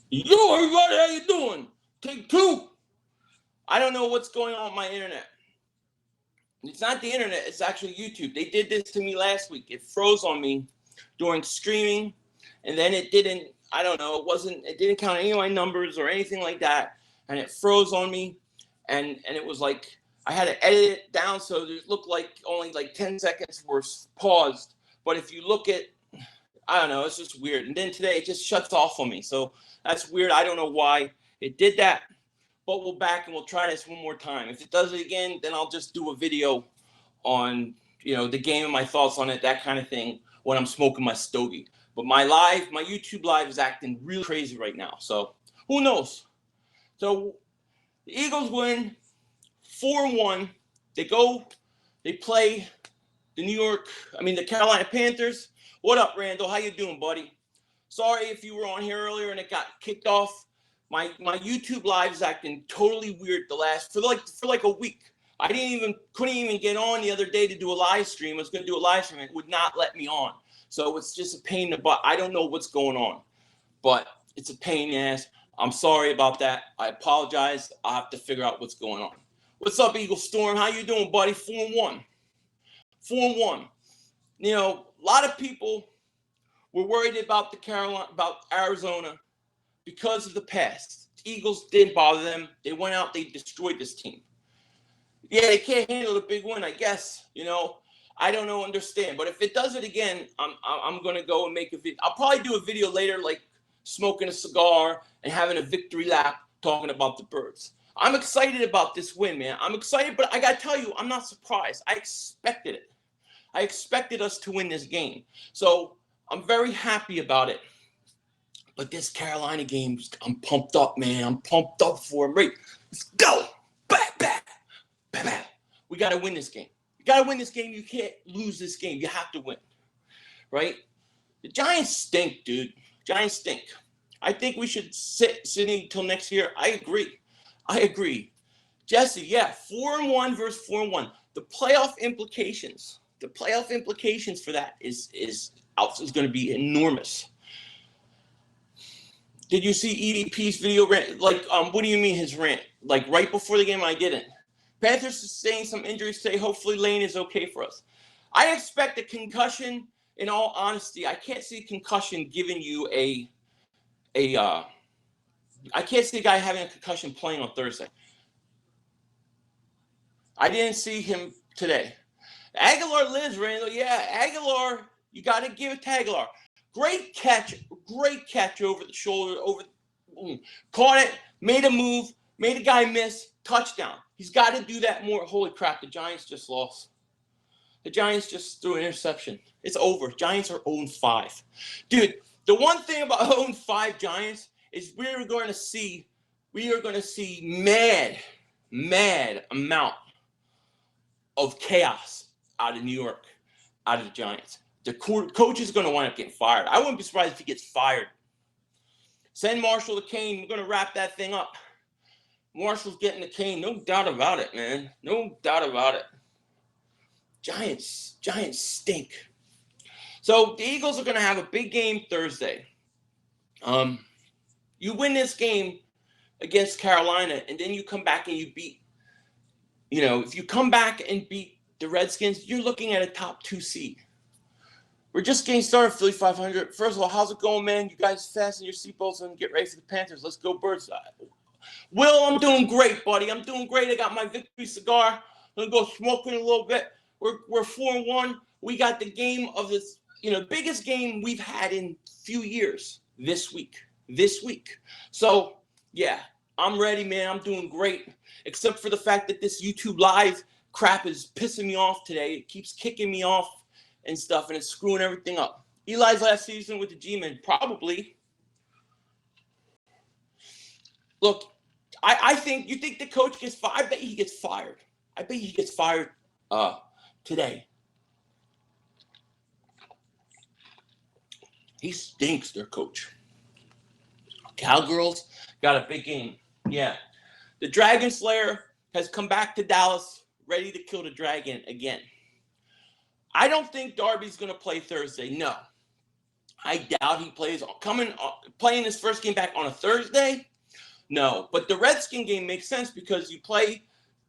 Yo, everybody, how you doing? Take two. I don't know what's going on with my internet. It's not the internet, it's actually YouTube. They did this to me last week. It froze on me during streaming, and then it didn't, I don't know, it didn't count any of my numbers or anything like that, and it froze on me, and it was like, I had to edit it down so it looked like only like 10 seconds were paused. But if you look at, I don't know, it's just weird. And then today it just shuts off on me. So that's weird. I don't know why it did that. But we'll back and we'll try this one more time. If it does it again, then I'll just do a video on, the game and my thoughts on it, that kind of thing, when I'm smoking my stogie. But my YouTube live is acting really crazy right now. So who knows? So the Eagles win 4-1. They play the Carolina Panthers. What up, Randall? How you doing, buddy? Sorry if you were on here earlier and it got kicked off. My YouTube live is acting totally weird for like a week. Couldn't even get on the other day to do a live stream. I was going to do a live stream. It would not let me on. So it's just a pain in the butt. I don't know what's going on, but it's a pain in the ass. I'm sorry about that. I apologize. I'll have to figure out what's going on. What's up, Eagle Storm? How you doing, buddy? 4-1. 4-1. A lot of people were worried about about Arizona because of the past. The Eagles didn't bother them. They went out, they destroyed this team. Yeah, they can't handle the big win, I guess. I don't know, understand. But if it does it again, I'm gonna go and make a video. I'll probably do a video later, like smoking a cigar and having a victory lap, talking about the Birds. I'm excited about this win, man. I'm excited, but I gotta tell you, I'm not surprised. I expected it. I expected us to win this game. So I'm very happy about it. But this Carolina game, I'm pumped up, man. I'm pumped up for him. Right? Let's go. Back. We got to win this game. You got to win this game. You can't lose this game. You have to win. Right? The Giants stink, dude. Giants stink. I think we should sit until next year. I agree. Jesse, yeah, 4-1 versus 4-1. The playoff implications for that is going to be enormous. Did you see EDP's video rant? What do you mean his rant? Like right before the game? I didn't. Panthers sustained some injuries today. Hopefully Lane is okay for us. I expect a concussion. In all honesty, I can't see concussion giving you I can't see a guy having a concussion playing on Thursday. I didn't see him today. Aguilar lives, Randall. Yeah, Aguilar, you got to give it to Aguilar. Great catch over the shoulder, caught it, made a move, made a guy miss, touchdown. He's got to do that more. Holy crap, the Giants just lost. The Giants just threw an interception. It's over. Giants are 0-5. Dude, the one thing about 0-5 Giants is we are going to see mad amount of chaos out of New York, out of the Giants. The coach is going to wind up getting fired. I wouldn't be surprised if he gets fired. Send Marshall the cane. We're going to wrap that thing up. Marshall's getting the cane. No doubt about it, man. No doubt about it. Giants stink. So the Eagles are going to have a big game Thursday. You win this game against Carolina, and then you come back and you beat, if you come back and beat the Redskins, you're looking at a top 2 seed. We're just getting started, Philly 500. First of all, how's it going, man? You guys fasten your seatbelts and get ready for the Panthers. Let's go, Birds. Will, I'm doing great, buddy. I'm doing great. I got my victory cigar. I'm going to go smoking a little bit. We're 4-1. We got the game of this, biggest game we've had in a few years this week. So, yeah, I'm ready, man. I'm doing great, except for the fact that this YouTube live crap is pissing me off today. It keeps kicking me off and stuff, and it's screwing everything up. Eli's last season with the G-Men, probably. Look, I think, you think the coach gets fired? I bet he gets fired. I bet he gets fired today. He stinks, their coach. Cowgirls got a big game. Yeah. The Dragon Slayer has come back to Dallas, ready to kill the dragon again. I don't think Darby's going to play Thursday. No. I doubt he plays playing his first game back on a Thursday. No, but the Redskin game makes sense because you play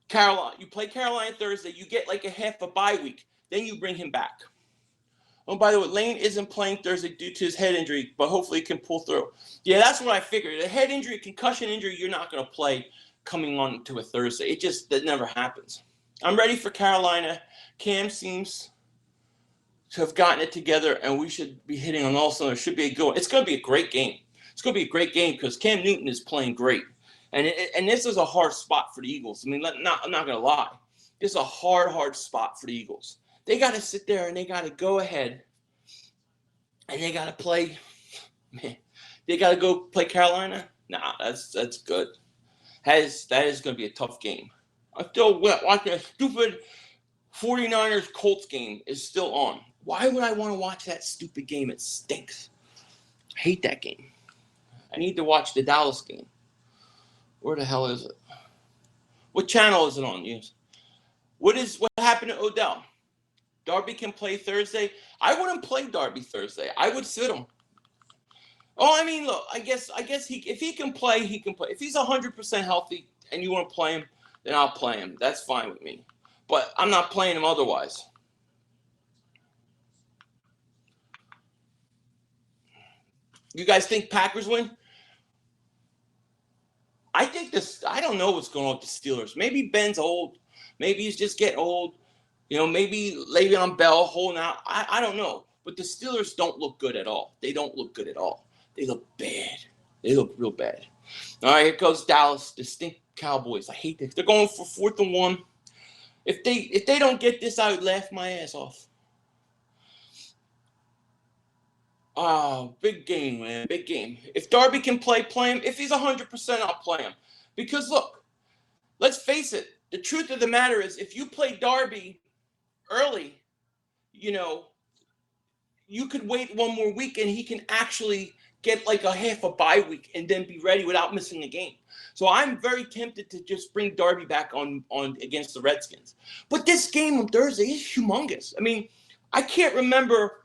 Carolina Thursday, you get like a half a bye week, then you bring him back. Oh, by the way, Lane isn't playing Thursday due to his head injury, but hopefully he can pull through. Yeah, that's what I figured. A head injury, concussion injury, you're not going to play coming on to a Thursday. That never happens. I'm ready for Carolina. Cam seems to have gotten it together, and we should be hitting on all cylinders. Should be a good one. It's going to be a great game. It's going to be a great game because Cam Newton is playing great. And this is a hard spot for the Eagles. I mean, I'm not going to lie. This is a hard spot for the Eagles. They got to sit there and they got to go ahead and they got to play. Man, they got to go play Carolina. Nah, that's good. That is going to be a tough game. I'm still watching a stupid 49ers Colts game is still on. Why would I want to watch that stupid game? It stinks. I hate that game. I need to watch the Dallas game. Where the hell is it? What channel is it on? Yes. What happened to Odell? Darby can play Thursday. I wouldn't play Darby Thursday. I would sit him. Oh, I mean, look, I guess if he can play, he can play. If he's 100% healthy and you want to play him, then I'll play him. That's fine with me. But I'm not playing him otherwise. You guys think Packers win? I don't know what's going on with the Steelers. Maybe Ben's old. Maybe he's just getting old. You know, maybe Le'Veon Bell holding out. I don't know. But the Steelers don't look good at all. They don't look good at all. They look bad. They look real bad. All right, here goes Dallas. The stink Cowboys. I hate this. They're going for 4th and 1. If they don't get this, I would laugh my ass off. Oh, big game, man. Big game. If Darby can play him. If he's 100%, I'll play him. Because, look, let's face it. The truth of the matter is if you play Darby early, you know, you could wait one more week and he can actually get like a half a bye week and then be ready without missing a game. So I'm very tempted to just bring Darby back on against the Redskins. But this game on Thursday is humongous. I mean, I can't remember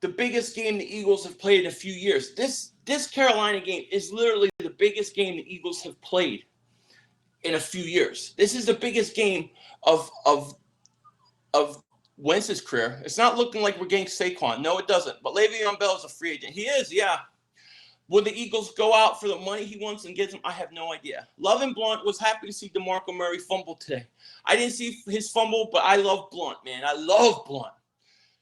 the biggest game the Eagles have played in a few years. This Carolina game is literally the biggest game the Eagles have played in a few years. This is the biggest game of Wentz's career. It's not looking like we're getting Saquon. No, it doesn't. But Le'Veon Bell is a free agent. He is, yeah. Will the Eagles go out for the money he wants and get him? I have no idea. Love and Blunt was happy to see DeMarco Murray fumble today. I didn't see his fumble, but I love Blunt, man. I love Blunt.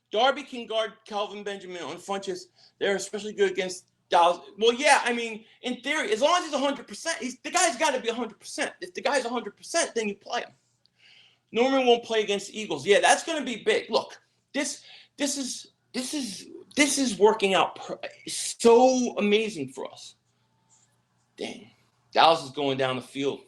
Darby can guard Calvin Benjamin on Funches. They're especially good against Dallas. Well, yeah, I mean, in theory, as long as he's 100%, the guy's got to be 100%. If the guy's 100%, then you play him. Norman won't play against the Eagles. Yeah, that's going to be big. Look, this is working out so amazing for us. Dang, Dallas is going down the field.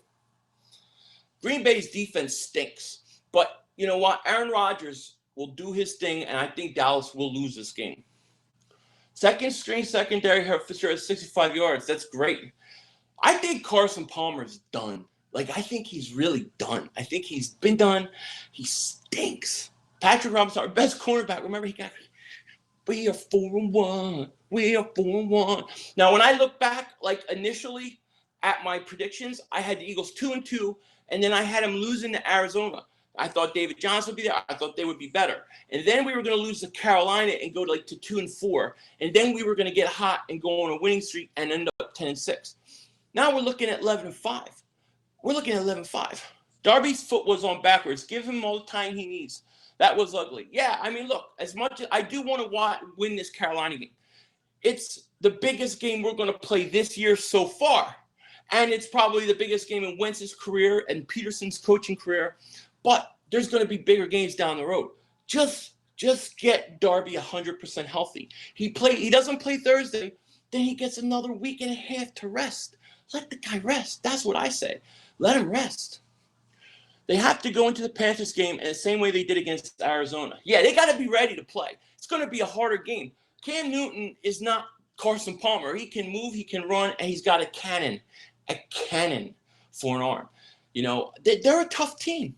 Green Bay's defense stinks, but you know what? Aaron Rodgers will do his thing, and I think Dallas will lose this game. Second string secondary, Fisher has 65 yards. That's great. I think Carson Palmer is done. Like, I think he's really done. I think he's been done. He stinks. Patrick Robinson, our best cornerback. Remember, we are 4-1. We are 4-1. Now, when I look back, like, initially at my predictions, I had the Eagles 2-2, and then I had them losing to Arizona. I thought David Johnson would be there. I thought they would be better. And then we were going to lose to Carolina and go to 2-4. And then we were going to get hot and go on a winning streak and end up 10-6. Now we're looking at 11-5. We're looking at 11-5. Darby's foot was on backwards. Give him all the time he needs. That was ugly. Yeah, I mean, look, as much as I do want to win this Carolina game, it's the biggest game we're going to play this year so far. And it's probably the biggest game in Wentz's career and Peterson's coaching career. But there's going to be bigger games down the road. Just get Darby 100% healthy. He doesn't play Thursday, then he gets another week and a half to rest. Let the guy rest. That's what I say. Let him rest. They have to go into the Panthers game in the same way they did against Arizona. Yeah, they got to be ready to play. It's going to be a harder game. Cam Newton is not Carson Palmer. He can move, he can run, and he's got a cannon for an arm. You know, they're a tough team.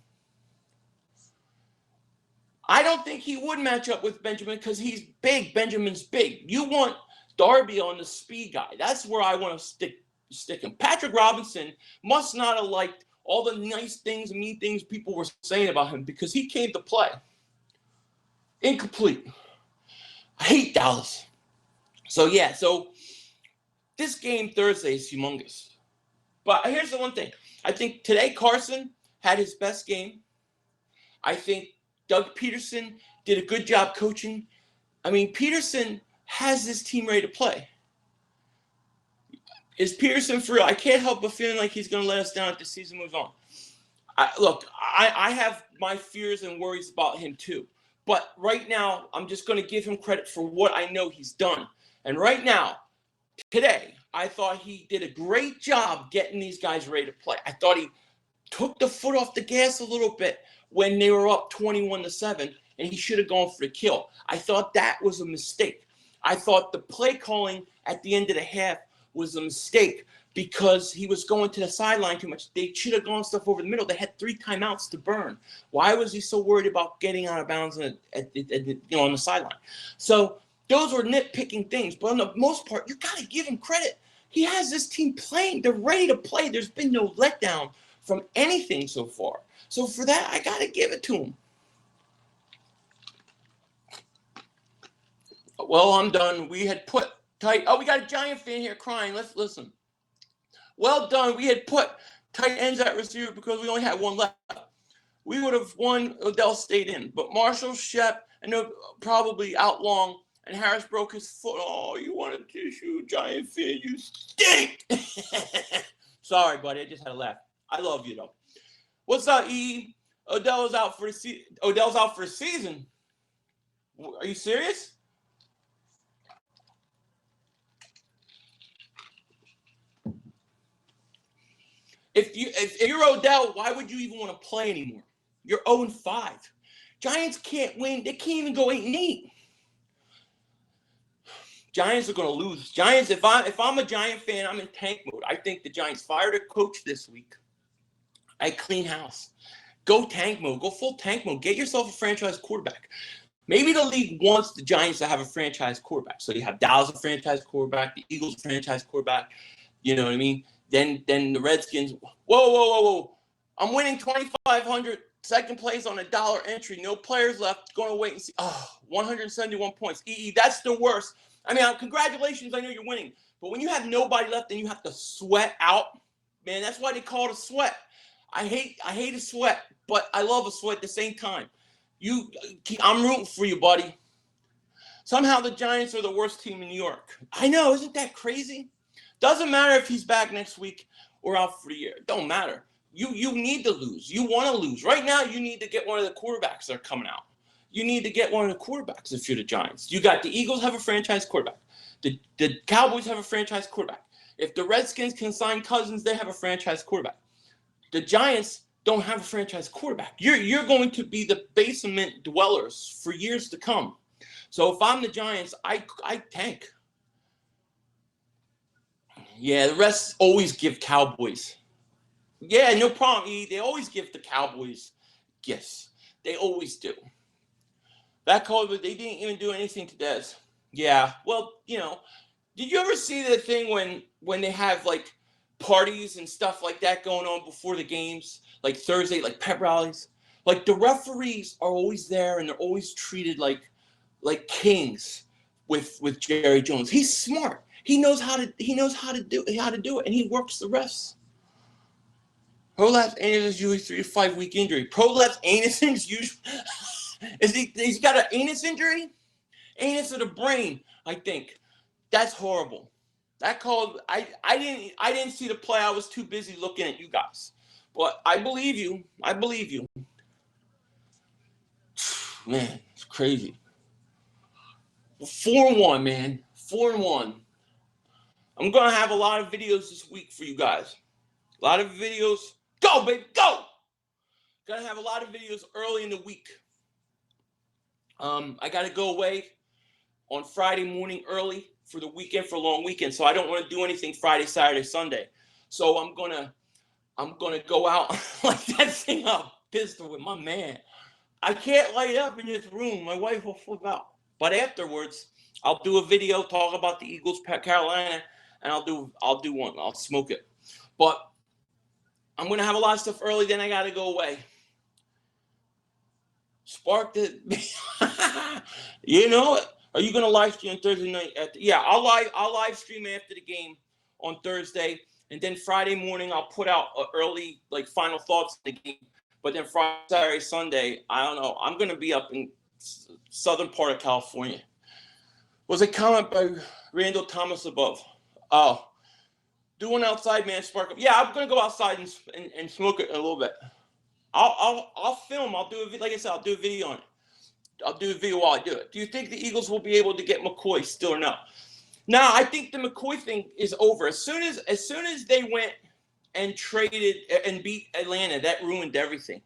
I don't think he would match up with Benjamin because he's big. Benjamin's big. You want Darby on the speed guy. That's where I want to stick him. Patrick Robinson must not have liked all the nice things, mean things people were saying about him because he came to play. Incomplete. I hate Dallas. So, yeah. So, this game Thursday is humongous. But here's the one thing. I think today Carson had his best game. I think Doug Peterson did a good job coaching. I mean, Peterson has this team ready to play. Is Peterson for real? I can't help but feeling like he's going to let us down as the season moves on. I have my fears and worries about him too. But right now, I'm just going to give him credit for what I know he's done. And right now, today, I thought he did a great job getting these guys ready to play. I thought he took the foot off the gas a little bit when they were up 21-7, and he should have gone for the kill. I thought that was a mistake. I thought the play calling at the end of the half was a mistake because he was going to the sideline too much. They should have gone stuff over the middle. They had 3 timeouts to burn. Why was he so worried about getting out of bounds on the sideline? So those were nitpicking things. But on the most part, you got to give him credit. He has this team playing. They're ready to play. There's been no letdown from anything so far. So for that, I got to give it to him. Well, I'm done. We had put tight. Oh, we got a Giant fan here crying. Let's listen. Well done. We had put tight ends at receiver because we only had one left. We would have won. Odell stayed in. But Marshall, Shep, and probably out long. And Harris broke his foot. Oh, you wanted tissue, Giant fan. You stink. Sorry, buddy. I just had a laugh. I love you, though. What's up, E? Odell's out for the season. Are you serious? If you're Odell, why would you even want to play anymore? You're 0-5. Giants can't win. They can't even go 8-8. Giants are going to lose. Giants. If I'm a Giant fan, I'm in tank mode. I think the Giants fired a coach this week. I clean house. Go tank mode. Go full tank mode. Get yourself a franchise quarterback. Maybe the league wants the Giants to have a franchise quarterback. So you have Dallas a franchise quarterback, the Eagles a franchise quarterback. You know what I mean? Then the Redskins. Whoa. I'm winning 2,500 second place on $1 entry. No players left. Going to wait and see. Oh, 171 points. That's the worst. I mean, congratulations. I know you're winning. But when you have nobody left and you have to sweat out, man, that's why they call it a sweat. I hate a sweat, but I love a sweat at the same time. I'm rooting for you, buddy. Somehow the Giants are the worst team in New York. I know. Isn't that crazy? Doesn't matter if he's back next week or out for the year. It don't matter. You need to lose. You want to lose. Right now, you need to get one of the quarterbacks that are coming out. You need to get one of the quarterbacks if you're the Giants. You got the Eagles have a franchise quarterback. The Cowboys have a franchise quarterback. If the Redskins can sign Cousins, they have a franchise quarterback. The Giants don't have a franchise quarterback. You're going to be the basement dwellers for years to come. So if I'm the Giants, I tank. Yeah, the rest always give Cowboys. Yeah, no problem, E. They always give the Cowboys gifts. They always do. That COVID, they didn't even do anything to Dez. Yeah, well, did you ever see the thing when they have, like, parties and stuff like that going on before the games? Like Thursday, like pep rallies? Like, the referees are always there, and they're always treated like kings with Jerry Jones. He's smart. He knows how to do it, and he works the refs. Prolapse anus is usually 3 to 5 week injury. Prolapse anus is usually he's got an anus injury? Anus of the brain, I think. That's horrible. That called I didn't see the play. I was too busy looking at you guys. But I believe you. Man, it's crazy. 4-1, man. 4-1. I'm going to have a lot of videos this week for you guys. A lot of videos. Go, baby, go! Going to have a lot of videos early in the week. I got to go away on Friday morning early for the weekend, for a long weekend. So I don't want to do anything Friday, Saturday, Sunday. So I'm gonna go out like that thing up pistol with my man. I can't light up in this room. My wife will flip out. But afterwards, I'll do a video talk about the Eagles, Carolina, and I'll do one. I'll smoke it. But I'm gonna have a lot of stuff early. Then I gotta go away. Spark the. You know it. Are you gonna live stream Thursday night? Yeah, I'll live stream after the game on Thursday, and then Friday morning I'll put out early like final thoughts of the game. But then Friday, Saturday, Sunday, I don't know. I'm gonna be up in southern part of California. Was a comment by Randall Thomas above? Oh, doing outside, man. Spark up. Yeah, I'm gonna go outside and smoke it a little bit. I'll film. I'll do like I said. I'll do a video on it. I'll do a video while I do it. Do you think the Eagles will be able to get McCoy still or no? No, I think the McCoy thing is over. As soon as they went and traded and beat Atlanta, that ruined everything.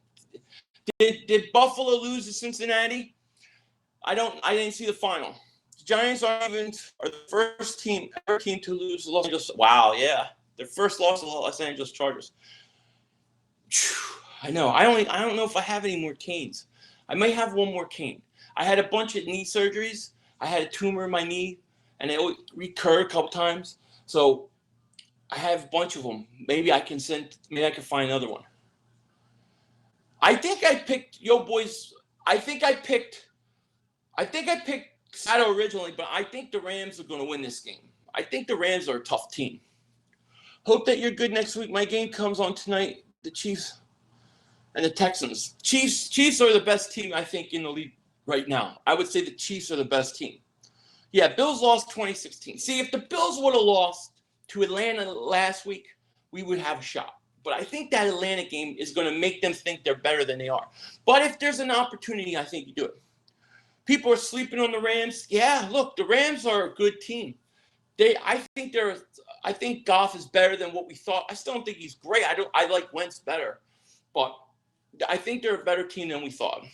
Did Buffalo lose to Cincinnati? I didn't see the final. The Giants are the first team to lose to Los Angeles. Wow, yeah. Their first loss to the Los Angeles Chargers. I know. I don't know if I have any more canes. I may have one more cane. I had a bunch of knee surgeries. I had a tumor in my knee, and it recurred a couple times. So I have a bunch of them. Maybe I can find another one. I think I picked boys. I think I picked Seattle originally, but I think the Rams are going to win this game. I think the Rams are a tough team. Hope that you're good next week. My game comes on tonight. The Chiefs and the Texans. Chiefs are the best team, I think, in the league right now. I would say the Chiefs are the best team. Yeah, Bills lost 2016. See, if the Bills would have lost to Atlanta last week, we would have a shot. But I think that Atlanta game is going to make them think they're better than they are. But if there's an opportunity, I think you do it. People are sleeping on the Rams. Yeah, look, the Rams are a good team. I think Goff is better than what we thought. I still don't think he's great. I like Wentz better. But I think they're a better team than we thought,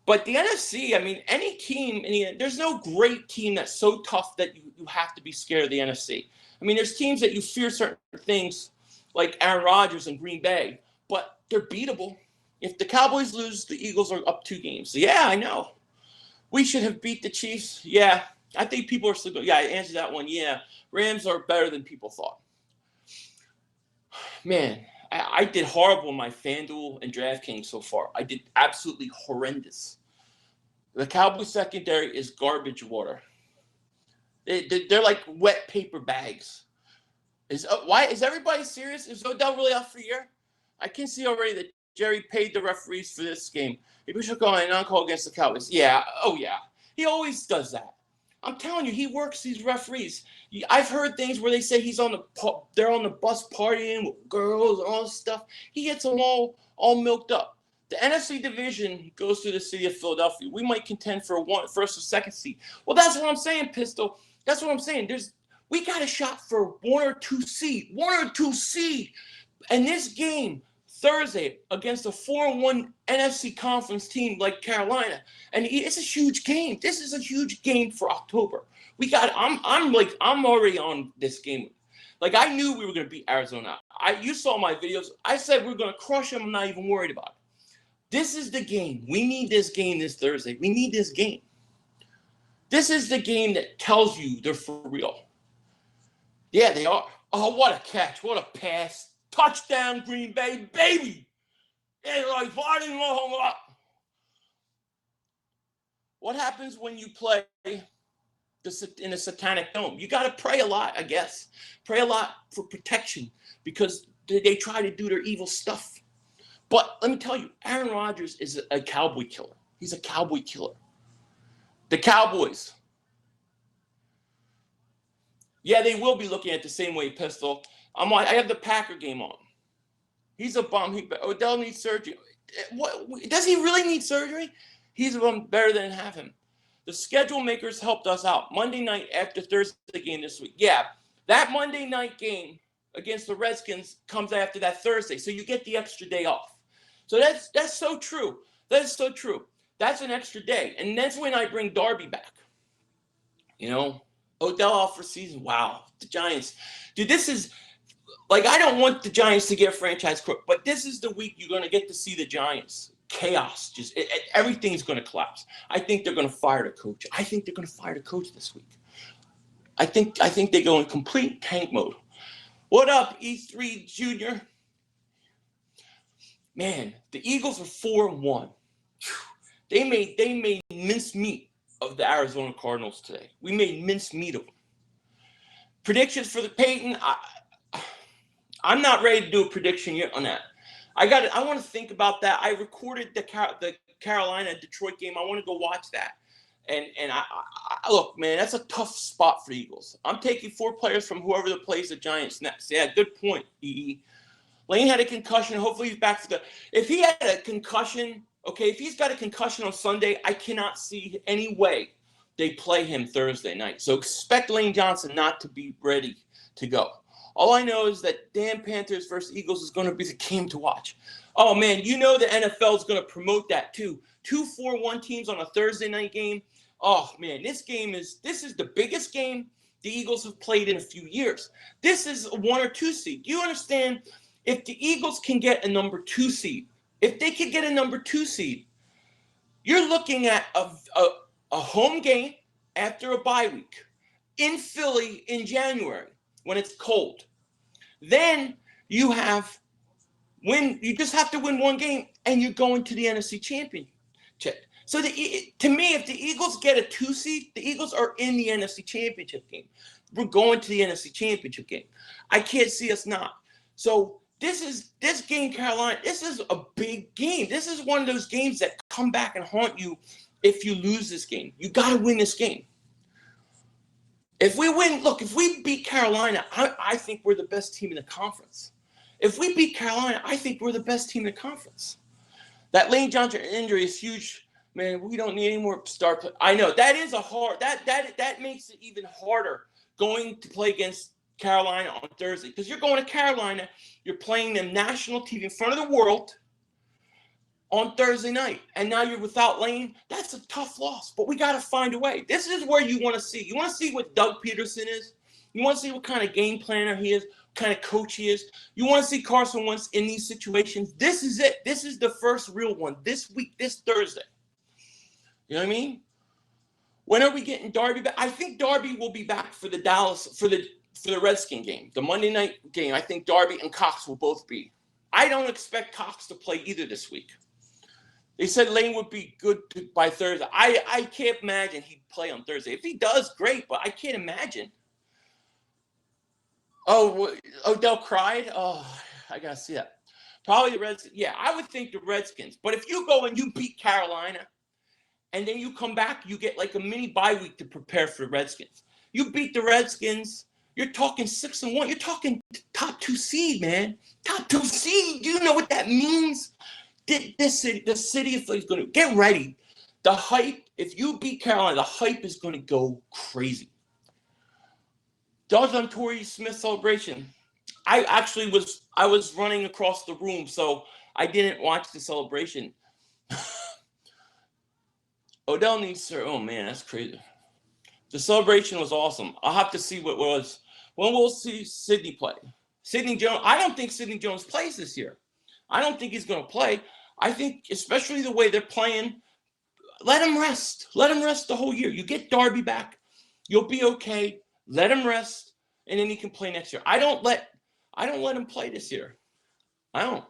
But the NFC, I mean, any team, there's no great team that's so tough that you have to be scared of the NFC. I mean, there's teams that you fear certain things, like Aaron Rodgers and Green Bay, but they're beatable. If the Cowboys lose, the Eagles are up 2 games. So, yeah, I know. We should have beat the Chiefs. Yeah, I think people are still. Yeah, I answered that one. Yeah, Rams are better than people thought. Man, I did horrible in my FanDuel and DraftKings so far. I did absolutely horrendous. The Cowboys secondary is garbage water. They're like wet paper bags. Is everybody serious? Is Odell really out for the year? I can see already that Jerry paid the referees for this game. Maybe we should go and non-call against the Cowboys. Yeah. Oh, yeah. He always does that. I'm telling you, he works these referees. I've heard things where they say they're on the bus partying with girls and all this stuff. He gets them all milked up. The NFC division goes to the city of Philadelphia. We might contend for a first or second seed. Well, that's what I'm saying, Pistol. That's what I'm saying. We got a shot for 1 or 2 seed. 1 or 2 seed. And this game Thursday against a 4-1 NFC conference team like Carolina, and it's a huge game. This is a huge game for October. I'm already on this game. Like, I knew we were going to beat Arizona. You saw my videos. I said we're going to crush them. I'm not even worried about it. This is the game. We need this game this Thursday. We need this game. This is the game that tells you they're for real. Yeah, they are. Oh, what a catch. What a pass. Touchdown, Green Bay, baby. It's like fighting long up. What happens when you play in a satanic dome? You got to pray a lot, I guess. Pray a lot for protection because they try to do their evil stuff. But let me tell you, Aaron Rodgers is a cowboy killer. He's a cowboy killer. The Cowboys. Yeah, they will be looking at the same way, Pistol. I have the Packer game on. He's a bum. Odell needs surgery. What does he really need surgery? He's better than have him. The schedule makers helped us out. Monday night after Thursday game this week. Yeah, that Monday night game against the Redskins comes after that Thursday, so you get the extra day off. So that's so true. That is so true. That's an extra day, and that's when I bring Darby back. Odell off for season. Wow, the Giants, dude. This is. Like, I don't want the Giants to get franchise crook, but this is the week you're going to get to see the Giants chaos. Just everything's going to collapse. I think they're going to fire the coach. I think they're going to fire the coach this week. I think they go in complete tank mode. What up, E3 Junior? Man, the Eagles are 4-1. They made mincemeat of the Arizona Cardinals today. We made mincemeat of them. Predictions for the Peyton. I'm not ready to do a prediction yet on that. I want to think about that. I recorded the Carolina-Detroit game. I want to go watch that. And I look, man, that's a tough spot for the Eagles. I'm taking 4 players from whoever plays the Giants next. Yeah, good point, EE. Lane had a concussion. Hopefully he's back for the – if he had a concussion, okay, if he's got a concussion on Sunday, I cannot see any way they play him Thursday night. So expect Lane Johnson not to be ready to go. All I know is that damn Panthers versus Eagles is going to be the game to watch. Oh, man, you know the NFL is going to promote that too. 2 4-1 teams on a Thursday night game. Oh, man, this is the biggest game the Eagles have played in a few years. This is a 1 or 2 seed. Do you understand? If the Eagles can get a number 2 seed, if they could get a number 2 seed, you're looking at a home game after a bye week in Philly in January when it's cold. Then you just have to win one game and you're going to the NFC Championship. So to me, if the Eagles get a 2 seed, the Eagles are in the NFC Championship game. We're going to the NFC Championship game. I can't see us not. So this game, Carolina, this is a big game. This is one of those games that come back and haunt you if you lose this game. You got to win this game. If we win, look, if we beat Carolina, I think we're the best team in the conference. If we beat Carolina, I think we're the best team in the conference. That Lane Johnson injury is huge. Man, we don't need any more star play. I know that is a hard that makes it even harder going to play against Carolina on Thursday, because you're going to Carolina, you're playing them national TV in front of the world on Thursday night, and now you're without Lane. That's a tough loss, but we got to find a way. This is where you want to see. You want to see what Doug Peterson is. You want to see what kind of game planner he is, what kind of coach he is. You want to see Carson Wentz in these situations. This is it. This is the first real one this week, this Thursday. You know what I mean? When are we getting Darby back? I think Darby will be back for the Redskin game, the Monday night game. I think Darby and Cox will both be. I don't expect Cox to play either this week. They said Lane would be good by Thursday. I can't imagine he'd play on Thursday. If he does, great, but I can't imagine. Oh, Odell cried? Oh, I got to see that. Probably the Redskins. Yeah, I would think the Redskins. But if you go and you beat Carolina, and then you come back, you get like a mini bye week to prepare for the Redskins. You beat the Redskins, you're talking 6-1. You're talking top 2 seed, man. Top 2 seed. Do you know what that means? The city of Philly is going to get ready. The hype, if you beat Carolina, the hype is going to go crazy. Dogs on Torrey Smith celebration. I was running across the room, so I didn't watch the celebration. Odell needs to, oh man, that's crazy. The celebration was awesome. I'll have to see what was. When we'll see Sidney play. Sidney Jones, I don't think Sidney Jones plays this year. I don't think he's going to play. I think, especially the way they're playing, let him rest. Let him rest the whole year. You get Darby back, you'll be okay. Let him rest, and then he can play next year. I don't let him play this year. I don't.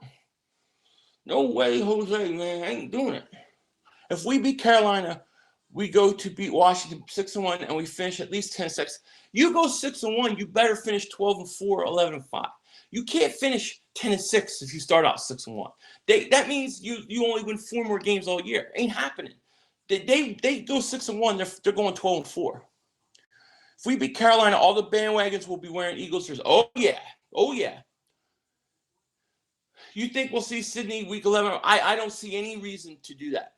No way, Jose, man. I ain't doing it. If we beat Carolina, we go to beat Washington 6-1, and we finish at least 10-6. You go 6-1, you better finish 12-4, 11-5. You can't finish 10-6 if you start out 6-1. That means you only win 4 more games all year. Ain't happening. They go 6-1, they're going 12-4. If we beat Carolina, all the bandwagons will be wearing Eagles jerseys. Oh yeah. You think we'll see Sidney week 11? I don't see any reason to do that.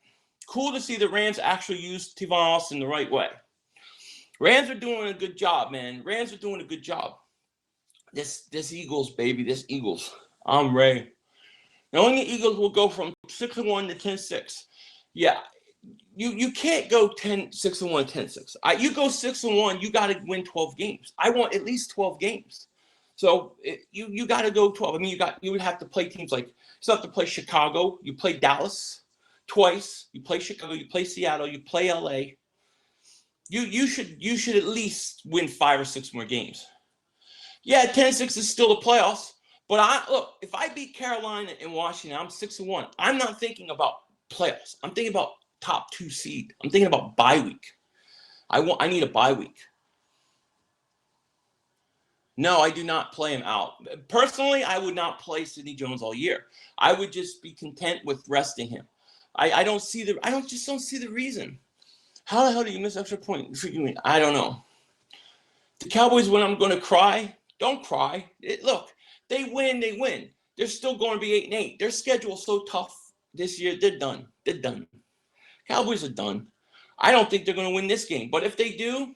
Cool to see the Rams actually use Tavon Austin the right way. Rams are doing a good job, man. Rams are doing a good job. This Eagles, baby, this Eagles. I'm ready. Knowing the Eagles will go from 6-1 to 10-6. Yeah, you can't go 6-1, 10-6. You go 6-1, you got to win 12 games. I want at least 12 games. So you got to go 12. I mean, you would have to play teams like, you still have to play Chicago. You play Dallas. twice. You play Chicago, you play Seattle, you play LA. You should at least win 5 or 6 more games. Yeah, 10-6 is still the playoffs. But look, if I beat Carolina and Washington, I'm 6-1. I'm not thinking about playoffs. I'm thinking about top 2 seed. I'm thinking about bye week. I need a bye week. No, I do not play him out. Personally, I would not play Sidney Jones all year. I would just be content with resting him. I don't see the just don't see the reason. How the hell do you miss extra point? I don't know. The Cowboys, when I'm going to cry, don't cry. Look, they win, they win. They're still going to be 8-8. Their schedule is so tough this year. They're done. They're done. Cowboys are done. I don't think they're going to win this game. But if they do,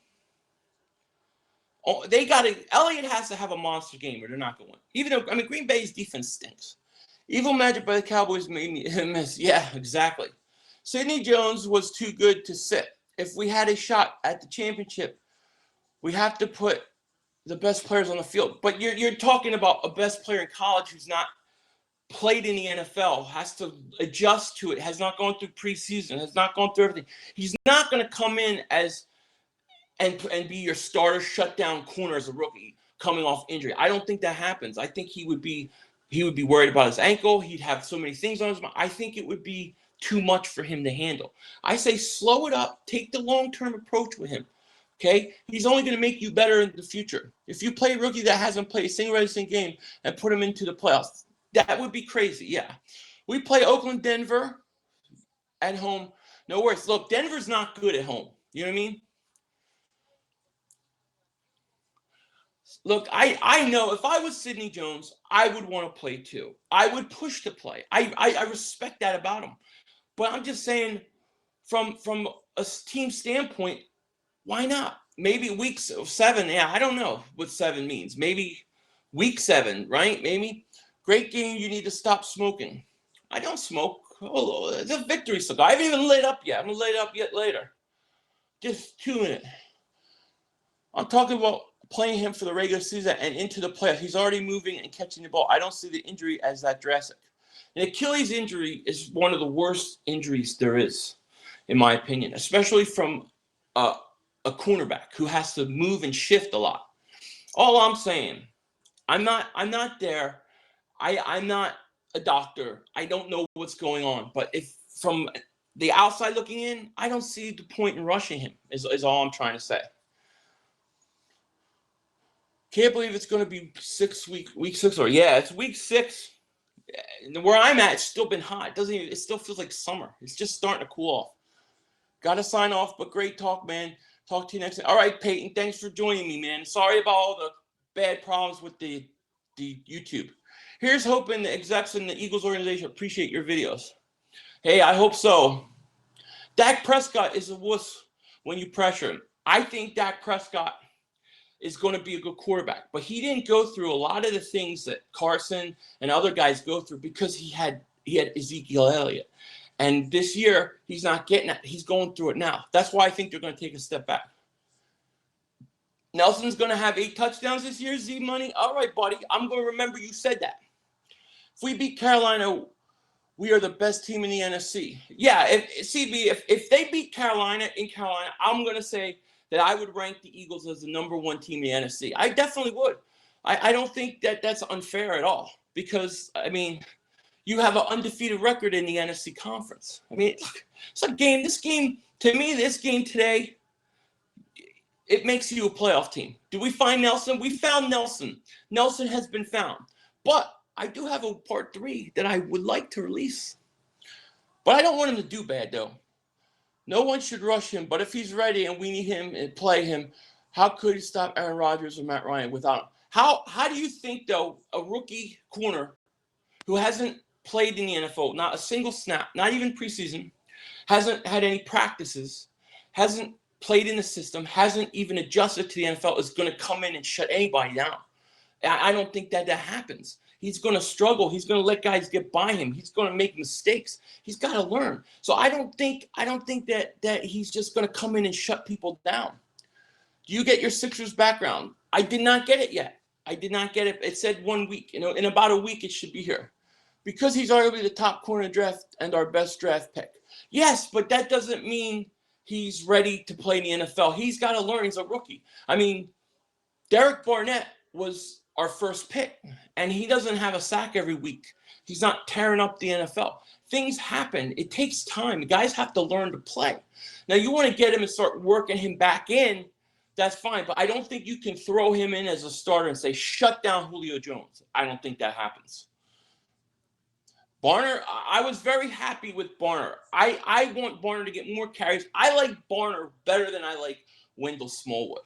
Elliott has to have a monster game or they're not going to win. Even though, Green Bay's defense stinks. Evil magic by the Cowboys made me miss. Yeah, exactly. Sidney Jones was too good to sit. If we had a shot at the championship, we have to put the best players on the field. But you're talking about a best player in college who's not played in the NFL, has to adjust to it, has not gone through preseason, has not gone through everything. He's not going to come in and be your starter shutdown corner as a rookie coming off injury. I don't think that happens. I think he would be worried about his ankle. He'd have so many things on his mind. I think it would be too much for him to handle. I say slow it up. Take the long-term approach with him. Okay? He's only going to make you better in the future. If you play a rookie that hasn't played a single regular game and put him into the playoffs, that would be crazy. Yeah. We play Oakland, Denver at home. No worries. Look, Denver's not good at home. You know what I mean? Look, I know if I was Sidney Jones, I would want to play too. I would push to play. I respect that about him. But I'm just saying from a team standpoint, why not? Maybe week 7. Yeah, I don't know what 7 means. Maybe week 7, right? Maybe. Great game. You need to stop smoking. I don't smoke. Oh, it's a victory cigar. I haven't even lit up yet. I'm going to light up yet later. Just 2 minutes. I'm talking about playing him for the regular season and into the playoffs. He's already moving and catching the ball. I don't see the injury as that drastic. An Achilles injury is one of the worst injuries there is, in my opinion, especially from a cornerback who has to move and shift a lot. All I'm saying, I'm not there. I'm not a doctor. I don't know what's going on. But if from the outside looking in, I don't see the point in rushing him, is all I'm trying to say. Can't believe it's going to be week 6 or yeah, it's week 6. Where I'm at, it's still been hot. It still feels like summer. It's just starting to cool off. Got to sign off, but great talk, man. Talk to you next time. All right, Peyton, thanks for joining me, man. Sorry about all the bad problems with the YouTube. Here's hoping the execs in the Eagles organization appreciate your videos. Hey, I hope so. Dak Prescott is a wuss when you pressure him. I think Dak Prescott is going to be a good quarterback, but he didn't go through a lot of the things that Carson and other guys go through because he had Ezekiel Elliott. And this year, he's not getting it. He's going through it now. That's why I think they're going to take a step back. Nelson's going to have 8 touchdowns this year, Z-Money. All right, buddy. I'm going to remember you said that. If we beat Carolina, we are the best team in the NFC. Yeah, if they beat Carolina in Carolina, I'm going to say that I would rank the Eagles as the #1 team in the NFC. I definitely would. I don't think that's unfair at all because, you have an undefeated record in the NFC conference. It's a game. This game today, it makes you a playoff team. Did we find Nelson? We found Nelson. Nelson has been found. But I do have a part 3 that I would like to release. But I don't want him to do bad, though. No one should rush him, but if he's ready and we need him and play him, how could he stop Aaron Rodgers or Matt Ryan without him? How do you think, though, a rookie corner who hasn't played in the NFL, not a single snap, not even preseason, hasn't had any practices, hasn't played in the system, hasn't even adjusted to the NFL, is going to come in and shut anybody down? I don't think that happens. He's going to struggle. He's going to let guys get by him. He's going to make mistakes. He's got to learn. So I don't think that he's just going to come in and shut people down. Do you get your Sixers background? I did not get it yet. I did not get it. It said 1 week. In about a week it should be here. Because he's arguably the top corner draft and our best draft pick. Yes, but that doesn't mean he's ready to play in the NFL. He's got to learn. He's a rookie. I mean, Derek Barnett was our first pick, and he doesn't have a sack every week. He's not tearing up the NFL. Things happen. It takes time. Guys have to learn to play. Now, you want to get him and start working him back in, that's fine. But I don't think you can throw him in as a starter and say, shut down Julio Jones. I don't think that happens. Barner, I was very happy with Barner. I want Barner to get more carries. I like Barner better than I like Wendell Smallwood.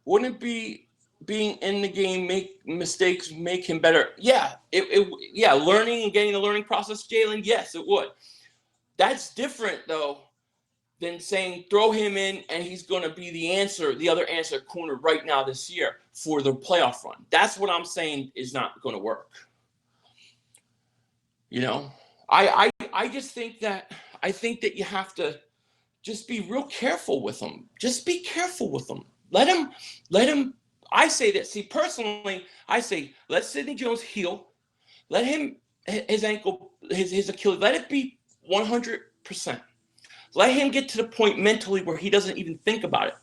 Wouldn't it be being in the game, make mistakes, make him better? Yeah, yeah, learning and getting the learning process, Jalen, yes, it would. That's different, though, than saying throw him in and he's going to be the other answer corner right now this year for the playoff run. That's what I'm saying is not going to work. You know, I just think that you have to just be real careful with him. Just be careful with him. Let him. I say that. See, personally, I say let Sidney Jones heal. Let him his ankle, his Achilles. Let it be 100%. Let him get to the point mentally where he doesn't even think about it.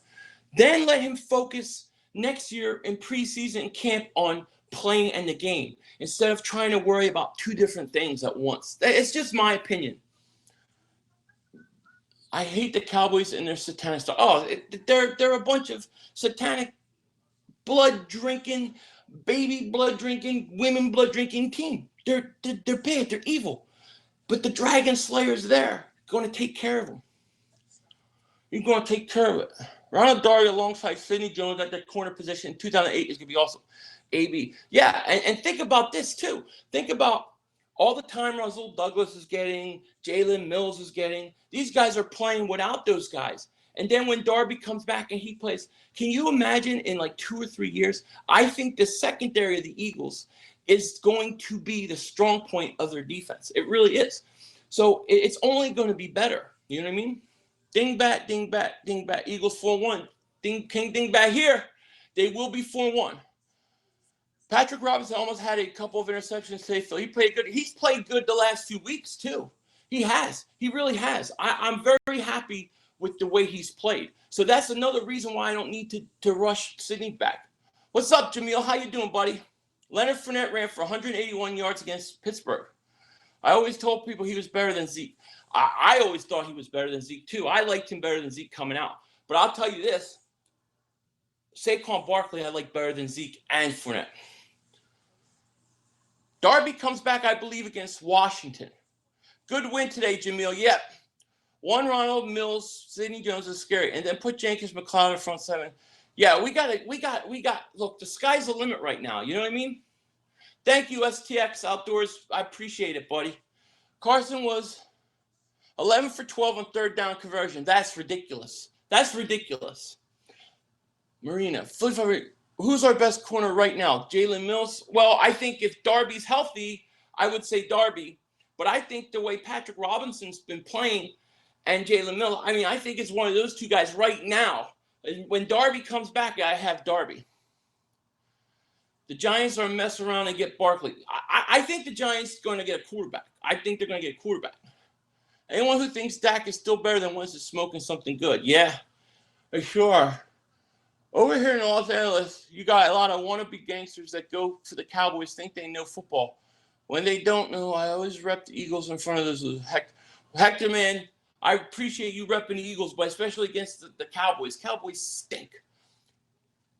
Then let him focus next year in preseason and camp on playing in the game instead of trying to worry about two different things at once. It's just my opinion. I hate the Cowboys and their satanic stuff. Oh, they're a bunch of satanic, blood-drinking, baby blood-drinking, women blood-drinking team. They're bad. They're evil. But the Dragon Slayer's there, going to take care of them. You're going to take care of it. Ronald Darby alongside Sidney Jones at the corner position in 2008 is going to be awesome. AB. Yeah, and think about this, too. Think about all the time Rasul Douglas is getting, Jalen Mills is getting. These guys are playing without those guys. And then when Darby comes back and he plays, can you imagine in like 2 or 3 years? I think the secondary of the Eagles is going to be the strong point of their defense. It really is. So it's only going to be better. You know what I mean? Ding bat, ding bat, ding bat. Eagles 4-1. Ding bat here. They will be 4-1. Patrick Robinson almost had a couple of interceptions today, so he played good. He's played good the last few weeks, too. He has. He really has. I'm very happy with the way he's played. So that's another reason why I don't need to rush Sidney back. What's up, Jamil? How you doing, buddy? Leonard Fournette ran for 181 yards against Pittsburgh. I always told people he was better than Zeke. I always thought he was better than Zeke, too. I liked him better than Zeke coming out. But I'll tell you this. Saquon Barkley I like better than Zeke and Fournette. Darby comes back, I believe, against Washington. Good win today, Jamil. Yep. One Ronald Mills, Sidney Jones is scary. And then put Jenkins McLeod in front seven. Yeah, we got, look, the sky's the limit right now. You know what I mean? Thank you, STX Outdoors. I appreciate it, buddy. Carson was 11 for 12 on third down conversion. That's ridiculous. That's ridiculous. Marina, who's our best corner right now? Jalen Mills? Well, I think if Darby's healthy, I would say Darby. But I think the way Patrick Robinson's been playing and Jalen Mills, I mean, I think it's one of those two guys right now. When Darby comes back, I have Darby. The Giants are mess around and get Barkley. I think the Giants are going to get a quarterback. I think they're going to get a quarterback. Anyone who thinks Dak is still better than Wentz is smoking something good. Yeah, they sure are. Over here in Los Angeles, you got a lot of wannabe gangsters that go to the Cowboys, think they know football. When they don't know, I always rep the Eagles in front of those. Hector, man, I appreciate you repping the Eagles, but especially against the Cowboys. Cowboys stink.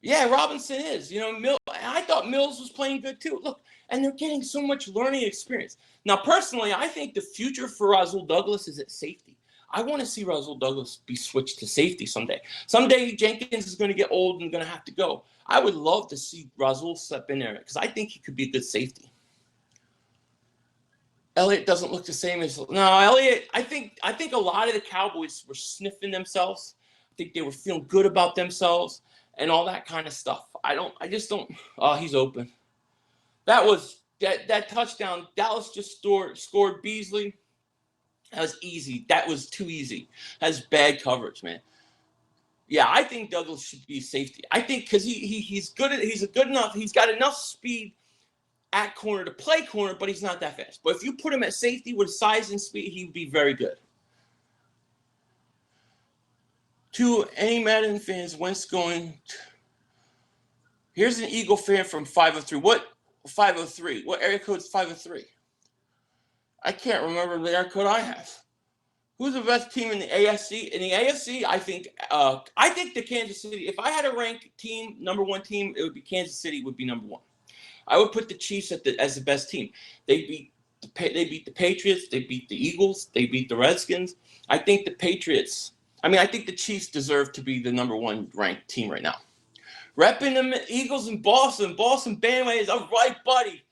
Yeah, Robinson is. You know, I thought Mills was playing good too. Look, and they're getting so much learning experience. Now, personally, I think the future for Rasul Douglas is at safety. I want to see Rasul Douglas be switched to safety someday. Someday Jenkins is going to get old and going to have to go. I would love to see Rasul step in there because I think he could be a good safety. Elliott doesn't look the same as Elliott. I think a lot of the Cowboys were sniffing themselves. I think they were feeling good about themselves and all that kind of stuff. I just don't. Oh, he's open. That was that touchdown. Dallas just scored Beasley. That was easy. That was too easy. That's bad coverage, man. Yeah, I think Douglas should be safety. I think because he's good enough. He's got enough speed at corner to play corner, but he's not that fast. But if you put him at safety with size and speed, he'd be very good. To any Madden fans, Wentz going. Here's an Eagle fan from 503. What 503? What area code is 503? I can't remember the area code I have. Who's the best team in the AFC? In the AFC, I think the Kansas City. If I had to rank team, number one team, it would be Kansas City would be number one. I would put the Chiefs as the best team. They beat the Patriots. They beat the Eagles. They beat the Redskins. I think the Patriots. I think the Chiefs deserve to be the number one ranked team right now. Repping them Eagles in Boston. Boston bandwagon is all right, buddy.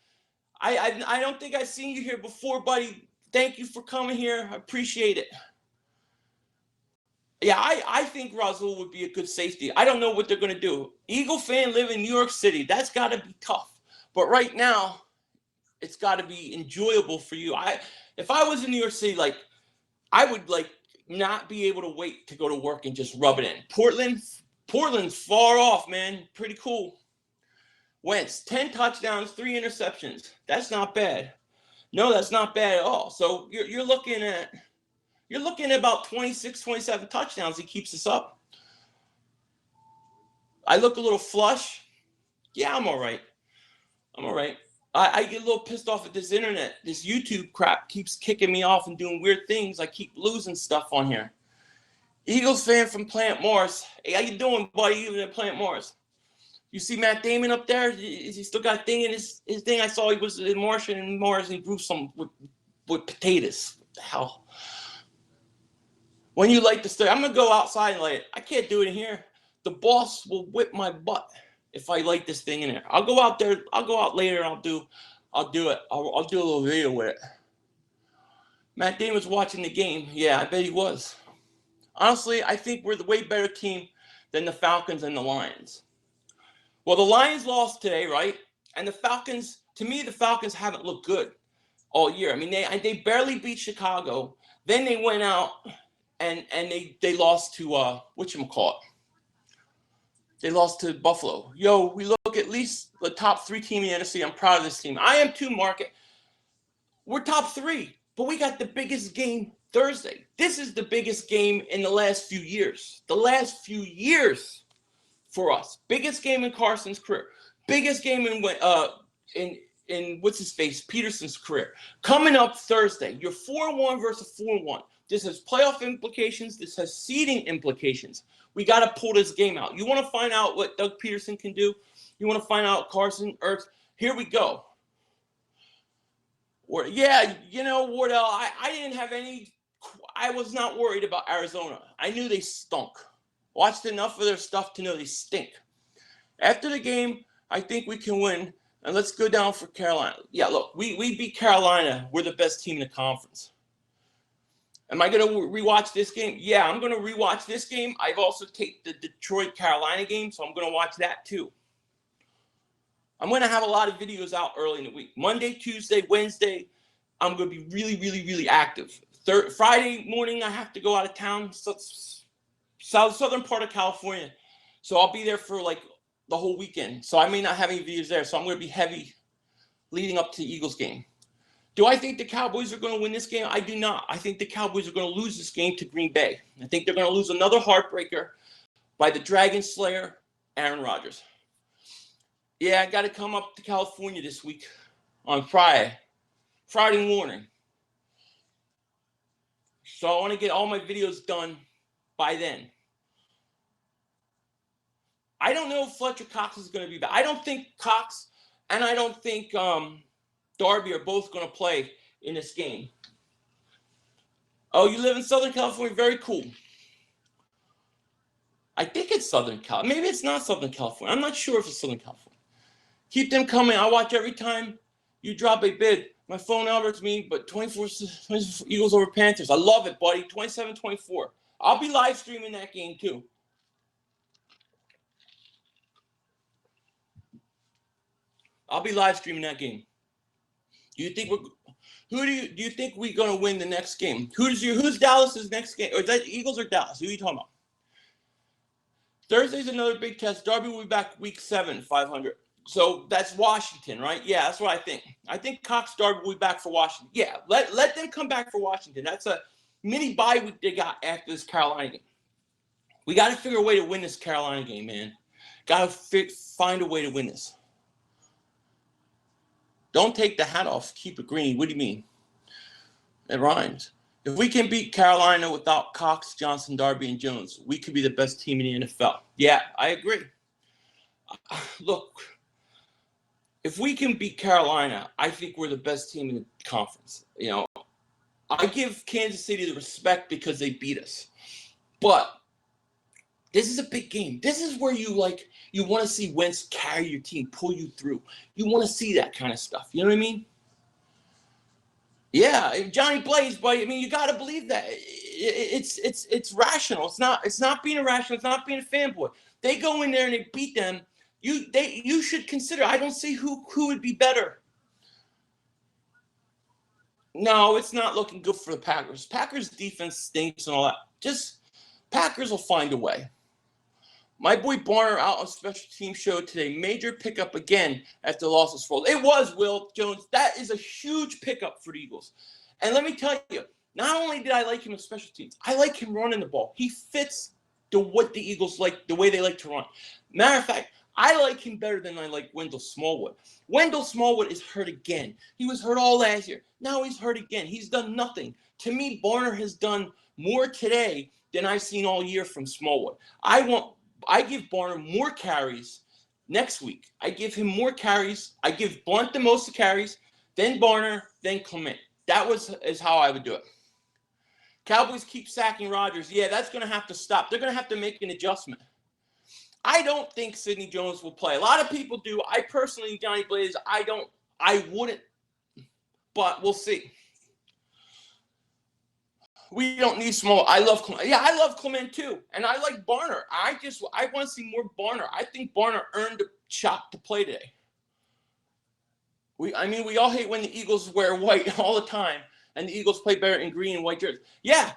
I don't think I've seen you here before, buddy. Thank you for coming here. I appreciate it. Yeah, I think Rasul would be a good safety. I don't know what they're going to do. Eagle fan live in New York City. That's got to be tough. But right now, it's got to be enjoyable for you. If I was in New York City, I would not be able to wait to go to work and just rub it in. Portland's far off, man. Pretty cool. Wentz, 10 touchdowns, 3 interceptions. That's not bad. No, that's not bad at all. So you're looking at about 26, 27 touchdowns. He keeps us up. I look a little flush. Yeah, I'm all right. I get a little pissed off at this internet. This YouTube crap keeps kicking me off and doing weird things. I keep losing stuff on here. Eagles fan from Plant Morris. Hey, how you doing, buddy? Even at Plant Morris. You see Matt Damon up there? Is he still got a thing in his thing? I saw he was in Martian and Mars and he grew some with potatoes. What the hell? When you light the stove, I'm gonna go outside and light it. I can't do it in here. The boss will whip my butt if I light this thing in there. I'll go out there. I'll go out later and I'll do it. I'll do a little video with it. Matt Damon was watching the game. Yeah, I bet he was. Honestly, I think we're the way better team than the Falcons and the Lions. Well, the Lions lost today, right? And the Falcons, to me, the Falcons haven't looked good all year. I mean, they barely beat Chicago. Then they went out and they lost to whatchamacallit. They lost to Buffalo. Yo, we look at least the top 3 team in the NFC. I'm proud of this team. I am too, Market. We're top 3, but we got the biggest game Thursday. This is the biggest game in the last few years. The last few years for us. Biggest game in Carson's career. Biggest game in what's his face, Peterson's career. Coming up Thursday. You're 4-1 versus 4-1. This has playoff implications. This has seeding implications. We got to pull this game out. You want to find out what Doug Peterson can do? You want to find out Carson, Ertz? Here we go. Yeah, Wardell, I didn't have any. I was not worried about Arizona. I knew they stunk. Watched enough of their stuff to know they stink. After the game, I think we can win. And let's go down for Carolina. Yeah, look, we beat Carolina. We're the best team in the conference. Am I going to rewatch this game? Yeah, I'm going to rewatch this game. I've also taped the Detroit-Carolina game, so I'm going to watch that too. I'm going to have a lot of videos out early in the week. Monday, Tuesday, Wednesday, I'm going to be really, really, really active. Friday morning, I have to go out of town, southern part of California. So I'll be there for the whole weekend. So I may not have any videos there. So I'm going to be heavy leading up to the Eagles game. Do I think the Cowboys are going to win this game? I do not. I think the Cowboys are going to lose this game to Green Bay. I think they're going to lose another heartbreaker by the Dragon Slayer, Aaron Rodgers. Yeah, I got to come up to California this week on Friday morning. So I want to get all my videos done by then. I don't know if Fletcher Cox is going to be back. I don't think Cox and I don't think Darby are both going to play in this game. Oh, you live in Southern California? Very cool. I think it's Southern California. Maybe it's not Southern California. I'm not sure if it's Southern California. Keep them coming. I watch every time you drop a bid. My phone alerts me, but 24 Eagles over Panthers. I love it, buddy. 27-24. I'll be live streaming that game too. I'll be live streaming that game. Do you think do you think we're gonna win the next game? Who's Dallas's next game? Or is that Eagles or Dallas? Who are you talking about? Thursday's another big test. Darby will be back week 7, 500. So that's Washington, right? Yeah, that's what I think. I think Cox Darby will be back for Washington. Yeah, let them come back for Washington. That's a mini bye week they got after this Carolina game. We got to figure a way to win this Carolina game, man. Got to find a way to win this. Don't take the hat off. Keep it green. What do you mean? It rhymes. If we can beat Carolina without Cox, Johnson, Darby, and Jones, we could be the best team in the NFL. Yeah, I agree. Look, if we can beat Carolina, I think we're the best team in the conference. You know, I give Kansas City the respect because they beat us. But this is a big game. This is where you want to see Wentz carry your team, pull you through. You want to see that kind of stuff. You know what I mean? Yeah, Johnny Blaze, but I mean, you got to believe that it's rational. It's not being irrational. It's not being a fanboy. They go in there and they beat them. You should consider. I don't see who would be better. No, it's not looking good for the Packers. Packers defense stinks and all that. Just Packers will find a way. My boy Barner out on special team show today. Major pickup again after the loss of Sproles. It was Will Jones. That is a huge pickup for the Eagles. And let me tell you, not only did I like him in special teams, I like him running the ball. He fits what the Eagles like, the way they like to run. Matter of fact, I like him better than I like Wendell Smallwood. Wendell Smallwood is hurt again. He was hurt all last year. Now he's hurt again. He's done nothing. To me, Barner has done more today than I've seen all year from Smallwood. I give Barner more carries next week. I give him more carries. I give Blunt the most carries, then Barner, then Clement. That is how I would do it. Cowboys keep sacking Rodgers. Yeah, that's going to have to stop. They're going to have to make an adjustment. I don't think Sidney Jones will play. A lot of people do. I personally, Johnny Blaze, I wouldn't, but we'll see. We don't need small. I love Clement. Yeah, I love Clement too. And I like Barner. I want to see more Barner. I think Barner earned a shot to play today. We all hate when the Eagles wear white all the time and the Eagles play better in green and white jerseys. Yeah,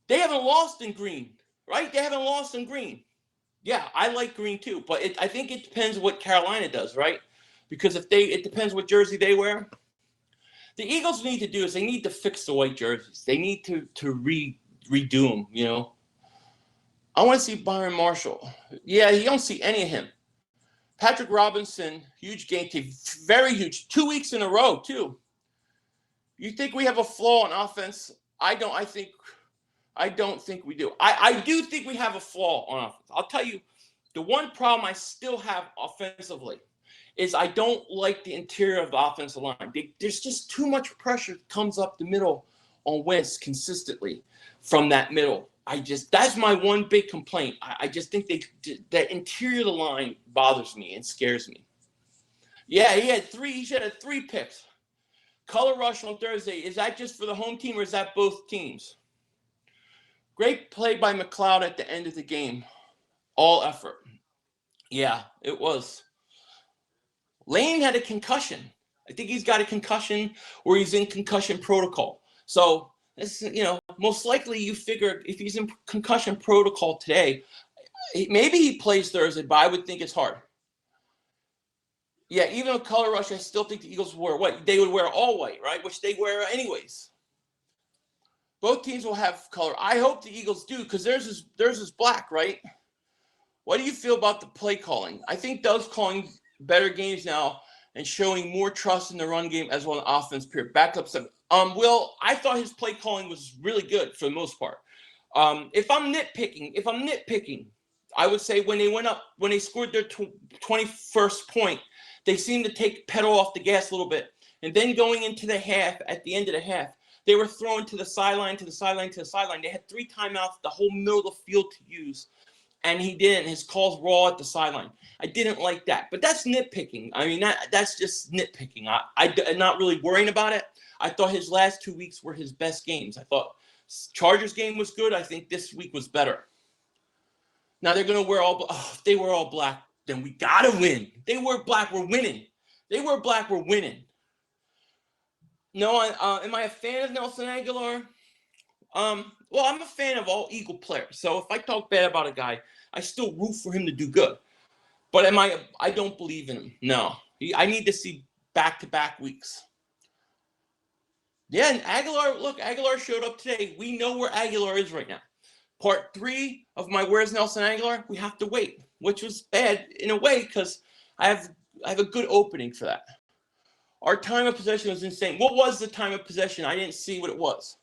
they haven't lost in green, right? They haven't lost in green. Yeah, I like green too, but I think it depends what Carolina does, right? Because it depends what jersey they wear. The Eagles need to do is they need to fix the white jerseys. They need to redo them, you know. I want to see Byron Marshall. Yeah, you don't see any of him. Patrick Robinson, huge game team, very huge. 2 weeks in a row, too. You think we have a flaw on offense? I don't think we do. I do think we have a flaw on offense. I'll tell you, the one problem I still have offensively is I don't like the interior of the offensive line. There's just too much pressure that comes up the middle on Wentz consistently from that middle. That's my one big complaint. I just think that interior of the line bothers me and scares me. Yeah, he had 3 picks. Color rush on Thursday. Is that just for the home team or is that both teams? Great play by McLeod at the end of the game. All effort. Yeah, it was. Lane had a concussion. I think he's got a concussion or he's in concussion protocol. So, most likely you figure if he's in concussion protocol today, maybe he plays Thursday, but I would think it's hard. Yeah, even with color rush, I still think the Eagles wear white. They would wear all white, right? Which they wear anyways. Both teams will have color. I hope the Eagles do because theirs is black, right? What do you feel about the play calling? I think Doug's calling better games now and showing more trust in the run game as well as offense period. Back up 7. Will, I thought his play calling was really good for the most part. If I'm nitpicking, I would say when they scored their 21st point, they seemed to take pedal off the gas a little bit. And then going into the half, at the end of the half, they were thrown to the sideline, to the sideline, to the sideline. They had 3 timeouts, the whole middle of the field to use. And he didn't. His calls were all at the sideline. I didn't like that. But that's nitpicking. I mean, that's just nitpicking. I'm not really worrying about it. I thought his last 2 weeks were his best games. I thought Chargers game was good. I think this week was better. Now they're going to wear if they wear all black, then we got to win. They wear black, we're winning. They wear black, we're winning. No, am I a fan of Nelson Aguilar? Well, I'm a fan of all Eagle players. So if I talk bad about a guy, I still root for him to do good. But I don't believe in him. No. I need to see back-to-back weeks. Yeah, and Aguilar showed up today. We know where Aguilar is right now. Part 3 of my Where's Nelson Aguilar, we have to wait, which was bad in a way because I have a good opening for that. Our time of possession was insane. What was the time of possession? I didn't see what it was.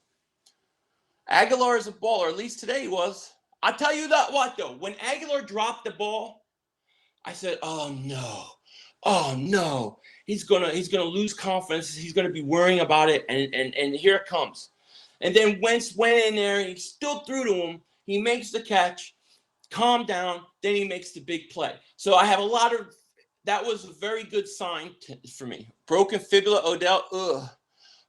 Aguilar is a baller. At least today he was. I'll tell you that what though. When Aguilar dropped the ball, I said, "Oh no, oh no, he's gonna lose confidence. He's gonna be worrying about it." And here it comes. And then Wentz went in there. And he still threw to him. He makes the catch. Calm down. Then he makes the big play. So I have a lot of. That was a very good sign for me. Broken fibula, Odell. Ugh.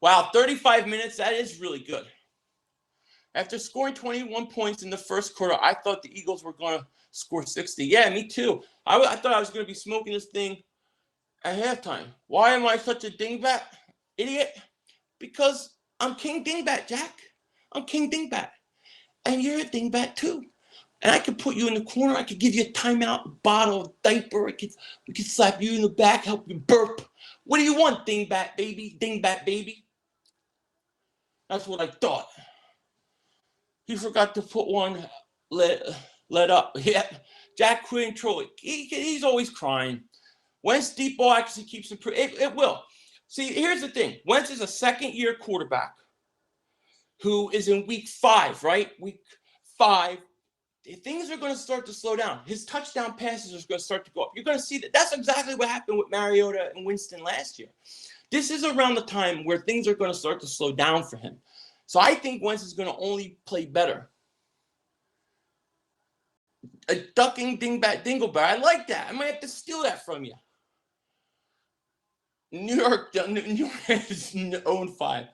Wow, 35 minutes. That is really good. After scoring 21 points in the first quarter, I thought the Eagles were going to score 60. Yeah, me too. I thought I was going to be smoking this thing at halftime. Why am I such a dingbat? Idiot. Because I'm King Dingbat, Jack. I'm King Dingbat. And you're a dingbat too. And I could put you in the corner. I could give you a timeout, a bottle, a diaper. We could slap you in the back, help you burp. What do you want, dingbat baby? Dingbat baby. That's what I thought. He forgot to put one let up. Yeah, Jack Quinn Troy. He's always crying. Wentz deep ball actually keeps improving. It will. See, here's the thing. Wentz is a second-year quarterback who is in week 5, right? Week 5. Things are going to start to slow down. His touchdown passes are going to start to go up. You're going to see that. That's exactly what happened with Mariota and Winston last year. This is around the time where things are going to start to slow down for him. So I think Wentz is going to only play better. A ducking dingbat dingleberry. I like that. I might have to steal that from you. New York is 0-5.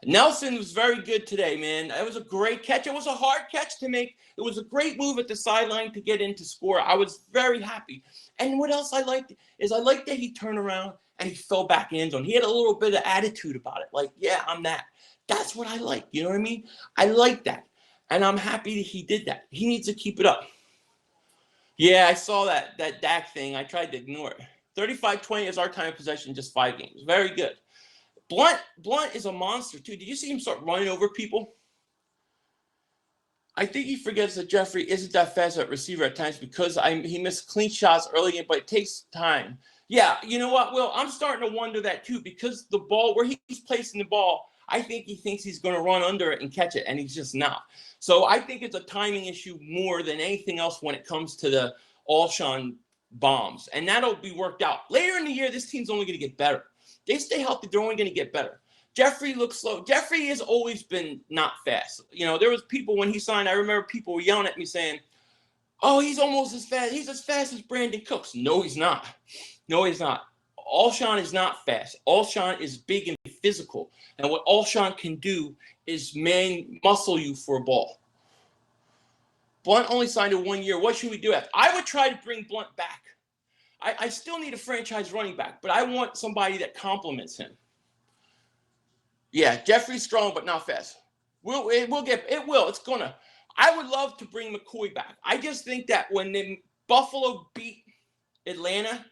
Nelson was very good today, man. It was a great catch. It was a hard catch to make. It was a great move at the sideline to get in to score. I was very happy. And what else I liked is I liked that he turned around and he fell back in zone. He had a little bit of attitude about it. Like, yeah, I'm that. That's what I like. You know what I mean? I like that. And I'm happy that he did that. He needs to keep it up. Yeah, I saw that Dak thing. I tried to ignore it. 35-20 is our time of possession, just 5 games. Very good. Blunt is a monster, too. Did you see him start running over people? I think he forgets that Jeffrey isn't that fast at receiver at times because he missed clean shots early, but it takes time. Yeah, you know what, Will? I'm starting to wonder that, too, because the ball, where he's placing the ball, I think he thinks he's going to run under it and catch it, and he's just not. So I think it's a timing issue more than anything else when it comes to the Alshon bombs, and that'll be worked out. Later in the year, this team's only going to get better. They stay healthy, they're only going to get better. Jeffrey looks slow. Jeffrey has always been not fast. You know, there was people when he signed, I remember people were yelling at me saying, oh, he's almost as fast. He's as fast as Brandon Cooks. No, he's not. No, he's not. Alshon is not fast. Alshon is big and physical. And what Alshon can do is muscle you for a ball. Blunt only signed a 1 year. What should we do after? I would try to bring Blunt back. I still need a franchise running back, but I want somebody that complements him. Yeah, Jeffrey's strong, but not fast. It will. It's gonna. I would love to bring McCoy back. I just think that when Buffalo beat Atlanta,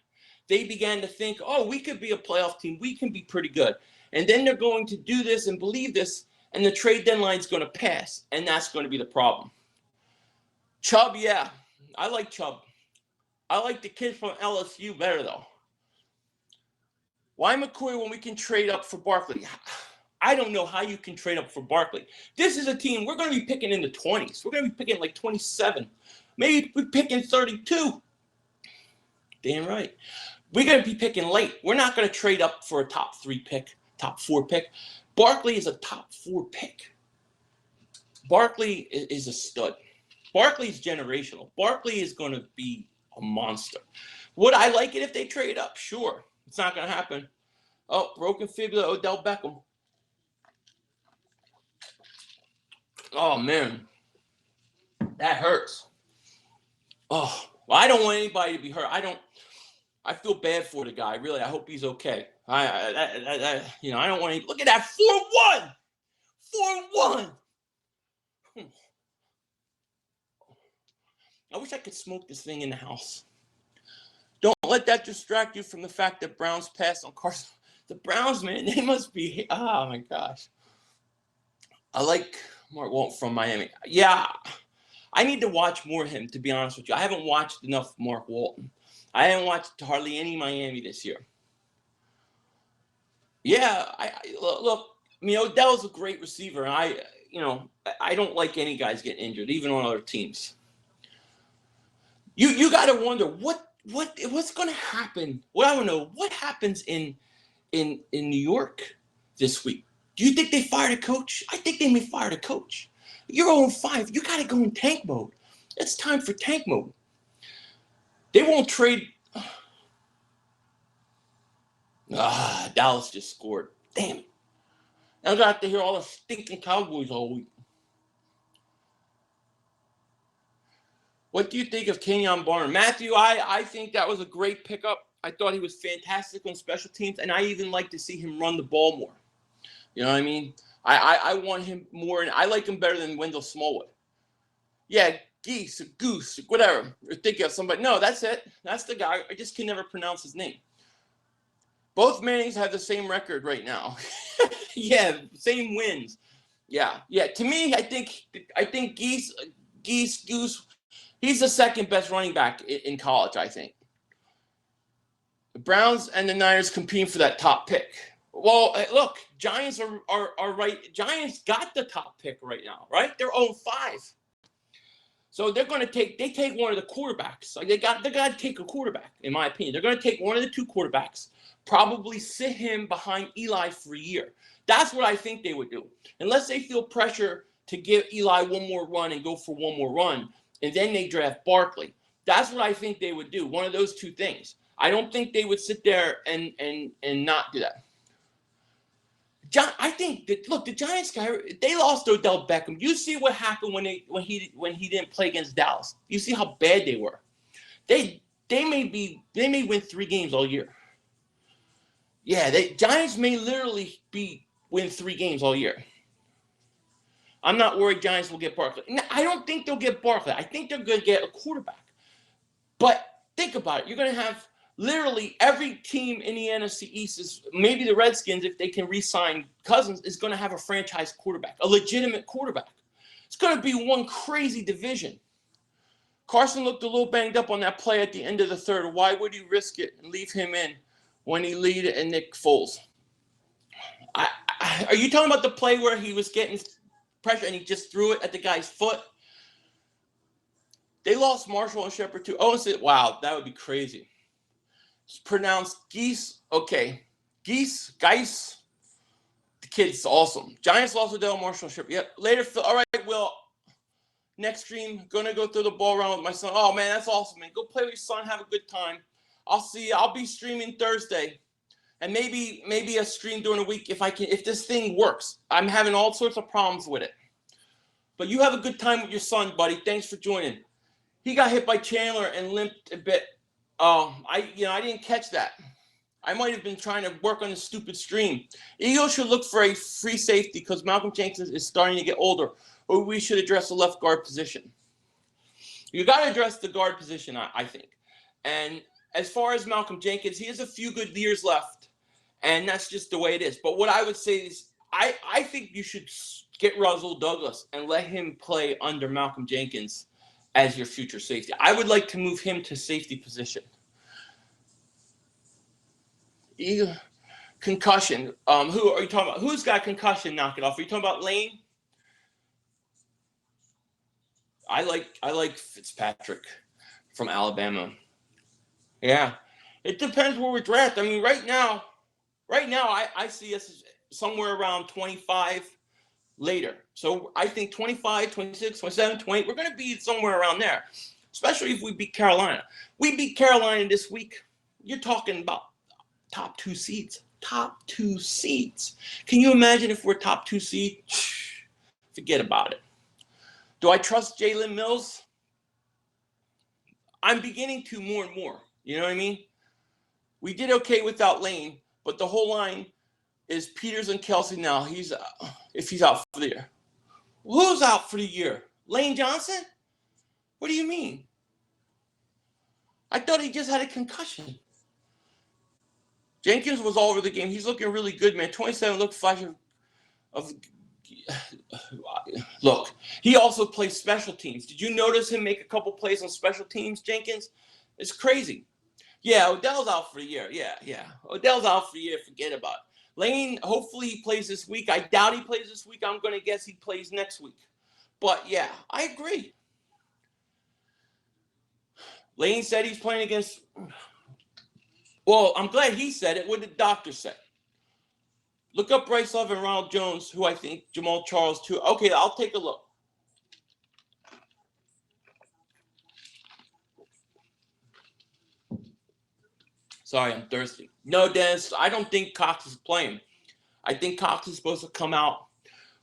they began to think, oh, we could be a playoff team. We can be pretty good. And then they're going to do this and believe this, and the trade deadline is going to pass, and that's going to be the problem. Chubb, yeah. I like Chubb. I like the kid from LSU better, though. Why McCoy when we can trade up for Barkley? I don't know how you can trade up for Barkley. This is a team, we're going to be picking in the 20s. We're going to be picking like 27. Maybe we're picking 32. Damn right. We're going to be picking late. We're not going to trade up for a top 3 pick, top 4 pick. Barkley is a top 4 pick. Barkley is a stud. Barkley's generational. Barkley is going to be a monster. Would I like it if they trade up? Sure. It's not going to happen. Oh, broken fibula, Odell Beckham. Oh, man. That hurts. Oh, well, I don't want anybody to be hurt. I feel bad for the guy. Really, I hope he's okay. I don't want to. Look at that 4-1. 4-1. I wish I could smoke this thing in the house. Don't let that distract you from the fact that Browns passed on Carson. The Browns, man, they must be, oh my gosh. I like Mark Walton from Miami. Yeah, I need to watch more of him, to be honest with you. I haven't watched enough Mark Walton. I haven't watched hardly any Miami this year. Yeah, look, I mean, Odell's a great receiver. And I don't like any guys getting injured, even on other teams. You got to wonder what's going to happen. Well, I don't know what happens in New York this week. Do you think they fired a coach? I think they may fire a coach. You're 0-5. You got to go in tank mode. It's time for tank mode. They won't trade. Dallas just scored. Damn it. I'm going to have to hear all the stinking Cowboys all week. What do you think of Kenyon Barner? Matthew, I think that was a great pickup. I thought he was fantastic on special teams, and I even like to see him run the ball more. You know what I mean? I want him more, and I like him better than Wendell Smallwood. Yeah, Geese, Goose, whatever. You're thinking of somebody. No, that's it. That's the guy. I just can never pronounce his name. Both Mannings have the same record right now. Yeah, same wins. Yeah. To me, I think Geese, Goose, he's the second best running back in college, I think. The Browns and the Niners competing for that top pick. Well, look, Giants are right. Giants got the top pick right now, right? They're 0-5. So they're going to take one of the quarterbacks. Like they got to take a quarterback, in my opinion. They're going to take one of the two quarterbacks, probably sit him behind Eli for a year. That's what I think they would do. Unless they feel pressure to give Eli one more run and go for one more run, and then they draft Barkley. That's what I think they would do. One of those two things. I don't think they would sit there and not do that. I think that, look, the Giants they lost Odell Beckham. You see what happened when he didn't play against Dallas. You see how bad they were. They may win 3 games all year. Yeah, Giants may literally win 3 games all year. I'm not worried Giants will get Barkley. No, I don't think they'll get Barkley. I think they're going to get a quarterback. But think about it. You're going to have literally every team in the NFC East, maybe the Redskins, if they can re-sign Cousins, is going to have a franchise quarterback, a legitimate quarterback. It's going to be one crazy division. Carson looked a little banged up on that play at the end of the third. Why would he risk it and leave him in when he lead and Nick Foles? Are you talking about the play where he was getting pressure and he just threw it at the guy's foot? They lost Marshall and Shepard too. Oh, wow, that would be crazy. It's pronounced Geese. Okay. Geese. The kid's awesome. Giants lost Odell, Marshall, and Shepard. Yep. Later, Phil. All right, Will. Next stream, going to go throw the ball around with my son. Oh, man, that's awesome, man. Go play with your son. Have a good time. I'll see you. I'll be streaming Thursday. And maybe a stream during the week if this thing works. I'm having all sorts of problems with it. But you have a good time with your son, buddy. Thanks for joining. He got hit by Chandler and limped a bit. I didn't catch that. I might have been trying to work on the stupid stream. Eagles should look for a free safety because Malcolm Jenkins is starting to get older, or we should address the left guard position. You got to address the guard position, I think. And as far as Malcolm Jenkins, he has a few good years left, and that's just the way it is. But what I would say is I think you should get Russell Douglas and let him play under Malcolm Jenkins as your future safety. I would like to move him to safety position. Concussion. Who are you talking about? Who's got concussion? Knock it off. Are you talking about Lane? I like Fitzpatrick from Alabama. Yeah. It depends where we're drafted. I mean, right now I see us somewhere around 25 later. So I think 25, 26, 27, 28, we're going to be somewhere around there, especially if we beat Carolina. We beat Carolina this week. You're talking about top 2 seeds. Top 2 seeds. Can you imagine if we're top 2 seed? Forget about it. Do I trust Jalen Mills? I'm beginning to more and more. You know what I mean? We did okay without Lane, but the whole line is Peters and Kelsey now. If he's out for the year. Who's out for the year? Lane Johnson? What do you mean? I thought he just had a concussion. Jenkins was all over the game. He's looking really good, man. 27 look flash of look. He also plays special teams. Did you notice him make a couple plays on special teams, Jenkins? It's crazy. Yeah, Odell's out for the year. Yeah. Odell's out for the year. Forget about it. Lane, hopefully he plays this week. I doubt he plays this week. I'm going to guess he plays next week. But, yeah, I agree. Lane said he's playing against – well, I'm glad he said it. What did the doctor say? Look up Bryce Love and Ronald Jones, who I think Jamal Charles, too. Okay, I'll take a look. Sorry, I'm thirsty. No, Dennis, I don't think Cox is playing. I think Cox is supposed to come out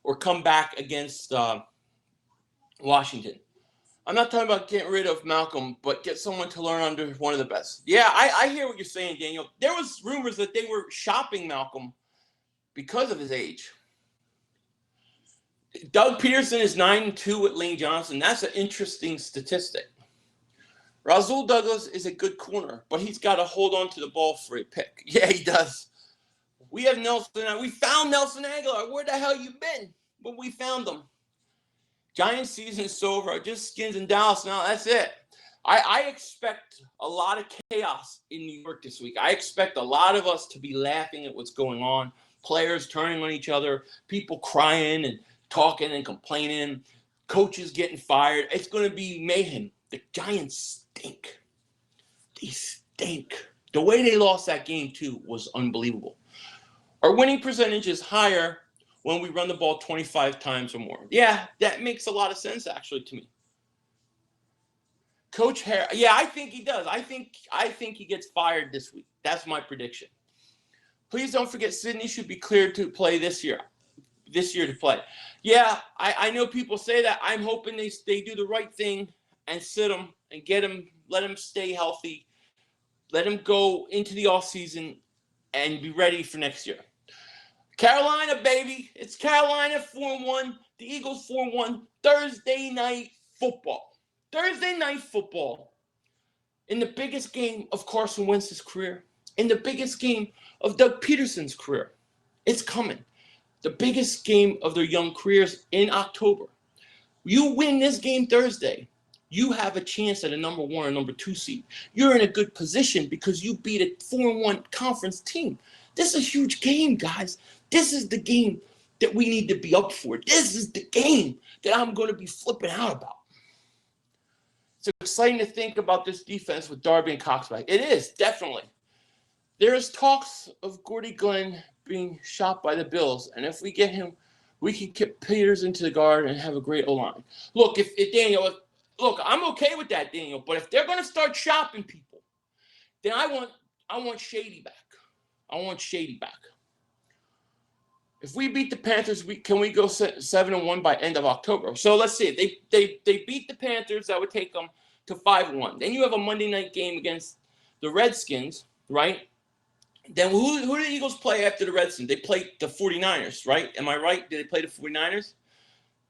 or come back against Washington. I'm not talking about getting rid of Malcolm, but get someone to learn under one of the best. Yeah, I hear what you're saying, Daniel. There was rumors that they were shopping Malcolm because of his age. Doug Peterson is 9-2 with Lane Johnson. That's an interesting statistic. Rasul Douglas is a good corner, but he's got to hold on to the ball for a pick. Yeah, he does. We have Nelson. We found Nelson Aguilar. Where the hell you been? But we found him. Giants season is over. Just Skins in Dallas now. That's it. I expect a lot of chaos in New York this week. I expect a lot of us to be laughing at what's going on. Players turning on each other. People crying and talking and complaining. Coaches getting fired. It's going to be mayhem. The Giants stink. They stink. The way they lost that game, too, was unbelievable. Our winning percentage is higher when we run the ball 25 times or more. Yeah, that makes a lot of sense, actually, to me. Coach Harris, yeah, I think he does. I think he gets fired this week. That's my prediction. Please don't forget Sidney should be cleared to play this year. This year to play. Yeah, I know people say that. I'm hoping they do the right thing and sit him and get him, let him stay healthy, let him go into the offseason and be ready for next year. Carolina, baby. It's Carolina 4-1. The Eagles 4-1. Thursday night football. Thursday night football. In the biggest game of Carson Wentz's career. In the biggest game of Doug Peterson's career. It's coming. The biggest game of their young careers in October. You win this game Thursday, you have a chance at a number 1 or number 2 seed. You're in a good position because you beat a 4-1 conference team. This is a huge game, guys. This is the game that we need to be up for. This is the game that I'm going to be flipping out about. It's exciting to think about this defense with Darby and Cox back. It is, definitely. There is talks of Gordy Glenn being shot by the Bills, and if we get him, we can get Peters into the guard and have a great O-line. Look, look, I'm okay with that, Daniel, but if they're going to start shopping people, then I want Shady back. I want Shady back. If we beat the Panthers, can we go 7-1 by end of October? So let's see. They beat the Panthers. That would take them to 5-1. Then you have a Monday night game against the Redskins, right? Then who do the Eagles play after the Redskins? They play the 49ers, right? Am I right? Did they play the 49ers?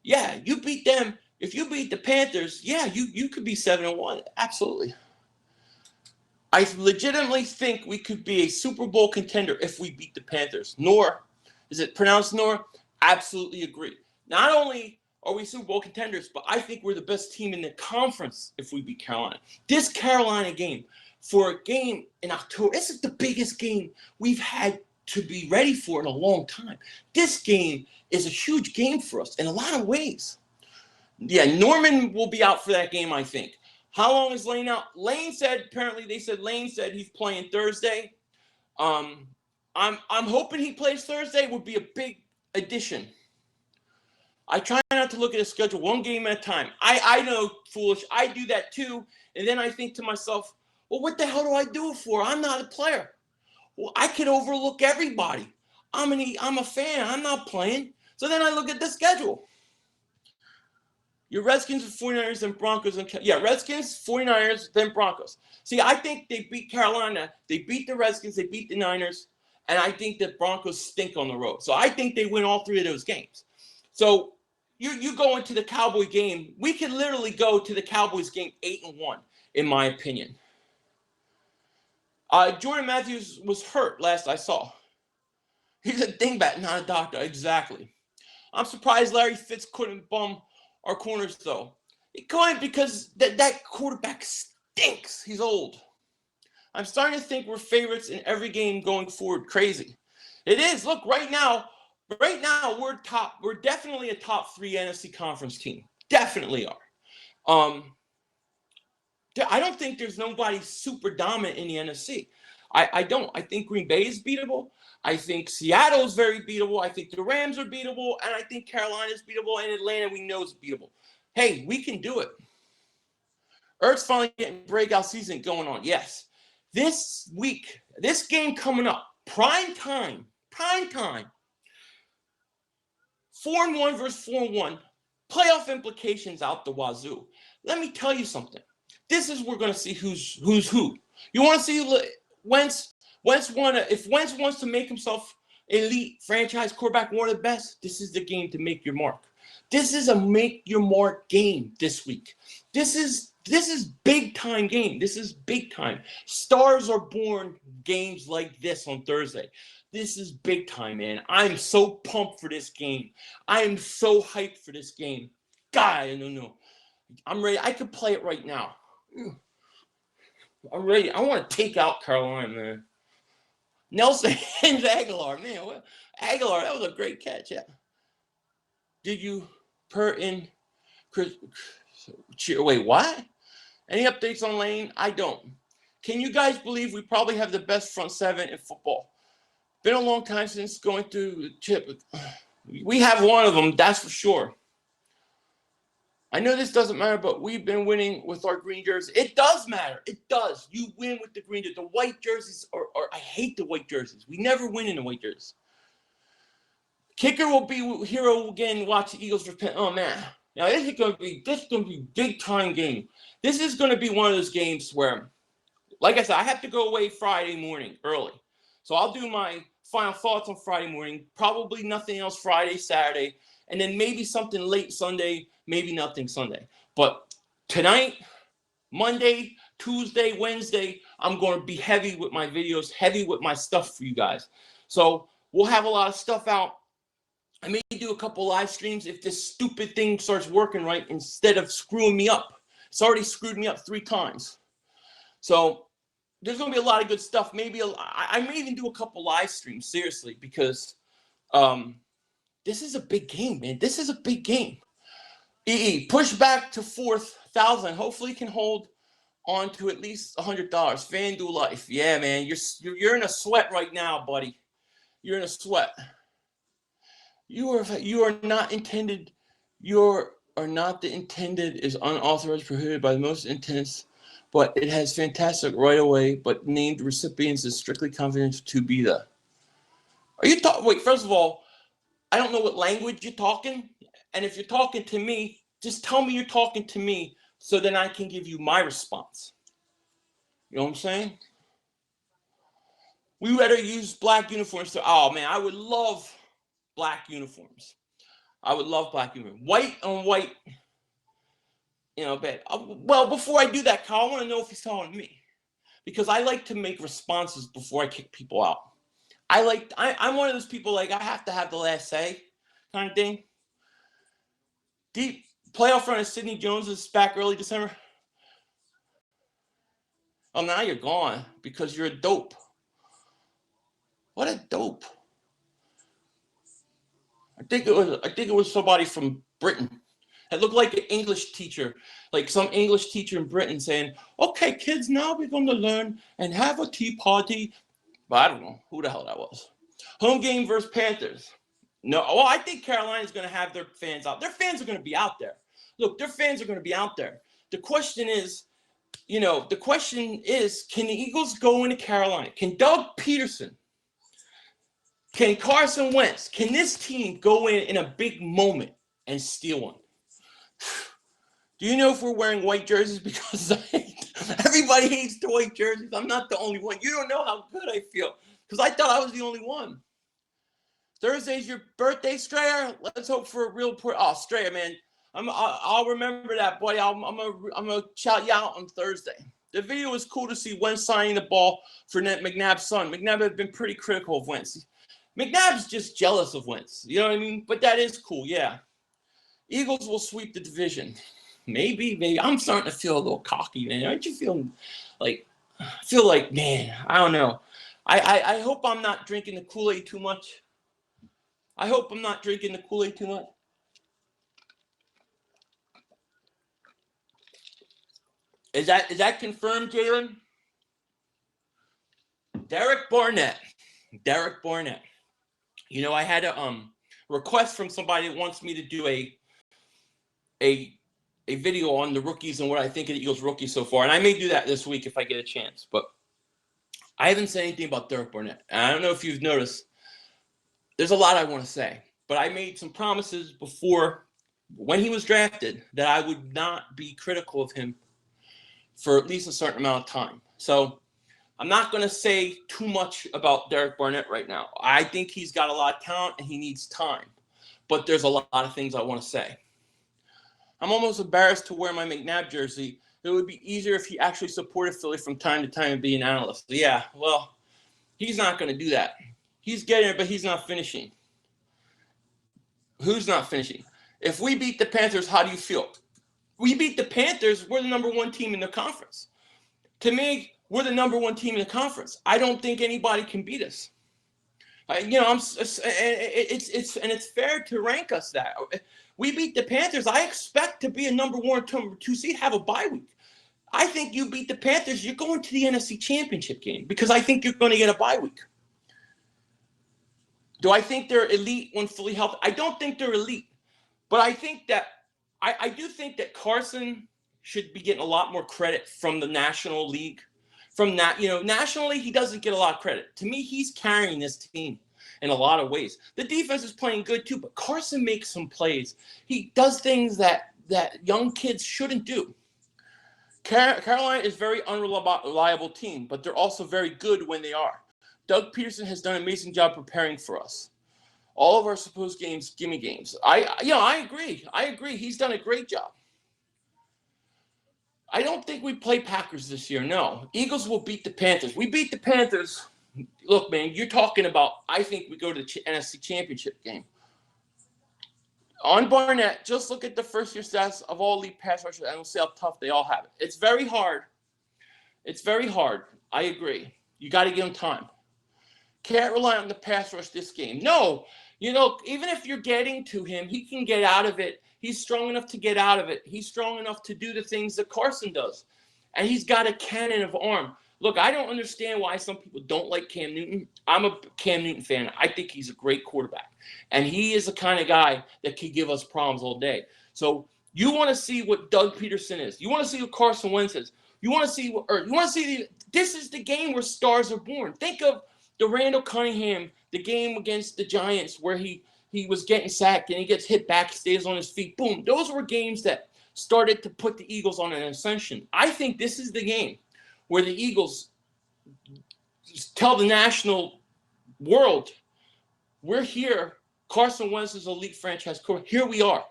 Yeah, you beat them. If you beat the Panthers, yeah, you could be 7-1. Absolutely. I legitimately think we could be a Super Bowl contender if we beat the Panthers. Is it pronounced Nor? Absolutely agree. Not only are we Super Bowl contenders, but I think we're the best team in the conference if we beat Carolina. This Carolina game, for a game in October, this is the biggest game we've had to be ready for in a long time. This game is a huge game for us in a lot of ways. Yeah, Norman will be out for that game, I think. How long is Lane out? Lane said he's playing Thursday. I'm hoping he plays Thursday. Would be a big addition. I try not to look at his schedule one game at a time. I know, foolish. I do that too. And then I think to myself, well, what the hell do I do it for? I'm not a player. Well, I could overlook everybody. I'm a fan. I'm not playing. So then I look at the schedule. Your Redskins, 49ers, and Broncos. Redskins, 49ers, then Broncos. See, I think they beat Carolina. They beat the Redskins. They beat the Niners. And I think the Broncos stink on the road. So I think they win all 3 of those games. So you go into the Cowboy game. We could literally go to the Cowboys game 8-1, in my opinion. Jordan Matthews was hurt last I saw. He's a dingbat, not a doctor. Exactly. I'm surprised Larry Fitz couldn't bum our corners, though. He couldn't because that quarterback stinks. He's old. I'm starting to think we're favorites in every game going forward. Crazy. It is. Look, right now, we're definitely a top 3 NFC conference team. Definitely are. I don't think there's nobody super dominant in the NFC. I don't. I think Green Bay is beatable. I think Seattle is very beatable. I think the Rams are beatable. And I think Carolina is beatable. And Atlanta, we know is beatable. Hey, we can do it. Ertz finally getting breakout season going on. Yes. This week, this game coming up, prime time. 4-1 versus 4-1. Playoff implications out the wazoo. Let me tell you something. This is we're going to see who's who. You want to see Wentz? If Wentz wants to make himself elite franchise quarterback, one of the best, this is the game to make your mark. This is a make your mark game this week. This is big time game. This is big time. Stars are born games like this on Thursday. This is big time, man. I'm so pumped for this game. I am so hyped for this game. God, I don't know. I'm ready. I could play it right now. I'm ready. I want to take out Carolina, man. Nelson and Aguilar, man. What? Aguilar, that was a great catch. Yeah. Did you wait, what? Any updates on Lane? I don't. Can you guys believe we probably have the best front seven in football? Been a long time since going through the chip. We have one of them, that's for sure. I know this doesn't matter, but we've been winning with our green jerseys. It does matter. It does. You win with the green jerseys. The white jerseys I hate the white jerseys. We never win in the white jerseys. Kicker will be hero again. Watch the Eagles repent. Oh man. Now this is gonna be big time game. This is gonna be one of those games where, like I said, I have to go away Friday morning early. So I'll do my final thoughts on Friday morning. Probably nothing else Friday, Saturday, and then maybe something late Sunday. Maybe nothing Sunday. But tonight, Monday, Tuesday, Wednesday, I'm going to be heavy with my videos, heavy with my stuff for you guys. So we'll have a lot of stuff out. I may do a couple live streams if this stupid thing starts working right instead of screwing me up. It's already screwed me up 3 times. So there's going to be a lot of good stuff. Maybe I may even do a couple live streams, seriously, because this is a big game, man. This is a big game. Push back to 4,000. Hopefully, can hold on to at least $100. FanDuel life, yeah, man. You're in a sweat right now, buddy. You're in a sweat. You are not intended. You are not the intended is unauthorized, prohibited by the most intense, but it has fantastic right away. But named recipients is strictly confidential to be the. Are you talking? Wait, first of all, I don't know what language you're talking. And if you're talking to me, just tell me you're talking to me so then I can give you my response. You know what I'm saying? We better use black uniforms. Oh, man, I would love black uniforms. I would love black uniforms. White on white, bad. Well, before I do that, Kyle, I want to know if he's talking to me. Because I like to make responses before I kick people out. I'm one of those people, like, I have to have the last say kind of thing. Deep playoff run of Sidney Jones is back early December. Oh, now you're gone because you're a dope. What a dope. I think it was somebody from Britain. It looked like an English teacher, like some English teacher in Britain saying, okay, kids, now we're going to learn and have a tea party. But I don't know who the hell that was. Home game versus Panthers. No, well, I think Carolina's going to have their fans out. Their fans are going to be out there. Look, their fans are going to be out there. The question is, can the Eagles go into Carolina? Can Doug Peterson, can Carson Wentz, can this team go in a big moment and steal one? Do you know if we're wearing white jerseys? Because everybody hates the white jerseys. I'm not the only one. You don't know how good I feel because I thought I was the only one. Thursday's your birthday, Strayer. Let's hope for a real Strayer, man. I'll remember that, buddy. I'm gonna shout you out on Thursday. The video was cool to see Wentz signing the ball for McNabb's son. McNabb had been pretty critical of Wentz. McNabb's just jealous of Wentz. You know what I mean? But that is cool, yeah. Eagles will sweep the division. Maybe. I'm starting to feel a little cocky, man. Aren't you feeling like, man, I don't know. I hope I'm not drinking the Kool-Aid too much. Is that confirmed, Jalen? Derek Barnett. You know, I had a request from somebody that wants me to do a video on the rookies and what I think of the Eagles rookies so far. And I may do that this week if I get a chance. But I haven't said anything about Derek Barnett. And I don't know if you've noticed. There's a lot I want to say. But I made some promises before, when he was drafted, that I would not be critical of him for at least a certain amount of time. So I'm not going to say too much about Derek Barnett right now. I think he's got a lot of talent and he needs time. But there's a lot of things I want to say. I'm almost embarrassed to wear my McNabb jersey. It would be easier if he actually supported Philly from time to time and be an analyst. Yeah, well, he's not going to do that. He's getting it, but he's not finishing. Who's not finishing? If we beat the Panthers, how do you feel? We beat the Panthers, we're the number one team in the conference. To me, we're the number one team in the conference. I don't think anybody can beat us. It's fair to rank us that. We beat the Panthers. I expect to be a number one, number two seed, have a bye week. I think you beat the Panthers, you're going to the NFC Championship game because I think you're going to get a bye week. Do I think they're elite when fully healthy? I don't think they're elite, but I think that I do think that Carson should be getting a lot more credit from the National League. From that, nationally, he doesn't get a lot of credit. To me, he's carrying this team in a lot of ways. The defense is playing good too, but Carson makes some plays. He does things that young kids shouldn't do. Carolina is a very unreliable team, but they're also very good when they are. Doug Peterson has done an amazing job preparing for us. All of our supposed games, gimme games. I agree. He's done a great job. I don't think we play Packers this year. No. Eagles will beat the Panthers. We beat the Panthers. Look, man, you're talking about, I think we go to the NFC Championship game. On Barnett, just look at the first-year stats of all elite pass rushers and we'll see how tough they all have it. It's very hard. I agree. You got to give him time. Can't rely on the pass rush this game. No. Even if you're getting to him, he can get out of it. He's strong enough to get out of it. He's strong enough to do the things that Carson does. And he's got a cannon of arm. Look, I don't understand why some people don't like Cam Newton. I'm a Cam Newton fan. I think he's a great quarterback. And he is the kind of guy that can give us problems all day. So you want to see what Doug Peterson is. You want to see what Carson Wentz is. This is the game where stars are born. Think of the Randall Cunningham, the game against the Giants where he was getting sacked and he gets hit back, stays on his feet. Boom. Those were games that started to put the Eagles on an ascension. I think this is the game where the Eagles tell the national world, we're here. Carson Wentz is elite franchise quarterback. Here we are.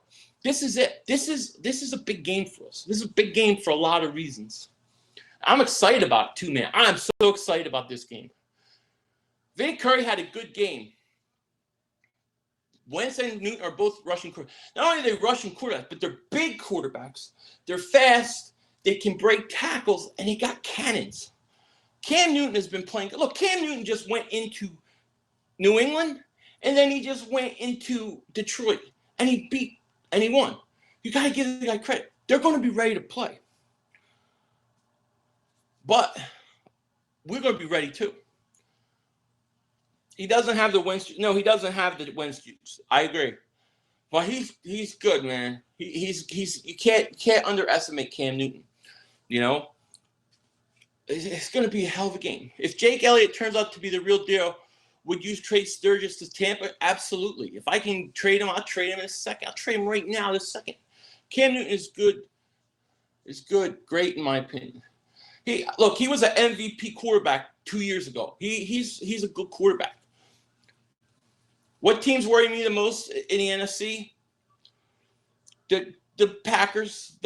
This is it. This is a big game for us. This is a big game for a lot of reasons. I'm excited about it too, man. I'm so excited about this game. Vin Curry had a good game. Wentz and Newton are both rushing quarterbacks. Not only are they rushing quarterbacks, but they're big quarterbacks. They're fast. They can break tackles, and they got cannons. Cam Newton has been playing. Look, Cam Newton just went into New England, and then he just went into Detroit, and he won. You got to give the guy credit. They're going to be ready to play. But we're going to be ready too. He doesn't have the Wentz. No, he doesn't have the Wentz juice. I agree. But he's good, man. He's you can't underestimate Cam Newton. It's going to be a hell of a game. If Jake Elliott turns out to be the real deal, would you trade Sturgis to Tampa? Absolutely. If I can trade him, I'll trade him in a second. I'll trade him right now this second. Cam Newton is good. Great in my opinion. He was an MVP quarterback 2 years ago. He's a good quarterback. What teams worry me the most in the NFC? The the Packers,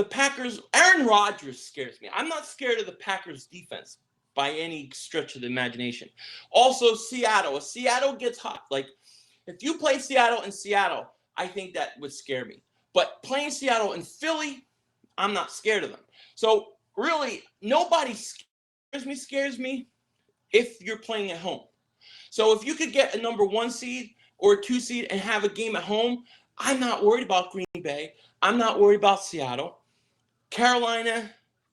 Aaron Rodgers scares me. I'm not scared of the Packers defense by any stretch of the imagination. Also, Seattle. If Seattle gets hot, like if you play Seattle in Seattle, I think that would scare me. But playing Seattle in Philly, I'm not scared of them. So really, nobody scares me if you're playing at home. So if you could get a number 1 seed or a 2 seed and have a game at home, I'm not worried about Green Bay. I'm not worried about Seattle. Carolina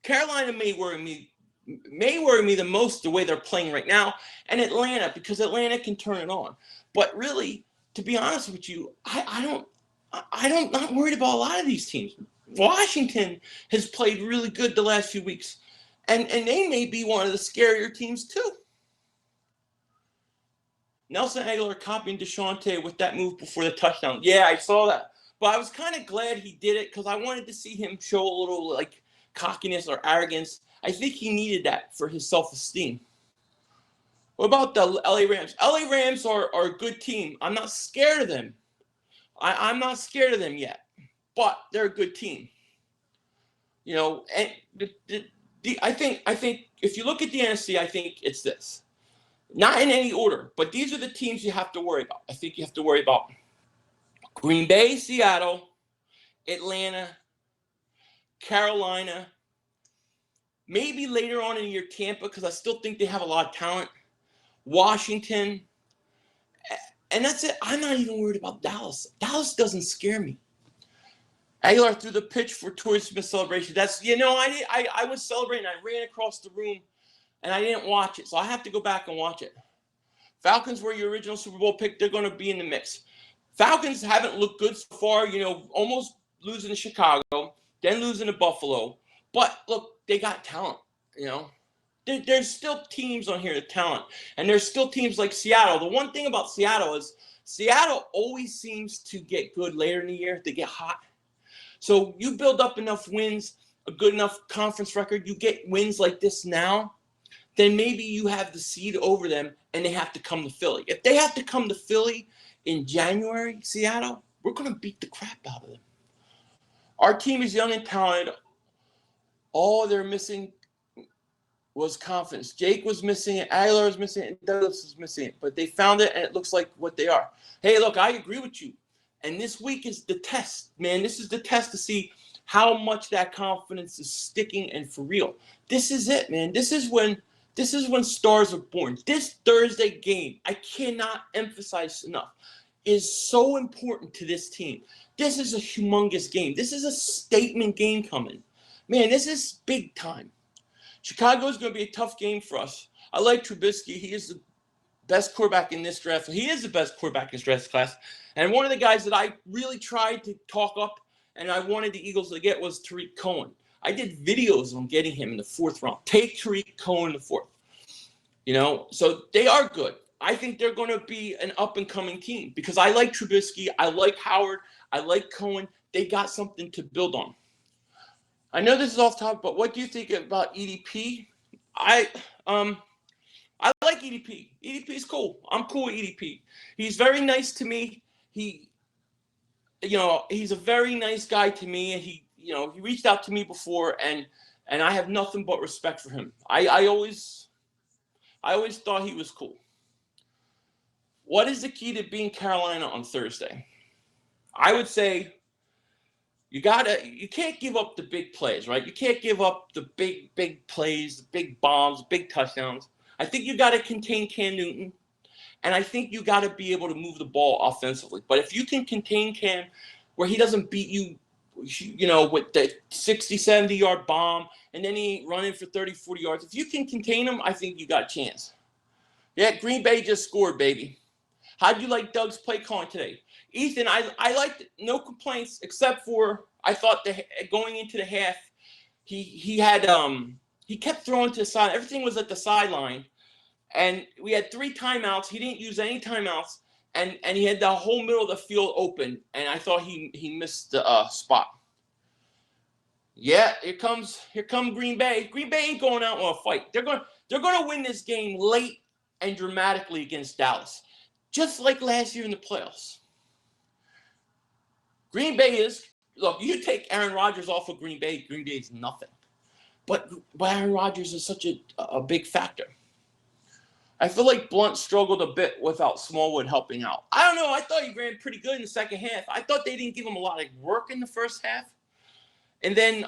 may worry me the most the way they're playing right now, and Atlanta, because Atlanta can turn it on. But really, to be honest with you, I'm not worried about a lot of these teams. Washington has played really good the last few weeks, and they may be one of the scarier teams too. Nelson Aguilar copying DeShante with that move before the touchdown. Yeah, I saw that. But I was kind of glad he did it because I wanted to see him show a little like cockiness or arrogance. I think he needed that for his self-esteem. What about the LA Rams? LA Rams are a good team. I'm not scared of them. I'm not scared of them yet. But they're a good team. You know, and I think if you look at the NFC, I think it's this. Not in any order, but these are the teams you have to worry about. I think you have to worry about Green Bay, Seattle, Atlanta, Carolina, maybe later on in the year Tampa, because I still think they have a lot of talent, Washington, and that's it. I'm not even worried about Dallas. Dallas doesn't scare me. Aguilar threw the pitch for Torrey Smith celebration. That's, I was celebrating. I ran across the room, and I didn't watch it, so I have to go back and watch it. Falcons were your original Super Bowl pick. They're going to be in the mix. Falcons haven't looked good so far, almost losing to Chicago, then losing to Buffalo. But, look, they got talent, There's still teams on here with talent, and there's still teams like Seattle. The one thing about Seattle is Seattle always seems to get good later in the year. They get hot. So you build up enough wins, a good enough conference record, you get wins like this now, then maybe you have the seed over them and they have to come to Philly. If they have to come to Philly in January, Seattle, we're going to beat the crap out of them. Our team is young and talented. All they're missing was confidence. Jake was missing it. Aguilar was missing it. And Douglas was missing it. But they found it, and it looks like what they are. Hey, look, I agree with you. And this week is the test, man. This is the test to see how much that confidence is sticking and for real. This is it, man. This is when stars are born. This Thursday game, I cannot emphasize enough, is so important to this team. This is a humongous game. This is a statement game coming. Man, this is big time. Chicago is going to be a tough game for us. I like Trubisky. He is the best quarterback in this draft. He is the best quarterback in this draft class. And one of the guys that I really tried to talk up and I wanted the Eagles to get was Tariq Cohen. I did videos on getting him in the 4th round. Take Tariq Cohen in the 4th. So they are good. I think they're going to be an up-and-coming team because I like Trubisky. I like Howard. I like Cohen. They got something to build on. I know this is off topic, but what do you think about EDP? I like EDP. EDP is cool. I'm cool with EDP. He's very nice to me. He's a very nice guy to me, and he reached out to me before, and I have nothing but respect for him. I always thought he was cool. What is the key to beating Carolina on Thursday? I would say you can't give up the big plays, right? You can't give up the big plays, the big bombs, big touchdowns. I think you got to contain Cam Newton, and I think you got to be able to move the ball offensively. But if you can contain Cam where he doesn't beat you, with the 60, 70-yard bomb, and then he ain't running for 30, 40 yards. If you can contain him, I think you got a chance. Yeah, Green Bay just scored, baby. How'd you like Doug's play calling today? Ethan, I liked it. No complaints, except for I thought going into the half, he kept throwing to the side. Everything was at the sideline, and we had 3 timeouts. He didn't use any timeouts, and he had the whole middle of the field open, and I thought he missed the spot. Yeah, here comes Green Bay. Green Bay ain't going out on a fight. They're going to win this game late and dramatically against Dallas, just like last year in the playoffs. Green Bay is look, you take Aaron Rodgers off of Green Bay is nothing. But Aaron Rodgers is such a big factor. I feel like Blunt struggled a bit without Smallwood helping out. I don't know. I thought he ran pretty good in the second half. I thought they didn't give him a lot of work in the first half. And then,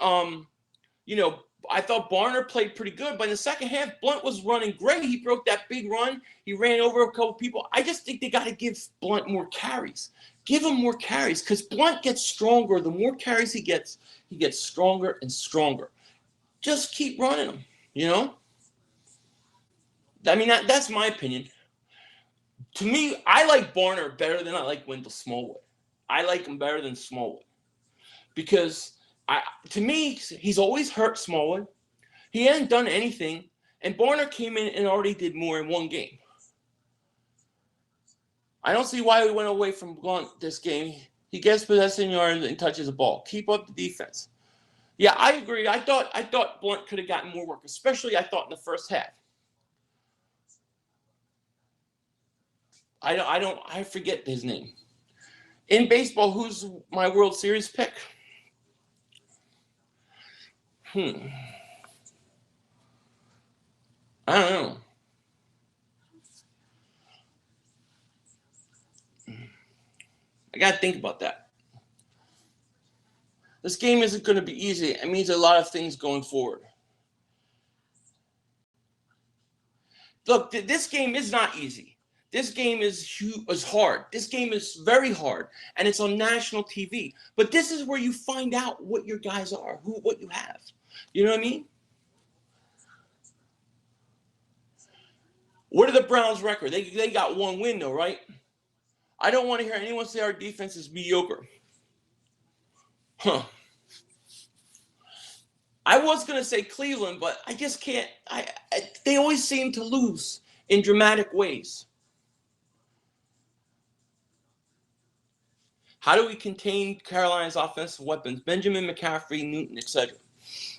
I thought Barner played pretty good. But in the second half, Blunt was running great. He broke that big run. He ran over a couple people. I just think they got to give Blunt more carries. Give him more carries because Blunt gets stronger. The more carries he gets stronger and stronger. Just keep running him, I mean, that's my opinion. To me, I like Barner better than I like Wendell Smallwood. I like him better than Smallwood because, to me, he's always hurt Smallwood. He hasn't done anything, and Barner came in and already did more in one game. I don't see why we went away from Blunt this game. He gets possession yards and touches the ball. Keep up the defense. Yeah, I agree. I thought Blunt could have gotten more work, especially I thought in the first half. I forget his name. In baseball, who's my World Series pick? I don't know. I got to think about that. This game isn't going to be easy. It means a lot of things going forward. Look, this game is not easy. This game is hard. This game is very hard, and it's on national TV. But this is where you find out what your guys are, what you have. You know what I mean? What are the Browns' record? They got one win, though, right? I don't want to hear anyone say our defense is mediocre. I was going to say Cleveland, but I just can't. They always seem to lose in dramatic ways. How do we contain Carolina's offensive weapons? Benjamin McCaffrey, Newton, etc.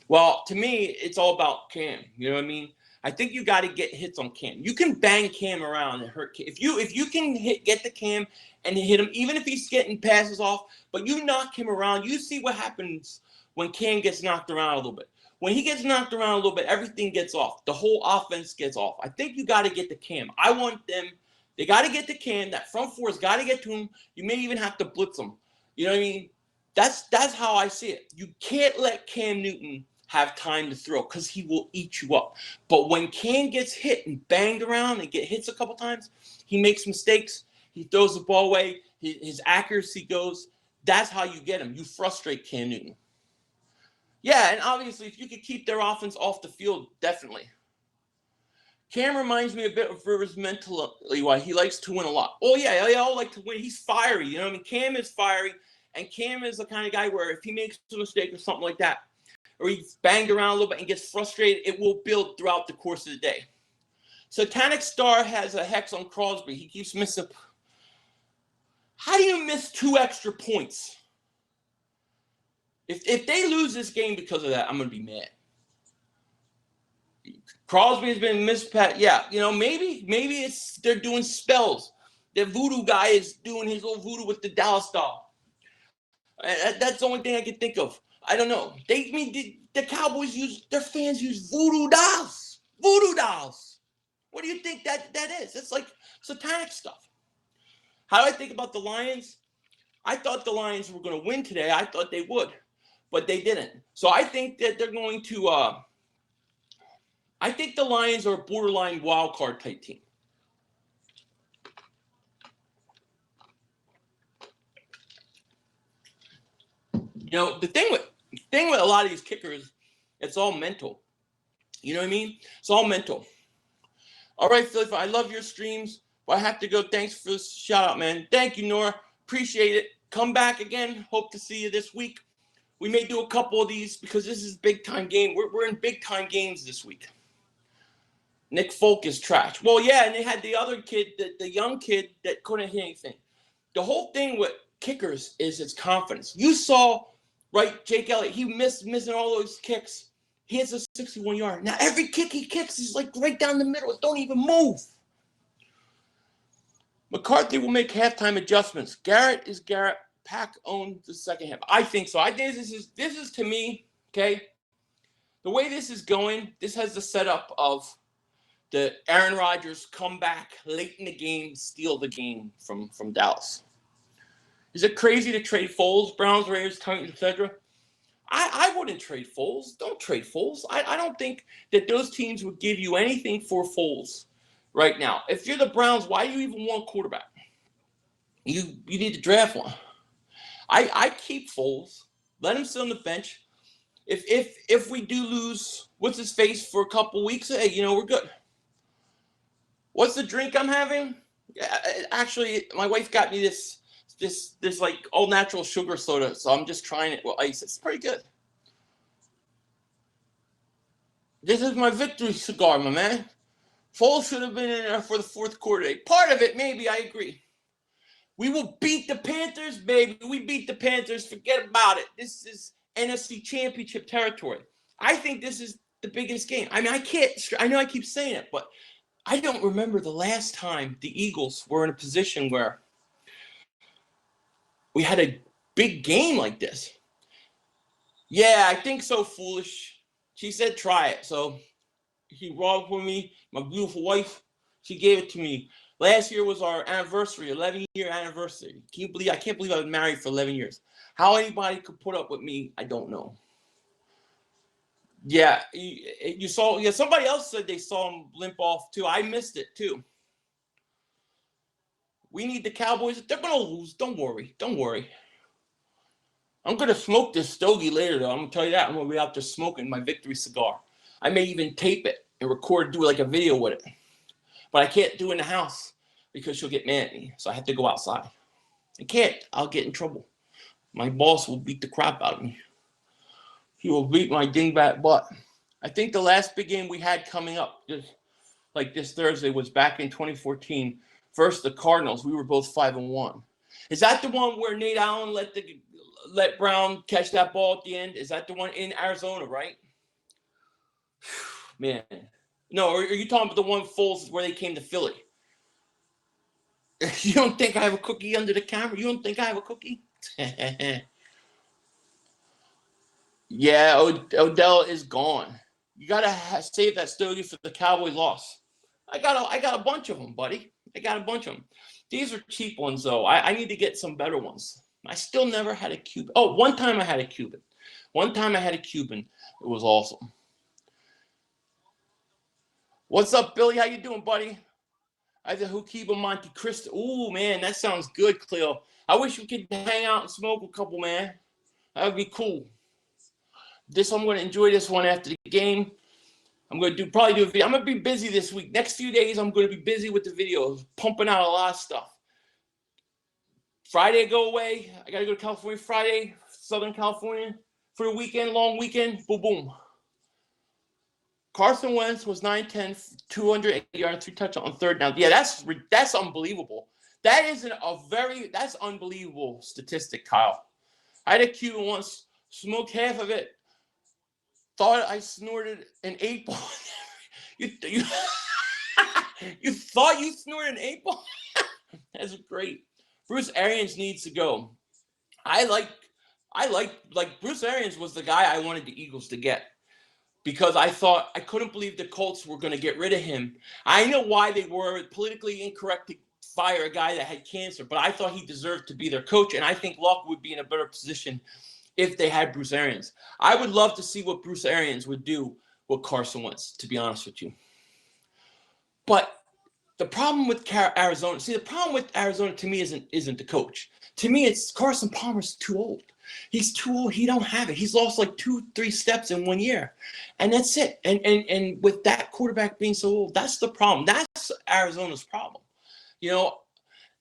Well, to me, it's all about Cam. You know what I mean? I think you got to get hits on Cam. You can bang Cam around and hurt Cam. If you can get the Cam and hit him, even if he's getting passes off, but you knock him around, you see what happens when Cam gets knocked around a little bit. When he gets knocked around a little bit, everything gets off. The whole offense gets off. I think you got to get the Cam. I want them. They got to get the Cam. That front four's got to get to him. You may even have to blitz him. You know what I mean? That's how I see it. You can't let Cam Newton have time to throw because he will eat you up. But when Cam gets hit and banged around and get hits a couple times, he makes mistakes. He throws the ball away. His accuracy goes. That's how you get him. You frustrate Cam Newton. Yeah, and obviously, if you could keep their offense off the field, definitely. Cam reminds me a bit of Rivers mentally, why he likes to win a lot. Oh, yeah, they all like to win. He's fiery. You know what I mean? Cam is fiery, and Cam is the kind of guy where if he makes a mistake or something like that, or he's banged around a little bit and gets frustrated, it will build throughout the course of the day. Satanic Star has a hex on Crosby. He keeps missing. How do you miss 2 extra points? If they lose this game because of that, I'm going to be mad. Crosby has been mispat. Yeah, maybe it's they're doing spells. The voodoo guy is doing his little voodoo with the Dallas doll. That's the only thing I can think of. I don't know. The Cowboys their fans use voodoo dolls. Voodoo dolls. What do you think that is? It's like satanic stuff. How do I think about the Lions? I thought the Lions were going to win today. I thought they would, but they didn't. So I think that they're going to. I think the Lions are a borderline wild card type team. The thing with a lot of these kickers, it's all mental. You know what I mean? It's all mental. All right, Philip, I love your streams, but I have to go. Thanks for the shout out, man. Thank you, Nora. Appreciate it. Come back again. Hope to see you this week. We may do a couple of these because this is a big time game. We're in big time games this week. Nick Folk is trash. Well, yeah, and they had the other kid, the young kid that couldn't hit anything. The whole thing with kickers is its confidence. You saw, right, Jake Elliott, he missing all those kicks. He hits a 61-yard. Now, every kick he kicks is like right down the middle. It don't even move. McCarthy will make halftime adjustments. Garrett is Garrett. Pack owned the second half. I think so. I think this is to me, okay, the way this is going, this has the setup of the Aaron Rodgers come back late in the game, steal the game from Dallas. Is it crazy to trade Foles, Browns, Raiders, Titans, etc.? I wouldn't trade Foles. Don't trade Foles. I don't think that those teams would give you anything for Foles right now. If you're the Browns, why do you even want a quarterback? You need to draft one. I keep Foles. Let him sit on the bench. If we do lose, what's his face for a couple weeks, hey, we're good. What's the drink I'm having? Yeah, actually, my wife got me this like all natural sugar soda, so I'm just trying it with ice. It's pretty good. This is my victory cigar, my man. Foles should have been in there for the fourth quarter. Part of it, maybe, I agree. We will beat the Panthers, baby. We beat the Panthers. Forget about it. This is NFC Championship territory. I think this is the biggest game. I mean, I know I keep saying it, but I don't remember the last time the Eagles were in a position where we had a big game like this. Yeah, I think so, foolish. She said try it. So he robbed with me, my beautiful wife. She gave it to me. Last year was our anniversary, 11-year anniversary. I can't believe I've been married for 11 years. How anybody could put up with me, I don't know. Yeah, you saw. Yeah, somebody else said they saw him limp off too. I missed it too. We need the Cowboys. They're gonna lose. Don't worry. Don't worry. I'm gonna smoke this stogie later, though. I'm gonna tell you that. I'm gonna be out there smoking my victory cigar. I may even tape it and do like a video with it. But I can't do it in the house because she'll get mad at me. So I have to go outside. I can't. I'll get in trouble. My boss will beat the crap out of me. He will beat my dingbat butt. I think the last big game we had coming up, this Thursday, was back in 2014 versus the Cardinals. We were both 5-1. Is that the one where Nate Allen let Brown catch that ball at the end? Is that the one in Arizona, right? Man. No, are you talking about the one Foles where they came to Philly? You don't think I have a cookie under the camera? You don't think I have a cookie? Yeah, Odell is gone. You gotta save that stogie for the Cowboys loss. I got a bunch of them, buddy. I got a bunch of them. These are cheap ones, though. I need to get some better ones. I still never had a Cuban. Oh, one time I had a Cuban. It was awesome. What's up, Billy? How you doing, buddy? I said Hukiba Monte Cristo. Ooh, man, that sounds good, Cleo. I wish we could hang out and smoke a couple, man. That would be cool. I'm going to enjoy this one after the game. I'm going to probably do a video. I'm going to be busy this week. Next few days, I'm going to be busy with the videos, pumping out a lot of stuff. Friday, go away. I got to go to California Friday, Southern California, for the weekend, long weekend. Boom, boom. Carson Wentz was 9-10, 208 yards, 3 touchdowns on third down. Yeah, that's unbelievable. That's unbelievable statistic, Kyle. I had a Cuban once, smoked half of it, thought I snorted an 8-ball. you thought you snorted an 8-ball? That's great. Bruce Arians needs to go. I like Bruce Arians was the guy I wanted the Eagles to get. Because I couldn't believe the Colts were going to get rid of him. I know why they were politically incorrect to fire a guy that had cancer, but I thought he deserved to be their coach, and I think Luck would be in a better position if they had Bruce Arians. I would love to see what Bruce Arians would do with Carson Wentz, to be honest with you. But the problem with Arizona to me isn't the coach. To me, it's Carson Palmer's too old. He's too old. He don't have it. He's lost like 2-3 steps in 1 year. And that's it. And with that quarterback being so old, that's the problem. That's Arizona's problem.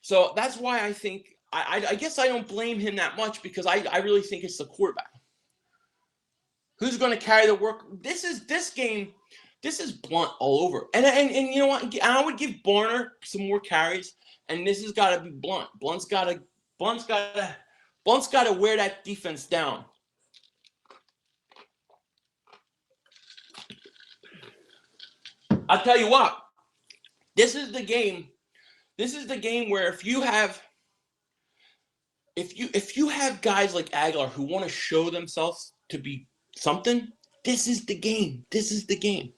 So that's why I think I guess I don't blame him that much, because I really think it's the quarterback. Who's going to carry the work? This game, this is Blunt all over. And you know what? I would give Barner some more carries, and this has got to be Blunt. Blunt's got to wear that defense down. I'll tell you what. This is the game where if you have if you have guys like Aguilar who want to show themselves to be something, this is the game. This is the game.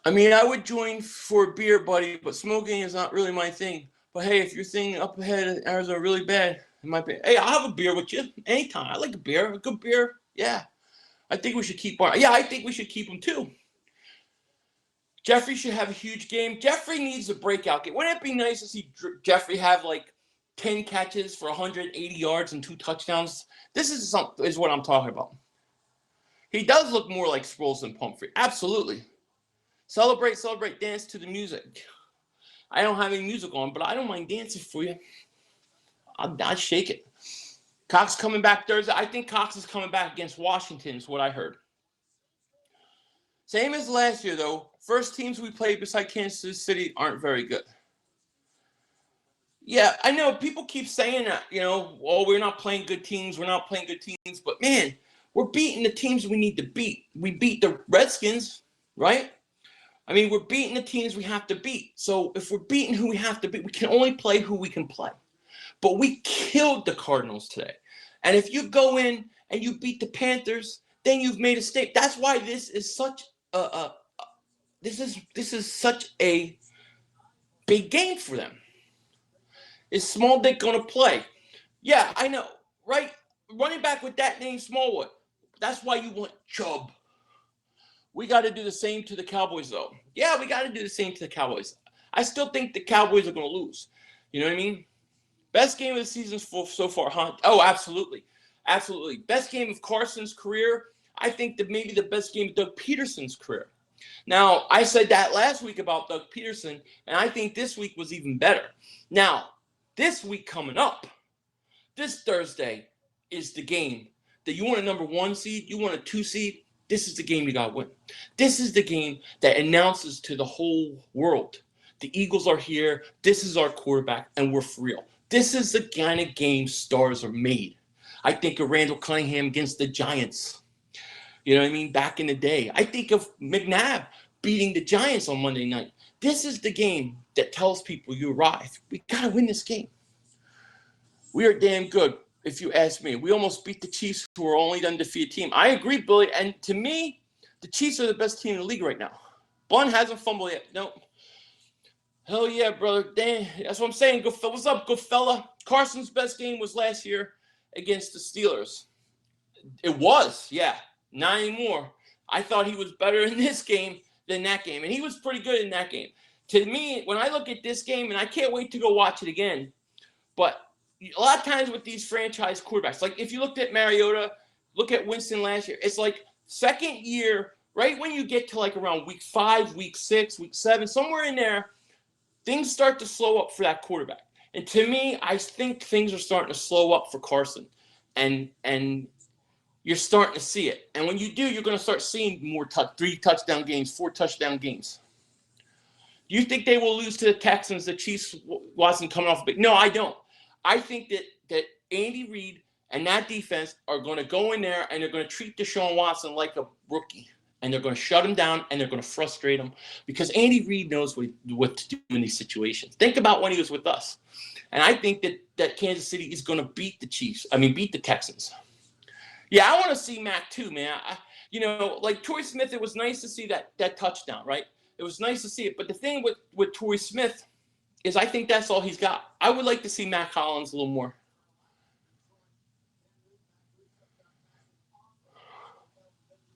I mean, I would join for a beer, buddy, but smoking is not really my thing. But hey, if your thing up ahead in Arizona really bad, it might be. Hey, I'll have a beer with you anytime. I like a beer, a good beer. Yeah, I think we should keep our. Yeah, I think we should keep them too. Jeffrey should have a huge game. Jeffrey needs a breakout game. Wouldn't it be nice to see Jeffrey have like 10 catches for 180 yards and 2 touchdowns? This is what I'm talking about. He does look more like Sproles than Pumphrey. Absolutely. Celebrate, celebrate, dance to the music. I don't have any music on, but I don't mind dancing for you. I'd shake it. Cox coming back Thursday. I think Cox is coming back against Washington is what I heard. Same as last year, though. First teams we played beside Kansas City aren't very good. Yeah, I know people keep saying that, oh, we're not playing good teams. We're not playing good teams. But, man, we're beating the teams we need to beat. We beat the Redskins, right? I mean, we're beating the teams we have to beat. So if we're beating who we have to beat, we can only play who we can play. But we killed the Cardinals today. And if you go in and you beat the Panthers, then you've made a statement. That's why this is such this is such a big game for them. Is Small Dick going to play? Yeah, I know, right? Running back with that name, Smallwood. That's why you want Chubb. We got to do the same to the Cowboys, though. Yeah, we got to do the same to the Cowboys. I still think the Cowboys are going to lose. You know what I mean? Best game of the season so far, huh? Oh, absolutely. Absolutely. Best game of Carson's career. I think that maybe the best game of Doug Peterson's career. Now, I said that last week about Doug Peterson, and I think this week was even better. Now, this week coming up, this Thursday is the game that you want a number 1 seed, you want a 2 seed. This is the game you got to win. This is the game that announces to the whole world, the Eagles are here, this is our quarterback, and we're for real. This is the kind of game stars are made. I think of Randall Cunningham against the Giants. You know what I mean? Back in the day. I think of McNabb beating the Giants on Monday night. This is the game that tells people you arrived. We got to win this game. We are damn good, if you ask me. We almost beat the Chiefs, who are only the undefeated team. I agree, Billy. And to me, the Chiefs are the best team in the league right now. Blunt hasn't fumbled yet. No. Hell yeah, brother. Damn. That's what I'm saying. What's up, good fella? Carson's best game was last year against the Steelers. It was, yeah. Not anymore. I thought he was better in this game than that game. And he was pretty good in that game. To me, when I look at this game, and I can't wait to go watch it again, but a lot of times with these franchise quarterbacks, like if you looked at Mariota, look at Winston last year, it's like second year, right when you get to like around week 5, week 6, week 7, somewhere in there, things start to slow up for that quarterback. And to me, I think things are starting to slow up for Carson. And you're starting to see it. And when you do, you're going to start seeing more 3 touchdown games, 4 touchdown games. Do you think they will lose to the Texans? The Chiefs wasn't coming off a big. No, I don't. I think that Andy Reid and that defense are going to go in there and they're going to treat Deshaun Watson like a rookie. And they're going to shut him down and they're going to frustrate him because Andy Reid knows what to do in these situations. Think about when he was with us. And I think that Kansas City is going to beat the Texans. Yeah, I want to see Mac too, man. Like Torrey Smith, it was nice to see that touchdown, right? It was nice to see it. But the thing with Torrey Smith is I think that's all he's got. I would like to see Mac Hollins a little more.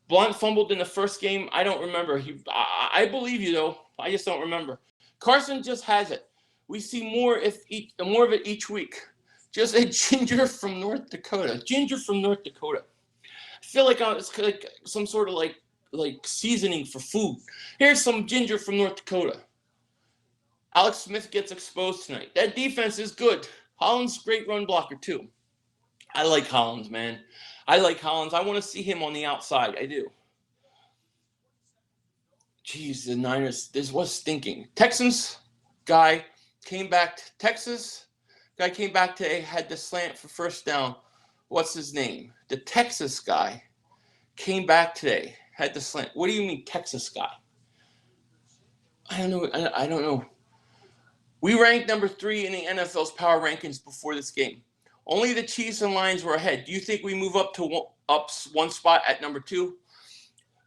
Blunt fumbled in the first game. I don't remember. I believe you, though. I just don't remember. Carson just has it. We see more of it each week. Just a ginger from North Dakota. Ginger from North Dakota. I feel like it's like some sort of like seasoning for food. Here's some ginger from North Dakota. Alex Smith gets exposed tonight. That defense is good. Hollins, great run blocker, too. I like Hollins, man. I like Hollins. I want to see him on the outside. I do. Jeez, the Niners. This was stinking. Texans guy came back. Texas guy came back today, had the slant for first down. What's his name? The Texas guy came back today, had the slant. What do you mean Texas guy? I don't know. I don't know. We ranked number 3 in the NFL's power rankings before this game. Only the Chiefs and Lions were ahead. Do you think we move up to one spot at number 2?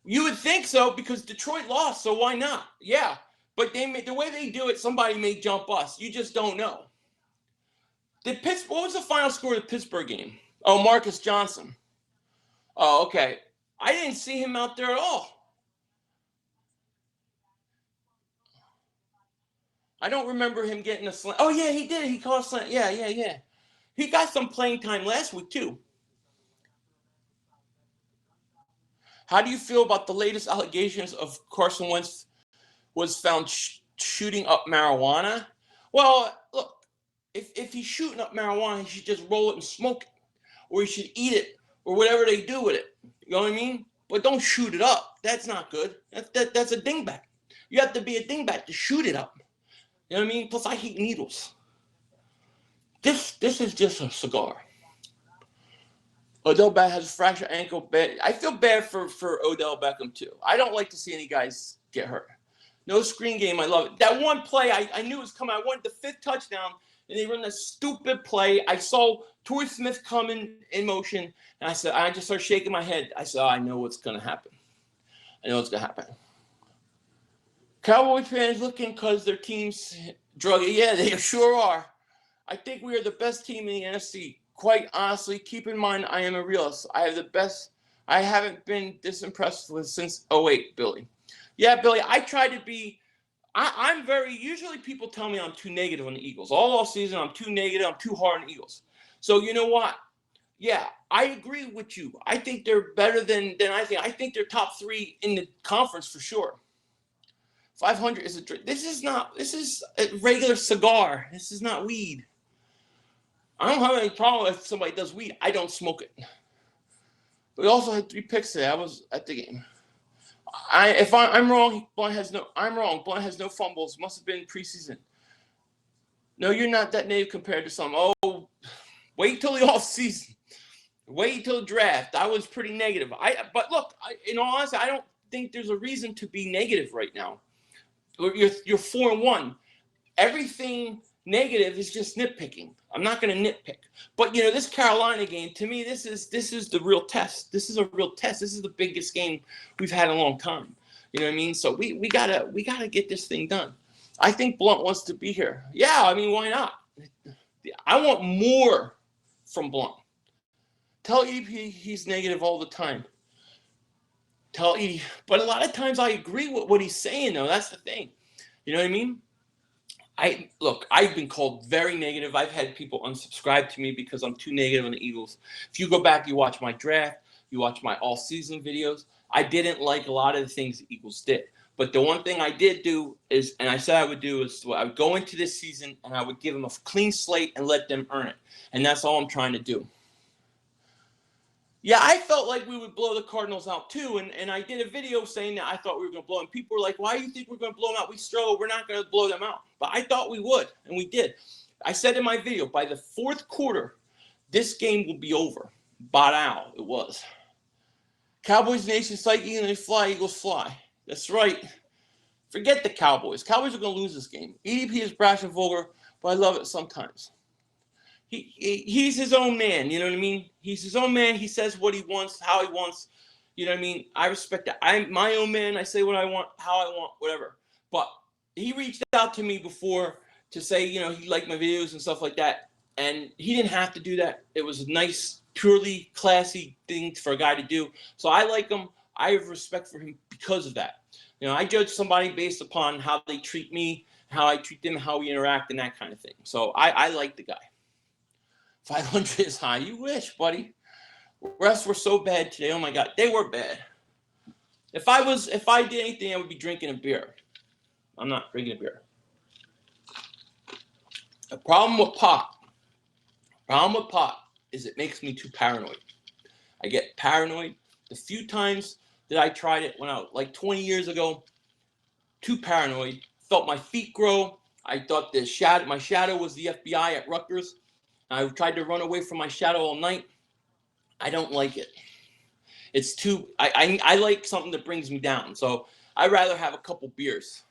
You would think so because Detroit lost, so why not? Yeah, but the way they do it, somebody may jump us. You just don't know. What was the final score of the Pittsburgh game? Oh, Marcus Johnson. Oh, okay. I didn't see him out there at all. I don't remember him getting a slant. Oh, yeah, he did. He caught a slant. Yeah. He got some playing time last week, too. How do you feel about the latest allegations of Carson Wentz was found shooting up marijuana? Well, look, if he's shooting up marijuana, he should just roll it and smoke it, or he should eat it, or whatever they do with it. You know what I mean? But don't shoot it up. That's not good. That's a dingbat. You have to be a dingbat to shoot it up. You know what I mean? Plus, I hate needles. This is just a cigar. Odell Beckham has a fractured ankle. I feel bad for Odell Beckham, too. I don't like to see any guys get hurt. No screen game. I love it. That one play, I knew it was coming. I wanted the 5th touchdown, and they run that stupid play. I saw Torrey Smith come in motion, and I just started shaking my head. I said, I know what's going to happen. I know what's going to happen. Cowboy fans looking because their team's drug. Yeah, they sure are. I think we are the best team in the NFC. Quite honestly, keep in mind I am a realist. I have the best. I haven't been this impressed with since 08, Billy. Yeah, Billy, I try to be. I'm very. Usually people tell me I'm too negative on the Eagles. All season I'm too negative. I'm too hard on the Eagles. So you know what? Yeah, I agree with you. I think they're better than I think. I think they're top 3 in the conference for sure. 500 is a drink. This is a regular cigar. This is not weed. I don't have any problem if somebody does weed. I don't smoke it. We also had 3 picks today. I was at the game. I'm wrong. I'm wrong. Blunt has no fumbles. Must have been preseason. No, you're not that negative compared to some. Oh, wait till the off season. Wait till the draft. I was pretty negative. But look, in all honesty, I don't think there's a reason to be negative right now. You're 4-1. Everything negative is just nitpicking. I'm not going to nitpick. But this Carolina game, to me, this is the real test. This is a real test. This is the biggest game we've had in a long time. You know what I mean? So we gotta get this thing done. I think Blunt wants to be here. Yeah, I mean, why not? I want more from Blunt. Tell EP he's negative all the time. But a lot of times I agree with what he's saying, though. That's the thing. You know what I mean? I've been called very negative. I've had people unsubscribe to me because I'm too negative on the Eagles. If you go back, you watch my draft, you watch my all-season videos, I didn't like a lot of the things the Eagles did. But the one thing I did do is, and I said I would do, is I would go into this season and I would give them a clean slate and let them earn it. And that's all I'm trying to do. Yeah, I felt like we would blow the Cardinals out too, and I did a video saying that I thought we were going to blow them. People were like, why do you think we're going to blow them out? We struggle. We're not going to blow them out. But I thought we would, and we did. I said in my video, by the 4th quarter, this game will be over. But it was. Cowboys Nation, psyche, and they fly, Eagles fly. That's right. Forget the Cowboys. Cowboys are going to lose this game. EDP is brash and vulgar, but I love it sometimes. He's his own man, you know what I mean? He's his own man. He says what he wants, how he wants. You know what I mean? I respect that. I'm my own man. I say what I want, how I want, whatever. But he reached out to me before to say, he liked my videos and stuff like that. And he didn't have to do that. It was a nice, purely classy thing for a guy to do. So I like him. I have respect for him because of that. I judge somebody based upon how they treat me, how I treat them, how we interact, and that kind of thing. So I like the guy. 500 is high. You wish, buddy. Refs were so bad today. Oh my God, they were bad. If I did anything, I would be drinking a beer. I'm not drinking a beer. The problem with pot is it makes me too paranoid. I get paranoid. The few times that I tried it when I was like 20 years ago, too paranoid. Felt my feet grow. I thought my shadow was the FBI at Rutgers. I tried to run away from my shadow all night. I don't like it. It's too. I like something that brings me down. So I'd rather have a couple beers.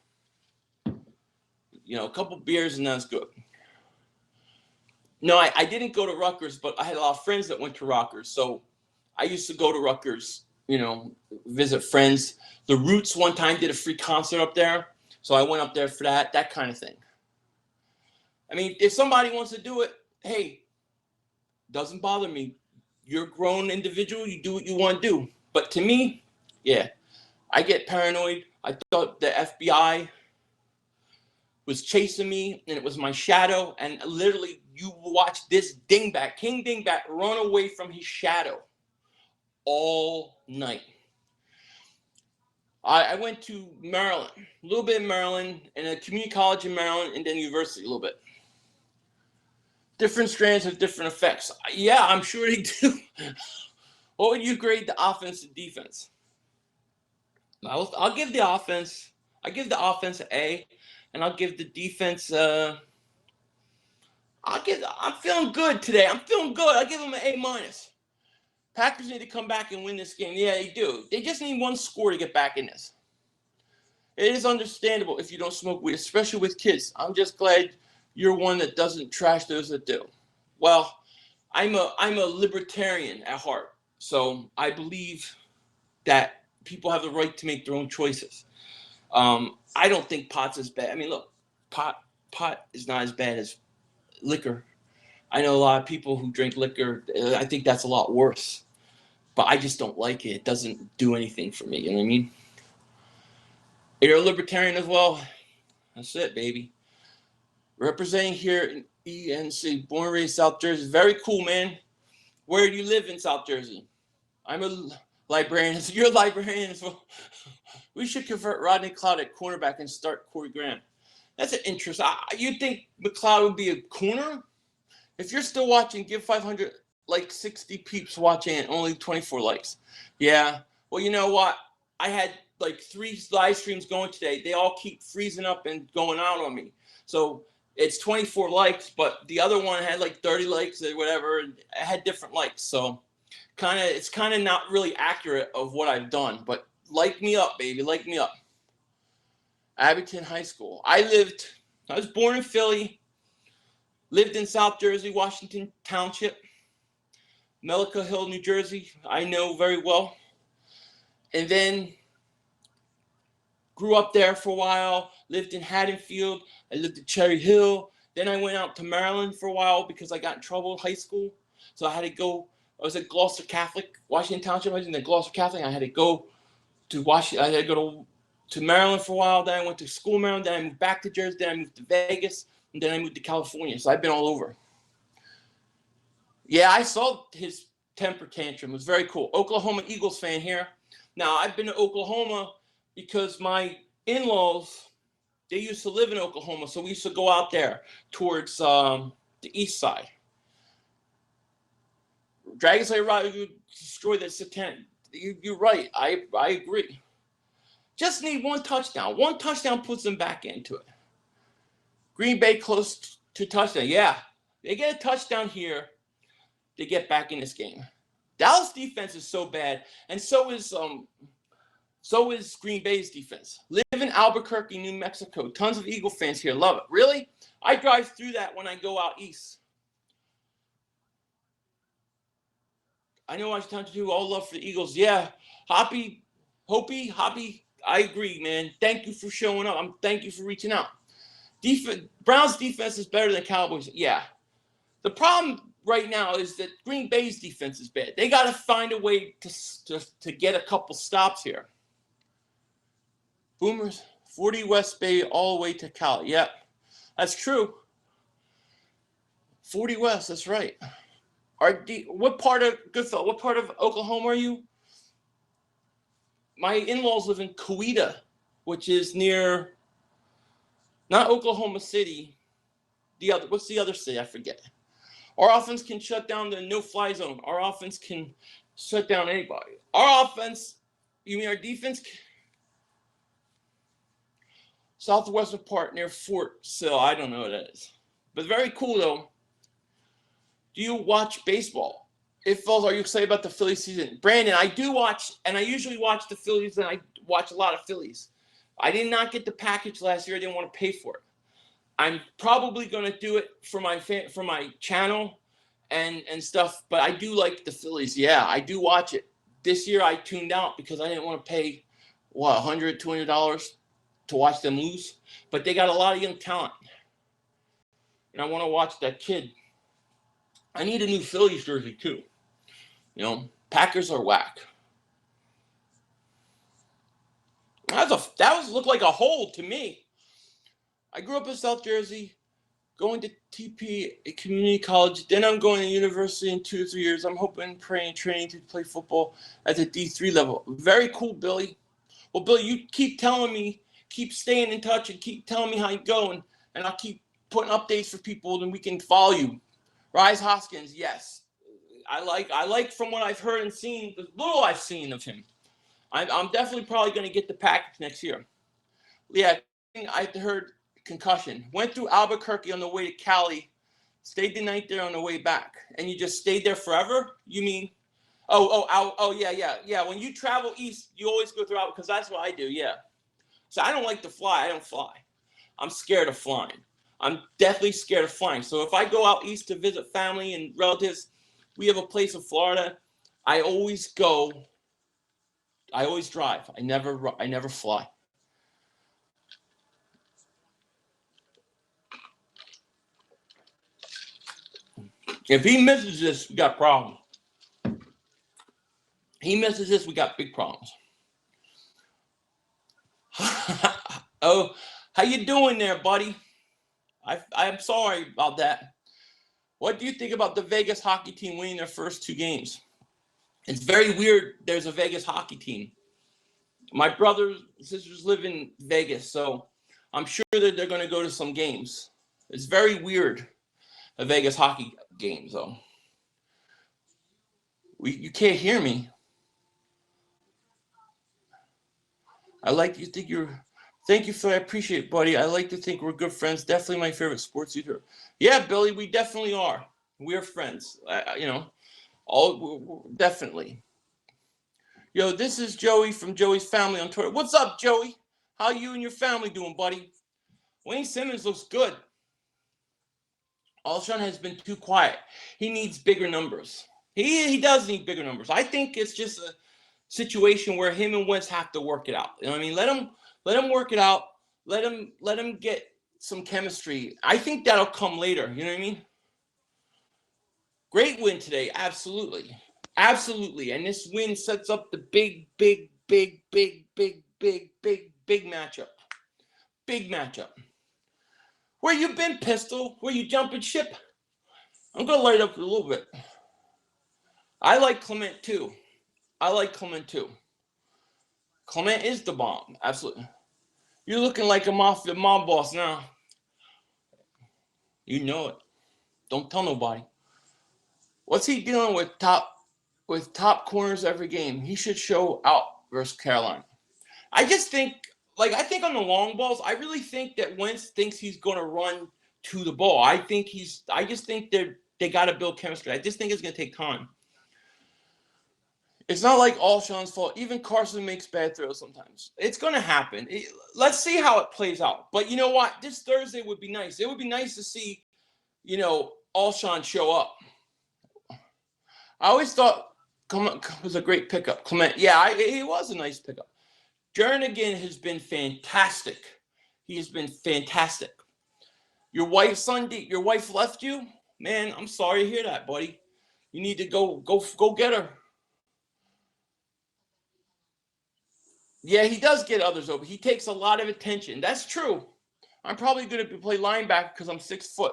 a couple beers and that's good. No, I didn't go to Rutgers, but I had a lot of friends that went to Rutgers. So I used to go to Rutgers, visit friends. The Roots one time did a free concert up there. So I went up there for that kind of thing. I mean, if somebody wants to do it, hey, doesn't bother me. You're a grown individual. You do what you want to do. But to me, yeah, I get paranoid. I thought the FBI was chasing me, and it was my shadow. And literally, you watch this dingbat, King Dingbat, run away from his shadow all night. I went to Maryland, a little bit in Maryland, and a community college in Maryland, and then university a little bit. Different strands have different effects. Yeah, I'm sure they do. What would you grade the offense and defense? I'll give the offense. I give the offense an A, and I'll give the defense. I'm feeling good today. I'm feeling good. I'll give them an A-. Packers need to come back and win this game. Yeah, they do. They just need one score to get back in this. It is understandable if you don't smoke weed, especially with kids. I'm just glad you're one that doesn't trash those that do. Well, I'm a libertarian at heart, so I believe that people have the right to make their own choices. I don't think pot's as bad. I mean, look, pot is not as bad as liquor. I know a lot of people who drink liquor. I think that's a lot worse, but I just don't like it. It doesn't do anything for me. You know what I mean? You're a libertarian as well. That's it, baby. Representing here in ENC, born and raised South Jersey. Very cool, man. Where do you live in South Jersey? I'm a librarian. So you're a librarian as well. We should convert Rodney Cloud at cornerback and start Corey Graham. That's an interest. You think McLeod would be a corner? If you're still watching, give 500, 60 peeps watching and only 24 likes. Yeah. Well, you know what? I had 3 live streams going today. They all keep freezing up and going out on me. So it's 24 likes, but the other one had 30 likes or whatever, and it had different likes. So it's kind of not really accurate of what I've done, but like me up, baby. Like me up. Abington High School. I was born in Philly, lived in South Jersey, Washington Township, Mellica Hill, New Jersey. I know very well. And then grew up there for a while, lived in Haddonfield. I lived at Cherry Hill. Then I went out to Maryland for a while because I got in trouble in high school. So I had to go. I was at Gloucester Catholic, Washington Township. I was in the Gloucester Catholic. I had to go to Washington. I had to go to Maryland for a while. Then I went to school in Maryland. Then I moved back to Jersey. Then I moved to Vegas. And then I moved to California. So I've been all over. Yeah, I saw his temper tantrum. It was very cool. Oklahoma Eagles fan here. Now, I've been to Oklahoma because my in-laws, they used to live in Oklahoma. So we used to go out there towards the east side. Dragons like Rock, you destroy the Satan. You're right. I agree. Just need one touchdown. One touchdown puts them back into it. Green Bay close to touchdown. Yeah, they get a touchdown here. They get back in this game. Dallas defense is so bad, and so is Green Bay's defense. Live in Albuquerque, New Mexico. Tons of Eagle fans here. Love it. Really? I drive through that when I go out east. I know Washington too. All love for the Eagles. Yeah. Hoppy. I agree, man. Thank you for showing up. Thank you for reaching out. Browns defense is better than Cowboys. Yeah. The problem right now is that Green Bay's defense is bad. They got to find a way to get a couple stops here. Boomers, 40 West Bay all the way to Cali. Yeah, that's true. 40 West, that's right. What part of Oklahoma are you? My in-laws live in Coweta, which is near, not Oklahoma City. What's the other city? I forget. Our offense can shut down the no-fly zone. Our offense can shut down anybody. Our offense, you mean our defense? Southwestern part near Fort Sill. I don't know what that is. But very cool, though. Do you watch baseball? If falls, are you excited about the Phillies season? Brandon, I do watch, and I usually watch the Phillies, and I watch a lot of Phillies. I did not get the package last year. I didn't want to pay for it. I'm probably going to do it for my channel and stuff, but I do like the Phillies. Yeah, I do watch it. This year I tuned out because I didn't want to pay $100, $200 to watch them lose. But they got a lot of young talent, and I want to watch that kid. I need a new Phillies jersey too. You know, Packers are whack. That looked like a hole to me. I grew up in South Jersey, going to TP community college. Then I'm going to university in 2 or 3 years. I'm hoping, praying, training to play football at the D3 level. Very cool, Billy. Well, Billy, you keep telling me, keep staying in touch and keep telling me how you go, and I'll keep putting updates for people, and we can follow you. Rise Hoskins, yes. I like from what I've heard and seen, the little I've seen of him. I'm definitely probably going to get the package next year. Yeah, I heard concussion. Went through Albuquerque on the way to Cali, stayed the night there on the way back. And you just stayed there forever? You mean, yeah. When you travel east, you always go through Albuquerque, because that's what I do, yeah. So I don't like to fly. I don't fly. I'm scared of flying. I'm definitely scared of flying. So if I go out east to visit family and relatives, we have a place in Florida. I always drive. I never fly. If he misses this, we got problems. He misses this, we got big problems. Oh, how you doing there, buddy? I'm sorry about that. What do you think about the Vegas hockey team winning their first 2 games? It's very weird there's a Vegas hockey team. My brothers and sisters live in Vegas, so I'm sure that they're going to go to some games. It's very weird, a Vegas hockey game, though. You can't hear me. Thank you for that. I appreciate it, buddy. I like to think we're good friends. Definitely my favorite sports leader. Yeah, Billy, we definitely are. We're friends. Definitely. Yo, this is Joey from Joey's Family on Twitter. What's up, Joey? How you and your family doing, buddy? Wayne Simmons looks good. Alshon has been too quiet. He needs bigger numbers. He does need bigger numbers. I think it's just a situation where him and Wentz have to work it out. You know what I mean? Let him work it out. Let him get some chemistry. I think that'll come later. You know what I mean? Great win today. Absolutely. Absolutely. And this win sets up the big matchup. Big matchup. Where you been, Pistol? Where you jumping ship? I'm going to light up a little bit. I like Clement too. Clement is the bomb. Absolutely. You're looking like a mafia mob boss now. You know it. Don't tell nobody. What's he dealing with top corners every game? He should show out versus Carolina. I just think, on the long balls, I really think that Wentz thinks he's going to run to the ball. I just think they got to build chemistry. I just think it's going to take time. It's not like Alshon's fault. Even Carson makes bad throws sometimes. It's going to happen. Let's see how it plays out. But you know what? This Thursday would be nice. It would be nice to see, Alshon show up. I always thought Clement was a great pickup. Clement, yeah, he was a nice pickup. Jernigan has been fantastic. He has been fantastic. Your wife left you? Man, I'm sorry to hear that, buddy. You need to go get her. Yeah, he does get others over. He takes a lot of attention. That's true. I'm probably going to play linebacker because I'm 6 foot.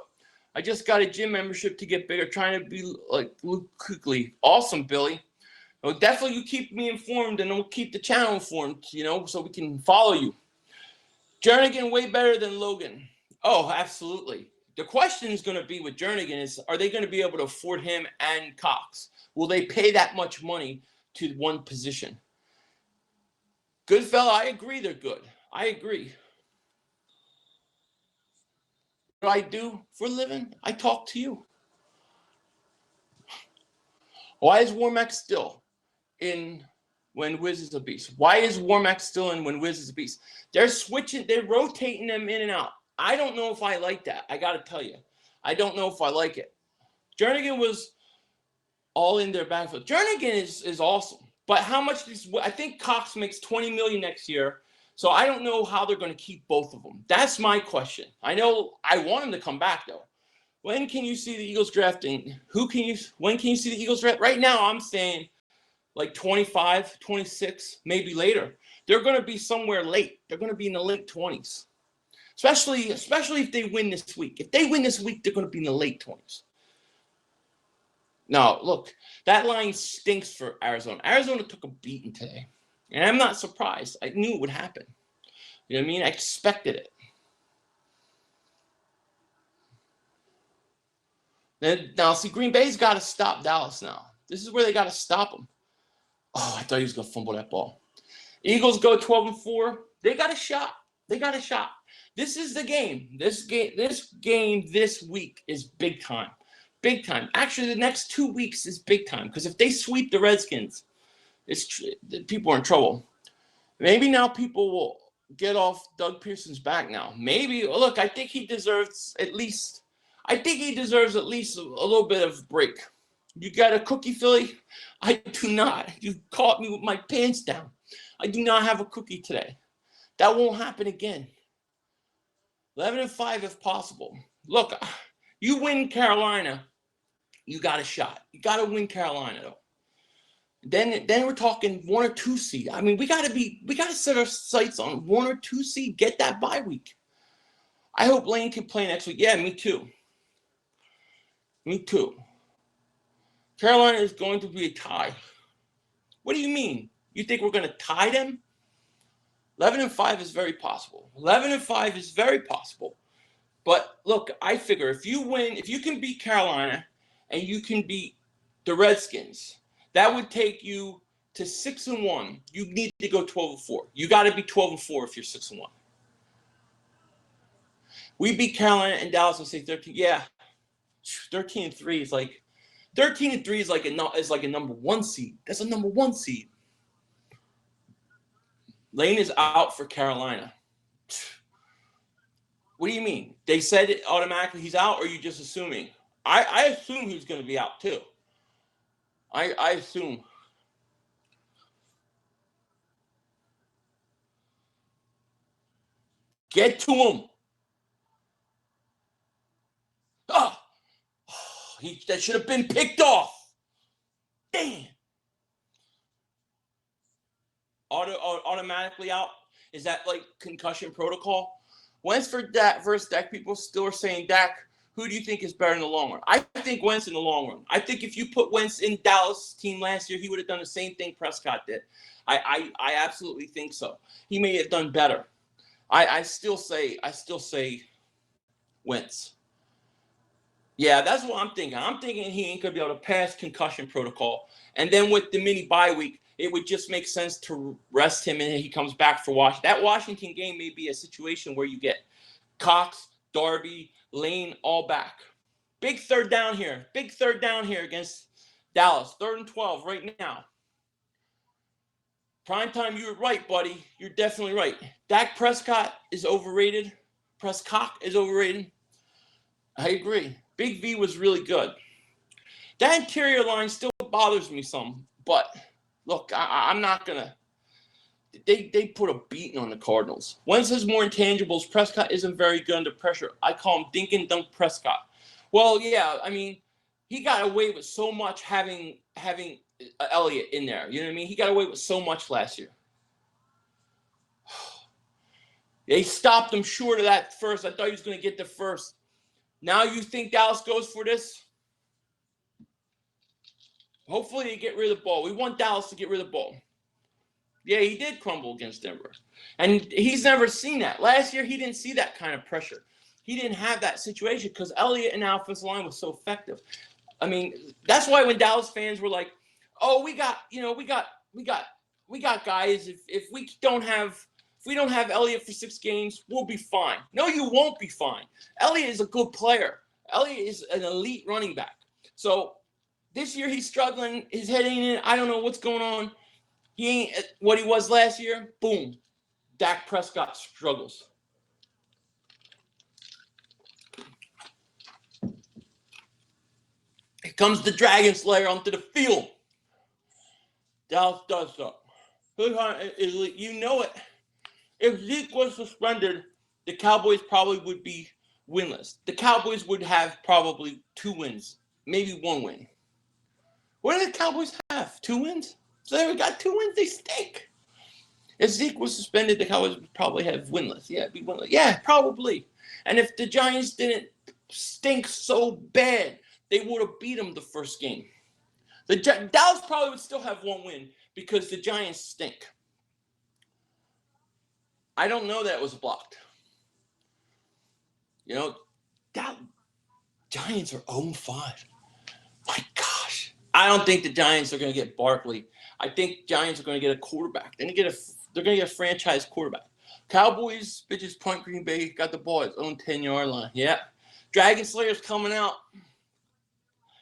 I just got a gym membership to get bigger, trying to be like Luke Kuechly. Awesome, Billy. Well, definitely you keep me informed, and we'll keep the channel informed, so we can follow you. Jernigan way better than Logan. Oh, absolutely. The question is going to be with Jernigan is, are they going to be able to afford him and Cox? Will they pay that much money to one position? Good fella, I agree they're good. I agree. What do I do for a living? I talk to you. Why is Warmack still in when Wiz is a beast? Why is Warmack still in when Wiz is a beast? They're rotating them in and out. I don't know if I like that. I got to tell you. I don't know if I like it. Jernigan was all in their backfield. Jernigan is awesome. But how much is, I think Cox makes $20 million next year. So I don't know how they're going to keep both of them. That's my question. I know I want him to come back though. When can you see the Eagles drafting? When can you see the Eagles draft? Right now I'm saying like 25, 26, maybe later. They're going to be somewhere late. They're going to be in the late 20s. Especially if they win this week. If they win this week, they're going to be in the late 20s. Now, look, that line stinks for Arizona. Arizona took a beating today. And I'm not surprised. I knew it would happen. You know what I mean? I expected it. Now, see, Green Bay's got to stop Dallas now. This is where they got to stop them. Oh, I thought he was going to fumble that ball. Eagles go 12-4. They got a shot. This is the game. This game this week is big time. Big time. Actually, the next 2 weeks is big time because if they sweep the Redskins, people are in trouble. Maybe now people will get off Doug Pearson's back now. Maybe. Look, I think he deserves at least a little bit of break. You got a cookie, Philly? I do not. You caught me with my pants down. I do not have a cookie today. That won't happen again. 11-5 if possible. Look, you win Carolina, you got a shot. You got to win Carolina though. Then we're talking 1 or 2 seed. I mean, we got to set our sights on 1 or 2 seed. Get that bye week. I hope Lane can play next week. Yeah, me too. Carolina is going to be a tie. What do you mean? You think we're going to tie them? 11-5 is very possible. 11-5 is very possible. But look, I figure if you can beat Carolina and you can beat the Redskins, that would take you to 6-1. You need to go 12-4. You got to be 12-4 if you're 6-1. We beat Carolina and Dallas and say 13. Yeah, 13-3 is like 13-3 is like a number 1 seed. That's a number 1 seed. Lane is out for Carolina. What do you mean? They said it automatically he's out, or are you just assuming? I assume he's going to be out too. I assume. Get to him. Oh, that should have been picked off. Damn. Automatically out? Is that like concussion protocol? Wentz versus Dak, people still are saying Dak. Who do you think is better in the long run? I think Wentz in the long run. I think if you put Wentz in Dallas team last year, he would have done the same thing Prescott did. I absolutely think so. He may have done better. I still say Wentz. Yeah, that's what I'm thinking. I'm thinking he ain't gonna be able to pass concussion protocol. And then with the mini bye week, it would just make sense to rest him and he comes back for Washington. That Washington game may be a situation where you get Cox, Darby, Lane all back. Big third down here against Dallas. 3rd and 12 right now. Primetime, you were right, buddy. You're definitely right. Dak Prescott is overrated. Prescott is overrated. I agree. Big V was really good. That interior line still bothers me some, but look, I'm not going to. They put a beating on the Cardinals. Wentz has more intangibles. Prescott isn't very good under pressure. I call him Dink and Dunk Prescott. Well, yeah, I mean, he got away with so much having Elliott in there. You know what I mean? He got away with so much last year. They stopped him short of that first. I thought he was going to get the first. Now you think Dallas goes for this? Hopefully they get rid of the ball. We want Dallas to get rid of the ball. Yeah, he did crumble against Denver. And he's never seen that. Last year, he didn't see that kind of pressure. He didn't have that situation because Elliott and the offensive line was so effective. I mean, that's why when Dallas fans were like, "Oh, we got guys. If we don't have Elliott for 6 games, we'll be fine." No, you won't be fine. Elliott is a good player. Elliott is an elite running back. So this year he's struggling. His head ain't in. I don't know what's going on. He ain't what he was last year. Boom. Dak Prescott struggles. Comes the Dragon Slayer onto the field. Dallas does so. You know it. If Zeke was suspended, the Cowboys probably would be winless. The Cowboys would have probably 2 wins, maybe 1 win. What do the Cowboys have? 2 wins? So they got 2 wins, they stink. If Zeke was suspended, the Cowboys would probably have winless. Yeah, be winless. Yeah, probably. And if the Giants didn't stink so bad, they would have beat them the first game. Dallas probably would still have 1 win because the Giants stink. I don't know that it was blocked. You know, Giants are 0-5. My gosh. I don't think the Giants are going to get Barkley. I think Giants are going to get a quarterback. They're going to get a franchise quarterback. Cowboys, bitches, Point Green Bay, got the ball at its own 10-yard line. Yeah. Dragon Slayer's coming out.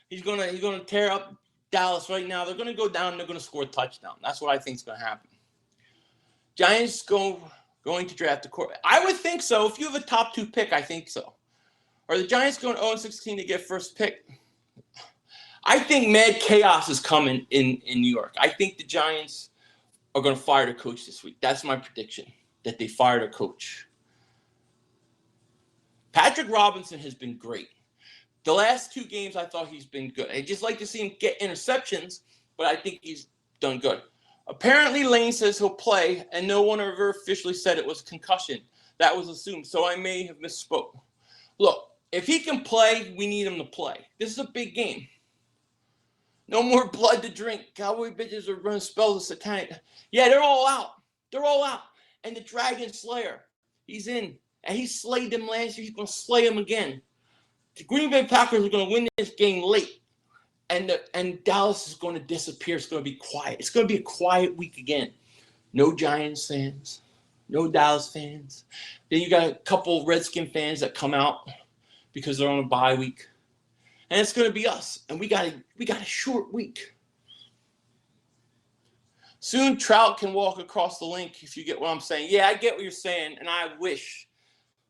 He's gonna tear up Dallas right now. They're gonna go down. They're gonna score a touchdown. That's what I think is gonna happen. Giants going to draft a quarterback. I would think so. If you have a top 2 pick, I think so. Are the Giants going 0-16 to get first pick? I think mad chaos is coming in New York. I think the Giants are going to fire their coach this week. That's my prediction, that they fire their coach. Patrick Robinson has been great. The last 2 games, I thought he's been good. I just like to see him get interceptions, but I think he's done good. Apparently, Lane says he'll play, and no one ever officially said it was concussion. That was assumed, so I may have misspoke. Look, if he can play, we need him to play. This is a big game. No more blood to drink. Cowboy bitches are running spells of satanic. Yeah, they're all out. They're all out. And the Dragon Slayer, he's in. And he slayed them last year. He's going to slay them again. The Green Bay Packers are going to win this game late. And Dallas is going to disappear. It's going to be quiet. It's going to be a quiet week again. No Giants fans. No Dallas fans. Then you got a couple Redskin fans that come out because they're on a bye week. And it's going to be us. And we got a short week. Soon Trout can walk across the link, if you get what I'm saying. Yeah, I get what you're saying, and I wish.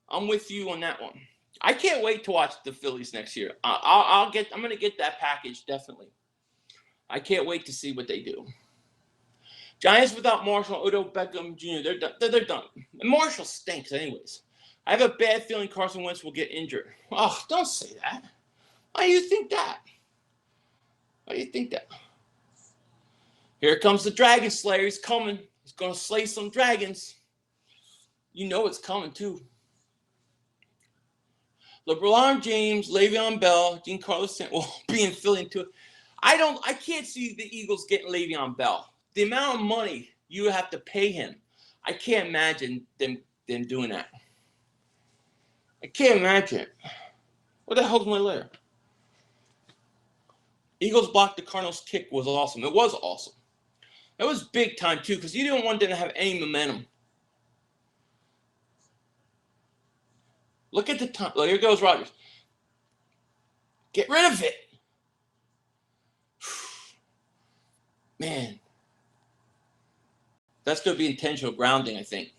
I'm with you on that one. I can't wait to watch the Phillies next year. I'm going to get that package, definitely. I can't wait to see what they do. Giants without Marshall, Odell Beckham Jr., they're done. And Marshall stinks anyways. I have a bad feeling Carson Wentz will get injured. Oh, don't say that. Why do you think that? Why do you think that? Here comes the Dragon Slayer. He's coming. He's going to slay some dragons. You know it's coming, too. LeBron James, Le'Veon Bell, Gene Carlos will be in Philly too. I can't see the Eagles getting Le'Veon Bell. The amount of money you have to pay him, I can't imagine them doing that. I can't imagine it. What the hell's my layer? Eagles blocked the Cardinals' kick was awesome. It was awesome. It was big time too because you didn't want them to have any momentum. Look at the time. Look, here goes Rodgers. Get rid of it. Man. That's going to be intentional grounding, I think.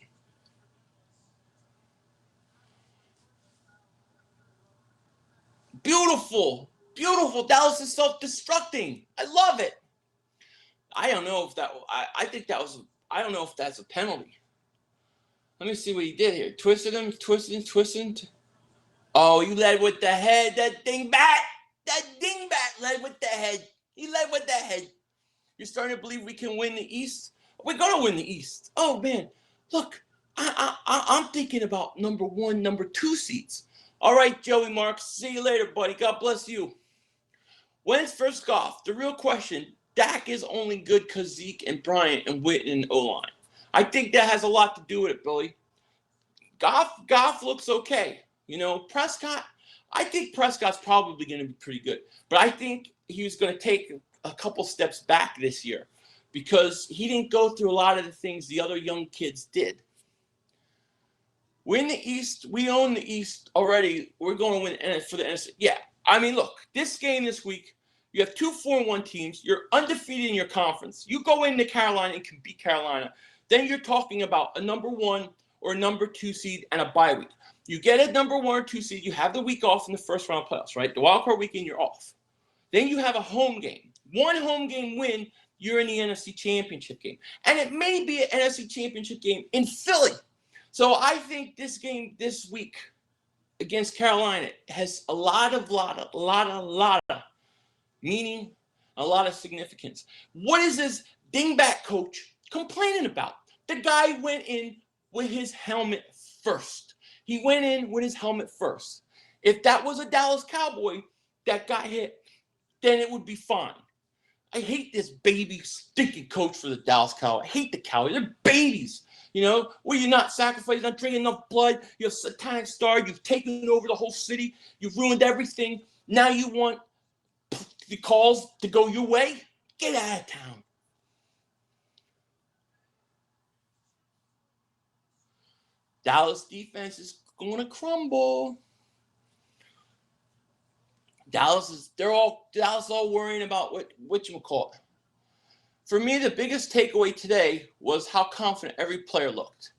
Beautiful. Beautiful. Dallas is self-destructing. I love it. I don't know if that I think that was I don't know if that's a penalty. Let me see what he did here. Twisted him. Oh, you led with the head. That dingbat led with the head. He led with the head. You're starting to believe we can win the East? We're going to win the East. Oh, man. Look, I'm thinking about number 1, number 2 seeds. All right, Joey Marks. See you later, buddy. God bless you. When's first Goff? The real question, Dak is only good because Zeke and Bryant and Witten and O-line. I think that has a lot to do with it, Billy. Goff looks okay. You know, Prescott, I think Prescott's probably going to be pretty good. But I think he was going to take a couple steps back this year because he didn't go through a lot of the things the other young kids did. We're in the East. We own the East already. We're going to win for the NFC. Yeah. I mean, look, this game this week, you have 2 4-1 teams. You're undefeated in your conference. You go into Carolina and can beat Carolina. Then you're talking about a number 1 or a number 2 seed and a bye week. You get a number 1 or 2 seed. You have the week off in the first round of playoffs, right? The wild card weekend, you're off. Then you have a home game. One home game win, you're in the NFC Championship game. And it may be an NFC Championship game in Philly. So I think this game this week against Carolina has a lot of meaning, a lot of significance. What is this dingbat coach complaining about? The guy went in with his helmet first. He went in with his helmet first. If that was a Dallas Cowboy that got hit, then it would be fine. I hate this baby stinky coach for the Dallas Cowboys. I hate the Cowboys. They're babies. You know, where you're not sacrificing, not drinking enough blood. You're a satanic star. You've taken over the whole city. You've ruined everything. Now you want the calls to go your way? Get out of town. Dallas defense is going to crumble. Dallas all worrying about whatchamacallit. For me, the biggest takeaway today was how confident every player looked.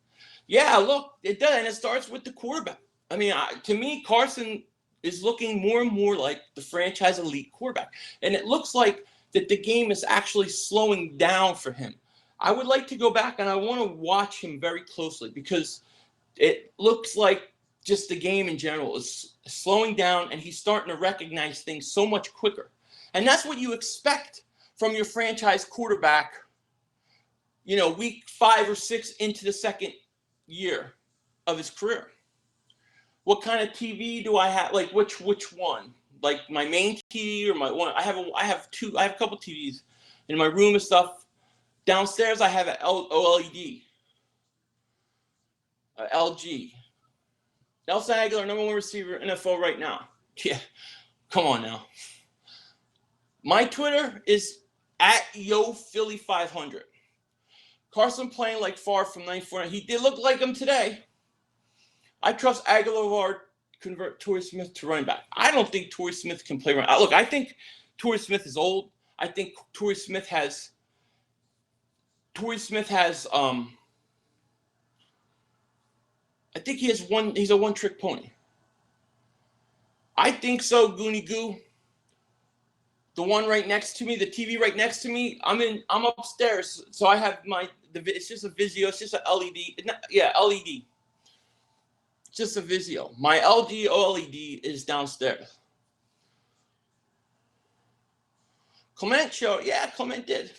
Yeah, look, it does, and it starts with the quarterback. I mean, to me, Carson is looking more and more like the franchise elite quarterback. And it looks like that the game is actually slowing down for him. I would like to go back and I want to watch him very closely because it looks like just the game in general is slowing down and he's starting to recognize things so much quicker. And that's what you expect from your franchise quarterback, you know, week 5 or 6 into the second year of his career. What kind of TV do I have? Like which one? Like my main TV or my one? I have a couple TVs in my room and stuff. Downstairs I have an OLED, LG. Nelson Aguilar, #1 receiver NFL right now. Yeah, come on now. My Twitter is @YoPhilly500. Carson playing like far from 94. He did look like him today. I trust Aguilar to convert Torrey Smith to running back. I don't think Torrey Smith can play running. Look, I think Torrey Smith is old. I think Torrey Smith has I think he's a one-trick pony. I think so, Goonie Goo. The one right next to me, the TV right next to me, I'm upstairs, so I have it's just a Vizio, it's just an LED. LED. It's just a Vizio. My LG OLED is downstairs. Clement show, yeah, Clement did.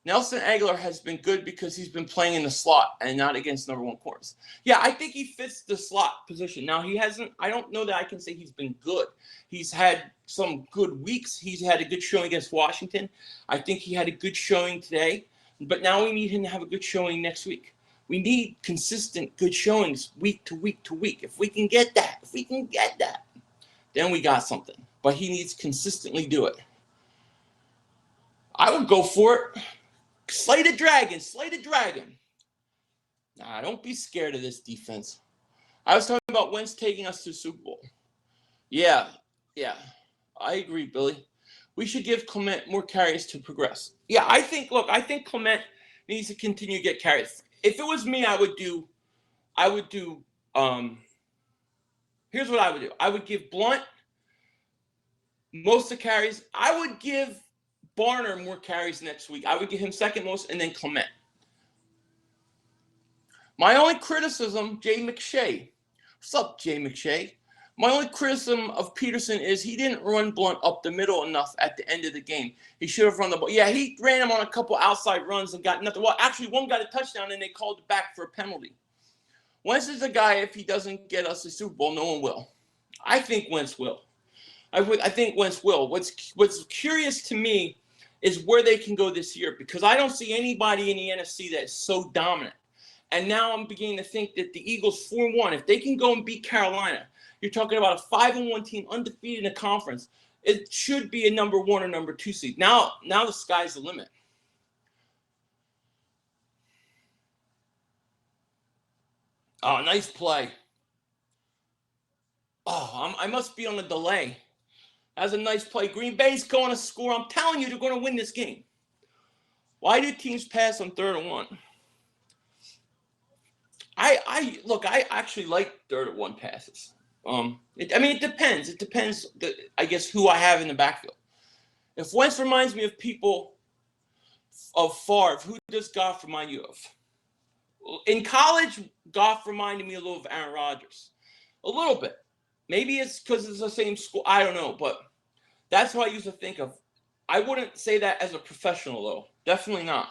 Nelson Aguilar has been good because he's been playing in the slot and not against #1 corners. Yeah, I think he fits the slot position. Now, I don't know that I can say he's been good. He's had some good weeks. He's had a good showing against Washington. I think he had a good showing today. But now we need him to have a good showing next week. We need consistent good showings week to week to week. If we can get that, then we got something. But he needs to consistently do it. I would go for it. Slay the dragon. Nah, don't be scared of this defense. I was talking about Wentz taking us to the Super Bowl. Yeah, I agree, Billy. We should give Clement more carries to progress. Yeah, I think Clement needs to continue to get carries. If it was me, I would do, here's what I would do. I would give Blunt most of the carries. I would give Barner more carries next week. I would give him second most and then Clement. My only criticism, Jay McShay. What's up, Jay McShay? My only criticism of Peterson is he didn't run Blunt up the middle enough at the end of the game. He should have run the ball. Yeah, he ran him on a couple outside runs and got nothing. Well, actually, one got a touchdown and they called it back for a penalty. Wentz is a guy, if he doesn't get us a Super Bowl, no one will. I think Wentz will. I think Wentz will. What's curious to me is where they can go this year because I don't see anybody in the NFC that is so dominant. And now I'm beginning to think that the Eagles 4-1, if they can go and beat Carolina, you're talking about a 5-1 team undefeated in the conference. It should be a #1 or #2 seed. Now the sky's the limit. Oh, nice play. Oh, I must be on a delay. That's a nice play. Green Bay's going to score. I'm telling you, they're going to win this game. Why do teams pass on 3rd and 1? I actually like 3rd and 1 passes. It depends. It depends, I guess, who I have in the backfield. If Wentz reminds me of people of Favre, who does Goff remind you of? In college, Goff reminded me a little of Aaron Rodgers. A little bit. Maybe it's because it's the same school. I don't know, but that's what I used to think of. I wouldn't say that as a professional, though. Definitely not.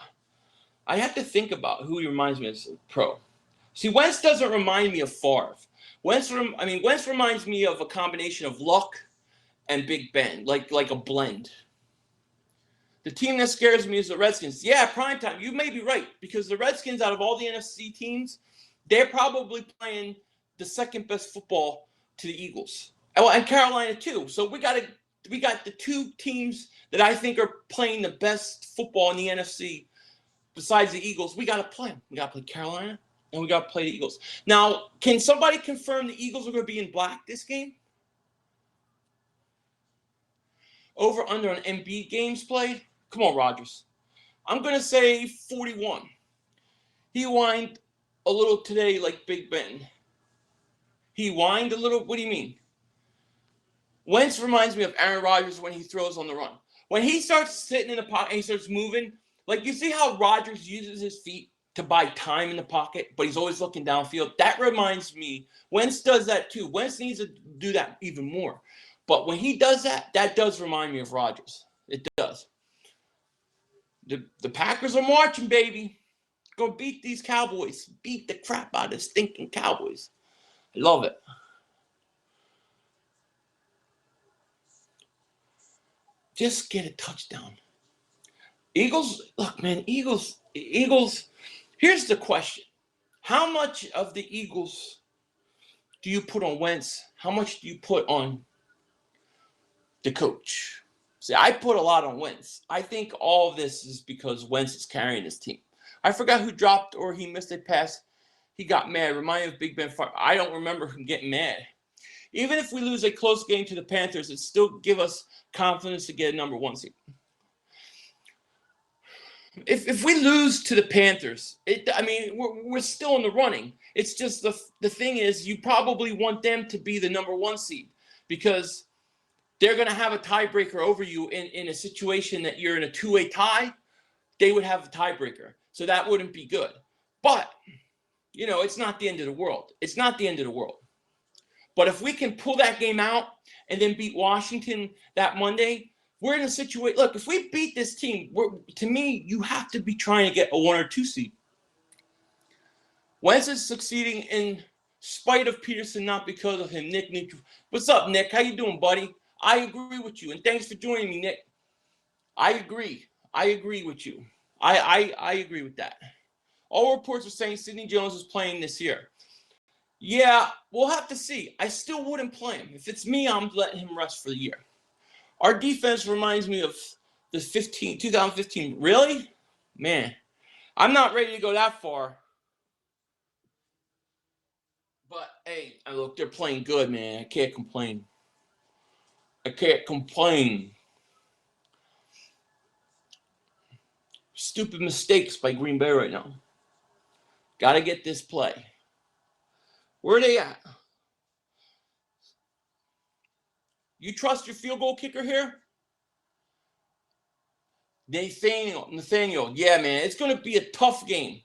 I have to think about who he reminds me of as a pro. See, Wentz doesn't remind me of Favre. Wentz reminds me of a combination of Luck and Big Ben, like a blend. The team that scares me is the Redskins. Yeah, primetime. You may be right, because the Redskins, out of all the NFC teams, they're probably playing the second best football to the Eagles. Oh, and Carolina too. So we got the two teams that I think are playing the best football in the NFC besides the Eagles. We got to play them. We got to play Carolina, and we got to play the Eagles. Now, can somebody confirm the Eagles are going to be in black this game? Over under on Embiid games played? Come on, Rodgers. I'm going to say 41. He whined a little today like Big Ben. He whined a little? What do you mean? Wentz reminds me of Aaron Rodgers when he throws on the run. When he starts sitting in the pocket and he starts moving, like you see how Rodgers uses his feet to buy time in the pocket, but he's always looking downfield? That reminds me, Wentz does that too. Wentz needs to do that even more. But when he does that, that does remind me of Rodgers. It does. The Packers are marching, baby. Go beat these Cowboys. Beat the crap out of stinking Cowboys. I love it. Just get a touchdown. Eagles, look, man, Eagles. Here's the question. How much of the Eagles do you put on Wentz? How much do you put on the coach? See, I put a lot on Wentz. I think all of this is because Wentz is carrying his team. I forgot who dropped or he missed a pass. He got mad. Remind me of Big Ben. I don't remember him getting mad. Even if we lose a close game to the Panthers, it still give us confidence to get a number one seed. If we lose to the Panthers, we're still in the running. It's just the thing is, you probably want them to be the number one seed because they're going to have a tiebreaker over you in a situation that you're in a two-way tie. They would have a tiebreaker, so that wouldn't be good. But it's not the end of the world. It's not the end of the world. But if we can pull that game out and then beat Washington that Monday, we're in a situation. Look, if we beat this team, to me, you have to be trying to get a 1 or 2 seed. Wentz is succeeding in spite of Peterson, not because of him. Nick, what's up, Nick? How you doing, buddy? I agree with you, and thanks for joining me, Nick. I agree with you. I agree with that. All reports are saying Sidney Jones is playing this year. Yeah, we'll have to see. I still wouldn't play him. If it's me, I'm letting him rest for the year. Our defense reminds me of the 2015. Really? Man, I'm not ready to go that far. But, hey, look, they're playing good, man. I can't complain. Stupid mistakes by Green Bay right now. Got to get this play. Where are they at? You trust your field goal kicker here? Nathaniel. Yeah, man. It's going to be a tough game.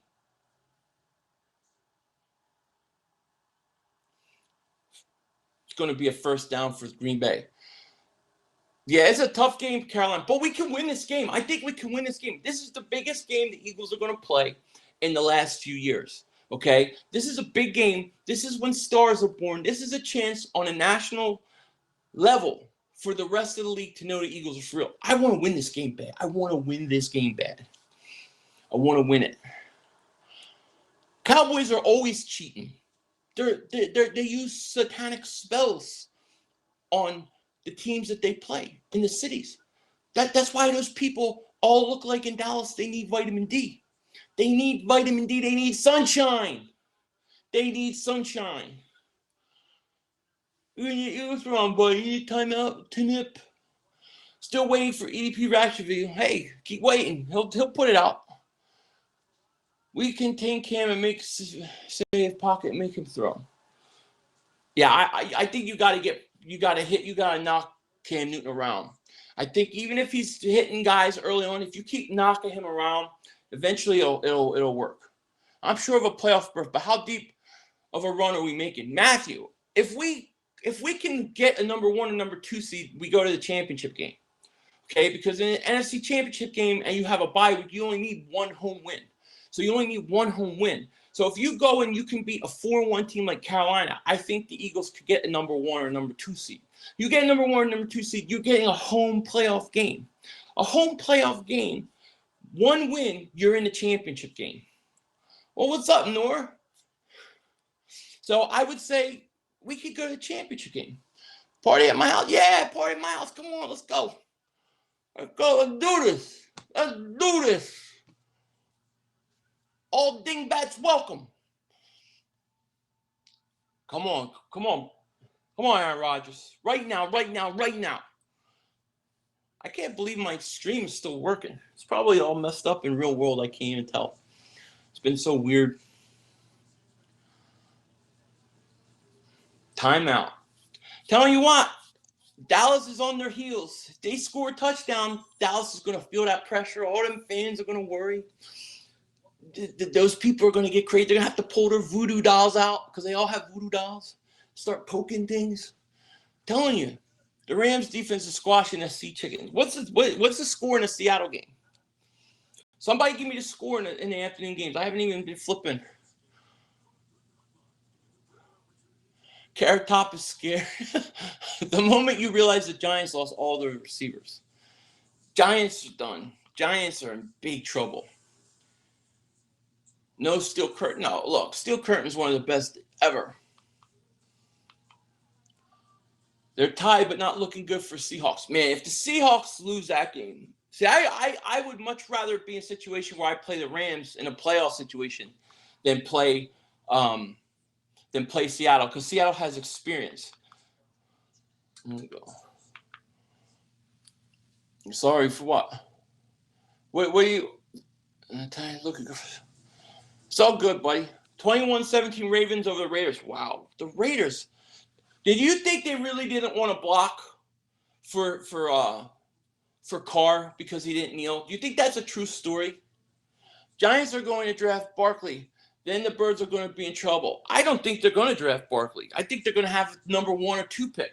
It's going to be a first down for Green Bay. Yeah, it's a tough game, Carolina. But we can win this game. I think we can win this game. This is the biggest game the Eagles are going to play in the last few years. Okay? This is a big game. This is when stars are born. This is a chance on a national level for the rest of the league to know the Eagles are for real. I want to win this game bad. I want to win it. Cowboys are always cheating. They use satanic spells on the teams that they play in the cities. That's why those people all look like in Dallas. They need vitamin D. They need vitamin D. They need sunshine. What's wrong, boy? You need timeout to nip. Still waiting for EDP Ratchet. Hey, keep waiting. He'll put it out. We contain Cam and make save pocket and make him throw. Yeah, I think you got to knock Cam Newton around. I think even if he's hitting guys early on, if you keep knocking him around, eventually it'll work. I'm sure of a playoff berth, but how deep of a run are we making, Matthew? If we can get a number 1 and number 2 seed, we go to the championship game. Okay, because in an NFC championship game and you have a bye week, you only need 1 home win. So you only need 1 home win. So if you go and you can beat a 4-1 team like Carolina, I think the Eagles could get a number 1 or number 2 seed. You get a number 1 or number 2 seed, you're getting a home playoff game. A home playoff game, 1 win, you're in the championship game. Well, what's up, Nor? So I would say we could go to the championship game. Party at my house? Yeah, party at my house. Come on, let's go. Let's go. Let's do this. Let's do this. All dingbats welcome. Come on. Come on. Come on, Aaron Rodgers. Right now, right now, right now. I can't believe my stream is still working. It's probably all messed up in real world. I can't even tell. It's been so weird. Timeout. Telling you what, Dallas is on their heels. If they score a touchdown, Dallas is going to feel that pressure. All them fans are going to worry. Those people are going to get crazy. They're going to have to pull their voodoo dolls out because they all have voodoo dolls. Start poking things. I'm telling you, the Rams defense is squashing the Sea Chickens. What's the score in the Seattle game? Somebody give me the score in the afternoon games. I haven't even been flipping. Carrot Top is scared. The moment you realize the Giants lost all their receivers. Giants are done. Giants are in big trouble. No Steel Curtain. No, look, Steel Curtain is one of the best ever. They're tied, but not looking good for Seahawks. Man, if the Seahawks lose that game, see, I would much rather be in a situation where I play the Rams in a playoff situation than play Seattle, because Seattle has experience. There we go. I'm sorry for what? What are you? Look at it's all good, buddy. 21-17 Ravens over the Raiders. Wow, the Raiders. Did you think they really didn't want to block for Carr because he didn't kneel? Do you think that's a true story? Giants are going to draft Barkley. Then the Birds are going to be in trouble. I don't think they're going to draft Barkley. I think they're going to have number 1 or 2 pick.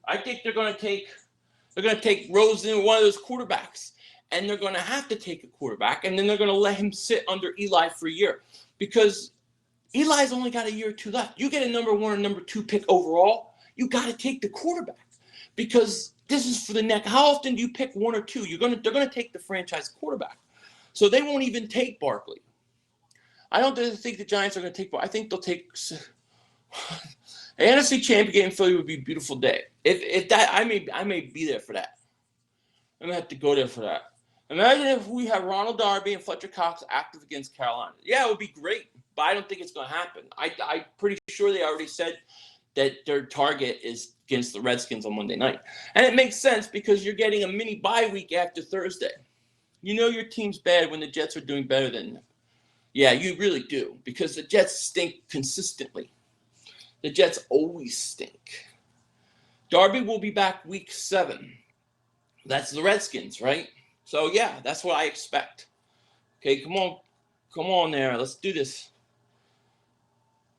I think they're going to take Rosen, one of those quarterbacks, and they're going to have to take a quarterback, and then they're going to let him sit under Eli for a year because Eli's only got a year or 2 left. You get a number 1 or number 2 pick overall, you got to take the quarterback because this is for the next. How often do you pick 1 or 2? They're going to take the franchise quarterback, so they won't even take Barkley. I don't think the Giants are going to take. I think they'll take. An NFC Championship game in Philly would be a beautiful day. If that, I may be there for that. I'm gonna have to go there for that. Imagine if we have Ronald Darby and Fletcher Cox active against Carolina. Yeah, it would be great, but I don't think it's going to happen. I'm pretty sure they already said that their target is against the Redskins on Monday night. And it makes sense because you're getting a mini bye week after Thursday. You know your team's bad when the Jets are doing better than them. Yeah, you really do, because the Jets stink consistently. The Jets always stink. Darby will be back week 7. That's the Redskins, right? So, yeah, that's what I expect. Okay, come on. Come on there. Let's do this.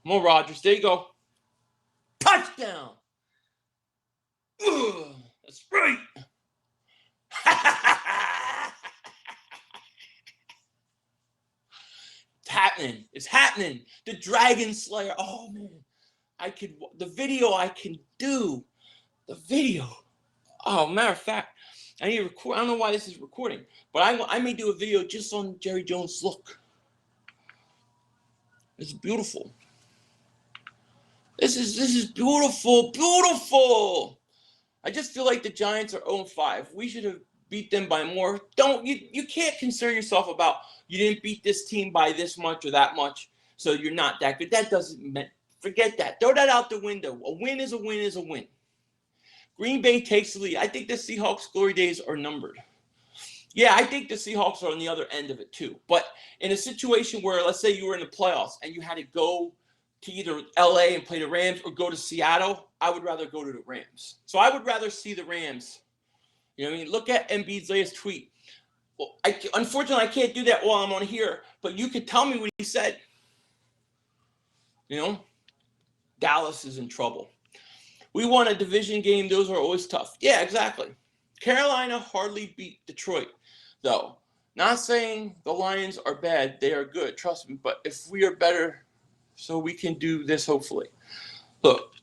Come on, Rodgers. There you go. Touchdown. Ugh, that's right. It's happening. It's happening. The Dragon Slayer. Oh, man. The video I can do. The video. Oh, matter of fact, I need to record. I don't know why this is recording, but I may do a video just on Jerry Jones' look. It's beautiful. This is beautiful, beautiful. I just feel like the Giants are 0-5. We should have beat them by more. You can't concern yourself about you didn't beat this team by this much or that much, so you're not that good. That doesn't forget that. Throw that out the window. A win is a win is a win. Green Bay takes the lead. I think the Seahawks' glory days are numbered. Yeah, I think the Seahawks are on the other end of it too. But in a situation where, let's say you were in the playoffs and you had to go to either LA and play the Rams or go to Seattle, I would rather go to the Rams. So I would rather see the Rams. You know what I mean? Look at Embiid's latest tweet. Well, unfortunately, I can't do that while I'm on here, but you could tell me what he said. You know, Dallas is in trouble. We won a division game. Those are always tough. Yeah, exactly. Carolina hardly beat Detroit, though. Not saying the Lions are bad. They are good. Trust me. But if we are better, so we can do this, hopefully. Look,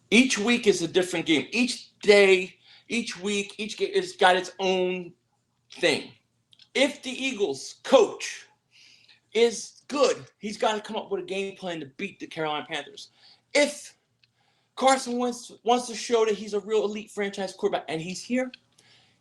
each week is a different game. Each day, each week, each game has got its own thing. If the Eagles coach is good, he's got to come up with a game plan to beat the Carolina Panthers. If Carson Wentz wants to show that he's a real elite franchise quarterback and he's here,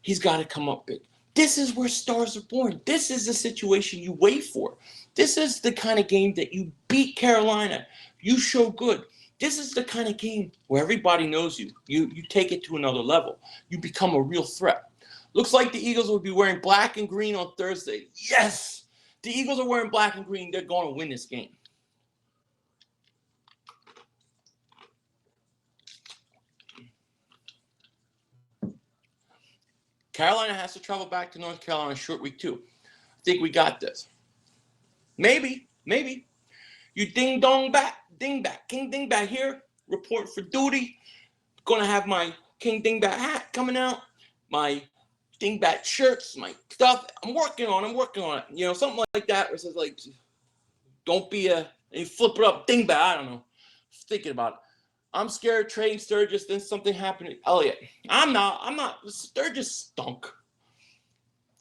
he's got to come up big. This is where stars are born. This is the situation you wait for. This is the kind of game that you beat Carolina. You show good. This is the kind of game where everybody knows you. You take it to another level. You become a real threat. Looks like the Eagles will be wearing black and green on Thursday. Yes! The Eagles are wearing black and green. They're going to win this game. Carolina has to travel back to North Carolina short week 2. I think we got this. Maybe. You ding back, King Dingbat here, report for duty. Gonna have my King Dingbat hat coming out, my Dingbat shirts, my stuff. I'm working on it. You know, something like that where it says like, don't be you flip it up, Dingbat. I don't know. Thinking about it. I'm scared trading Sturgis, then something happened to Elliott. I'm not. Sturgis stunk.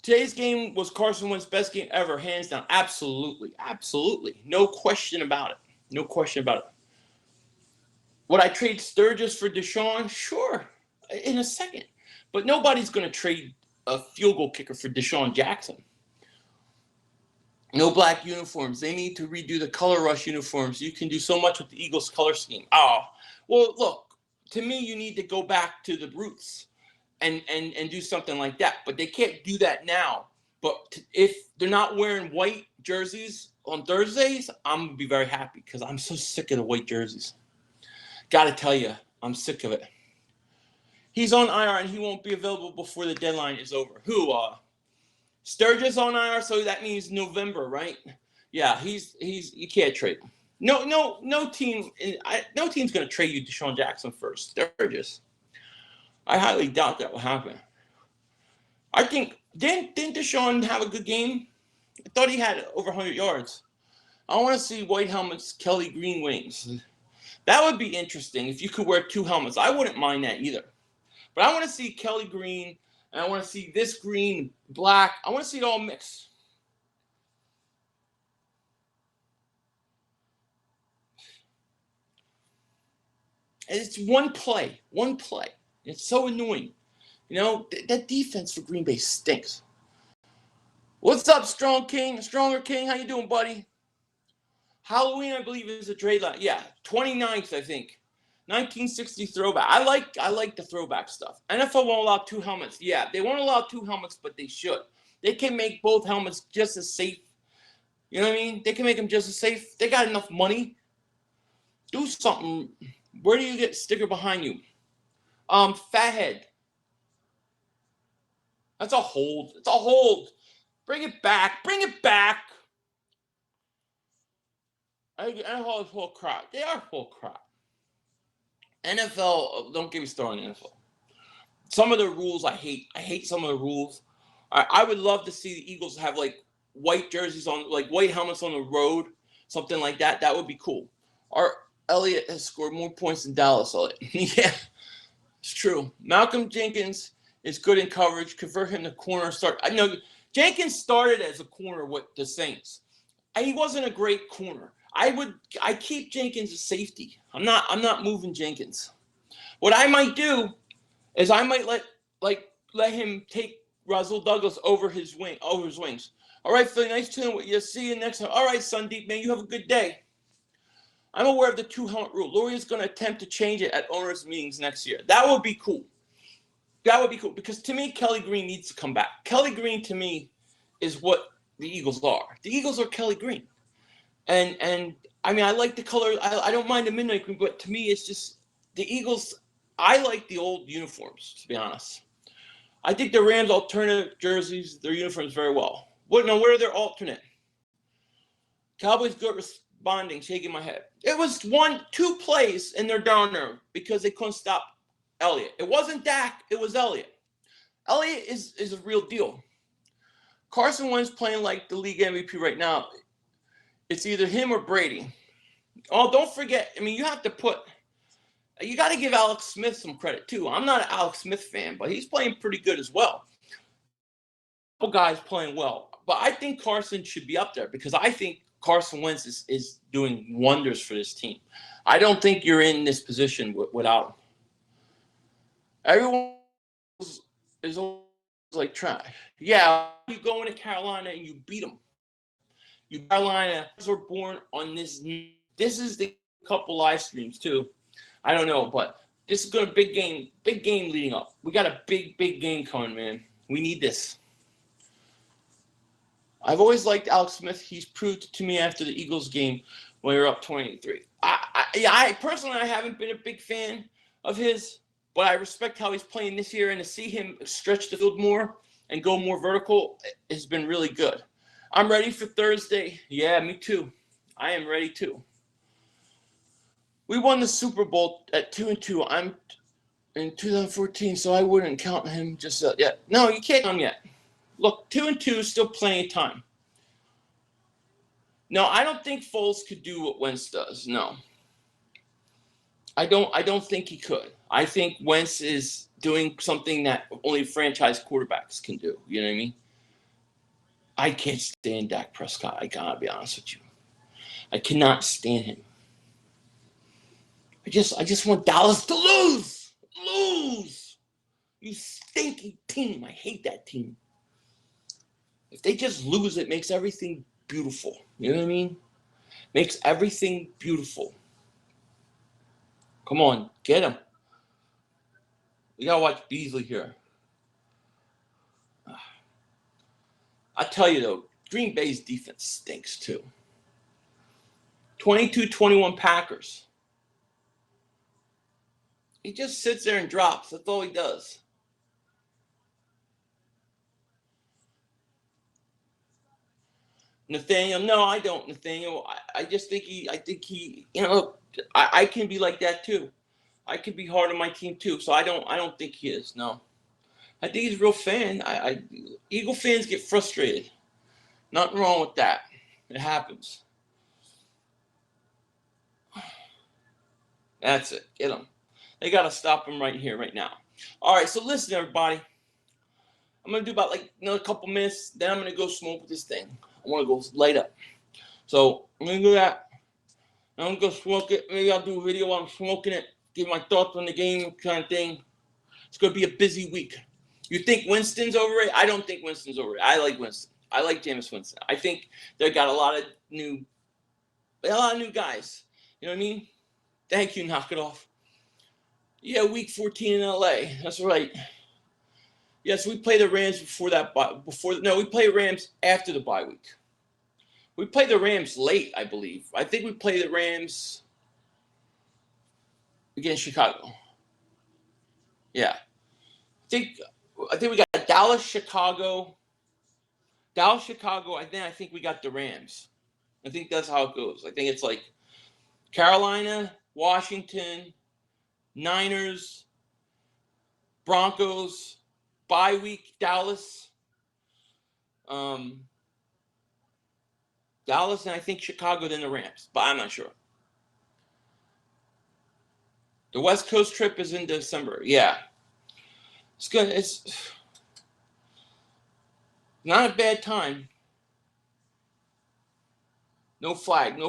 Today's game was Carson Wentz's best game ever, hands down. Absolutely. No question about it. Would I trade Sturgis for Deshaun? Sure, in a second. But nobody's going to trade a field goal kicker for Deshaun Jackson. No black uniforms. They need to redo the color rush uniforms. You can do so much with the Eagles color scheme. Oh, well, look, to me, you need to go back to the roots and do something like that. But they can't do that now. But if they're not wearing white jerseys on Thursdays, I'm going to be very happy because I'm so sick of the white jerseys. Got to tell you, I'm sick of it. He's on IR and he won't be available before the deadline is over. Who? Sturgis on IR, so that means November, right? Yeah, he's you can't trade him. No team's going to trade you Deshaun Jackson first. Sturgis. I highly doubt that will happen. I think didn't Deshaun have a good game? I thought he had over 100 yards. I want to see white helmets, Kelly Green wings. That would be interesting if you could wear 2 helmets. I wouldn't mind that either. But I want to see Kelly Green, and I want to see this green, black. I want to see it all mixed. And it's one play. It's so annoying. You know, that defense for Green Bay stinks. What's up, Stronger King? How you doing, buddy? Halloween, I believe, is a trade line. Yeah, 29th, I think. 1960 throwback. I like the throwback stuff. NFL won't allow 2 helmets. Yeah, they won't allow 2 helmets, but they should. They can make both helmets just as safe. You know what I mean? They can make them just as safe. They got enough money. Do something. Where do you get sticker behind you? Fathead. That's a hold. It's a hold. Bring it back. NFL is full of crap. They are full of crap. NFL, don't get me started on NFL. Some of the rules I hate. I hate some of the rules. I would love to see the Eagles have like white jerseys on, like white helmets on the road, something like that. That would be cool. Elliott has scored more points than Dallas. Yeah, it's true. Malcolm Jenkins is good in coverage. Convert him to corner. I know Jenkins started as a corner with the Saints. He wasn't a great corner. I keep Jenkins as safety. I'm not moving Jenkins. What I might do is I might let him take Russell Douglas over his wings. All right, Philly, nice tuning with you. See you next time. All right, Sundeep, man, you have a good day. I'm aware of the 2 helmet rule. Lurie is going to attempt to change it at owners' meetings next year. That would be cool. Because to me, Kelly Green needs to come back. Kelly Green to me is what the Eagles are. The Eagles are Kelly Green. And I mean, I like the color. I don't mind the midnight green, but to me, it's just the Eagles. I like the old uniforms, to be honest. I think the Rams' alternative jerseys, their uniforms very well. What are their alternate? Cowboys good responding, shaking my head. It was 2 plays and they're down there because they couldn't stop Elliott. It wasn't Dak, it was Elliott. Elliott is a real deal. Carson Wentz playing like the league MVP right now. It's either him or Brady. Oh, don't forget, I mean, you got to give Alex Smith some credit too. I'm not an Alex Smith fan, but he's playing pretty good as well. A couple guys playing well. But I think Carson should be up there because I think Carson Wentz is doing wonders for this team. I don't think you're in this position without him. Everyone is like trash. Yeah, you go into Carolina and you beat them. Carolina were born on this. This is the couple live streams too. I don't know, but this is going to big game leading up. We got a big game coming, man. We need this. I've always liked Alex Smith. He's proved to me after the Eagles game when we were up 23. I personally haven't been a big fan of his, but I respect how he's playing this year, and to see him stretch the field more and go more vertical has been really good. I'm ready for Thursday. Yeah, me too. I am ready too. We won the Super Bowl at 2-2. I'm in 2014, so I wouldn't count him just yet. No, you can't count him yet. Look, 2-2 is still plenty of time. No, I don't think Foles could do what Wentz does. No. I don't think he could. I think Wentz is doing something that only franchise quarterbacks can do. You know what I mean? I can't stand Dak Prescott. I gotta be honest with you. I cannot stand him. I just want Dallas to lose. Lose. You stinky team. I hate that team. If they just lose, it makes everything beautiful. You know what I mean? Makes everything beautiful. Come on, get him. We gotta watch Beasley here. I tell you though, Green Bay's defense stinks too. 22-21 Packers. He just sits there and drops. That's all he does. Nathaniel, no, I don't, Nathaniel. I just think he, I can be like that too. I can be hard on my team too. So I don't think he is. No, I think he's a real fan. Eagle fans get frustrated. Nothing wrong with that. It happens. That's it. Get him. They got to stop him right here, right now. All right, so listen, everybody. I'm going to do about like another couple minutes. Then I'm going to go smoke this thing. I want to go light up. So I'm going to do that. I'm going to go smoke it. Maybe I'll do a video while I'm smoking it. Give my thoughts on the game kind of thing. It's going to be a busy week. You think Winston's overrated? I don't think Winston's overrated. I like Winston. I like Jameis Winston. I think they got a lot of new guys. You know what I mean? Thank you, knock it off. Yeah, week 14 in LA. That's right. Yes, we play the Rams we play Rams after the bye week. We play the Rams late, I believe. I think we play the Rams against Chicago. Yeah. I think we got Dallas, Chicago, and then I think we got the Rams. I think that's how it goes. I think it's like Carolina, Washington, Niners, Broncos, bye week, Dallas, and I think Chicago, then the Rams, but I'm not sure. The West Coast trip is in December. Yeah. It's good. It's not a bad time. No flag.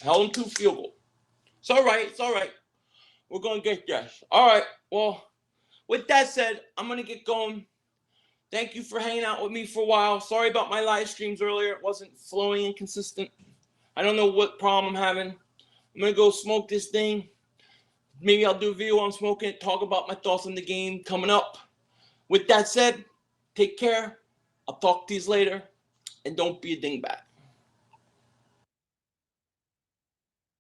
Held him to a field goal. It's all right. We're going to get this. All right. Well, with that said, I'm going to get going. Thank you for hanging out with me for a while. Sorry about my live streams earlier. It wasn't flowing and consistent. I don't know what problem I'm having. I'm going to go smoke this thing. Maybe I'll do a video while I'm smoking it, talk about my thoughts on the game coming up. With that said, take care. I'll talk to you later. And don't be a dingbat.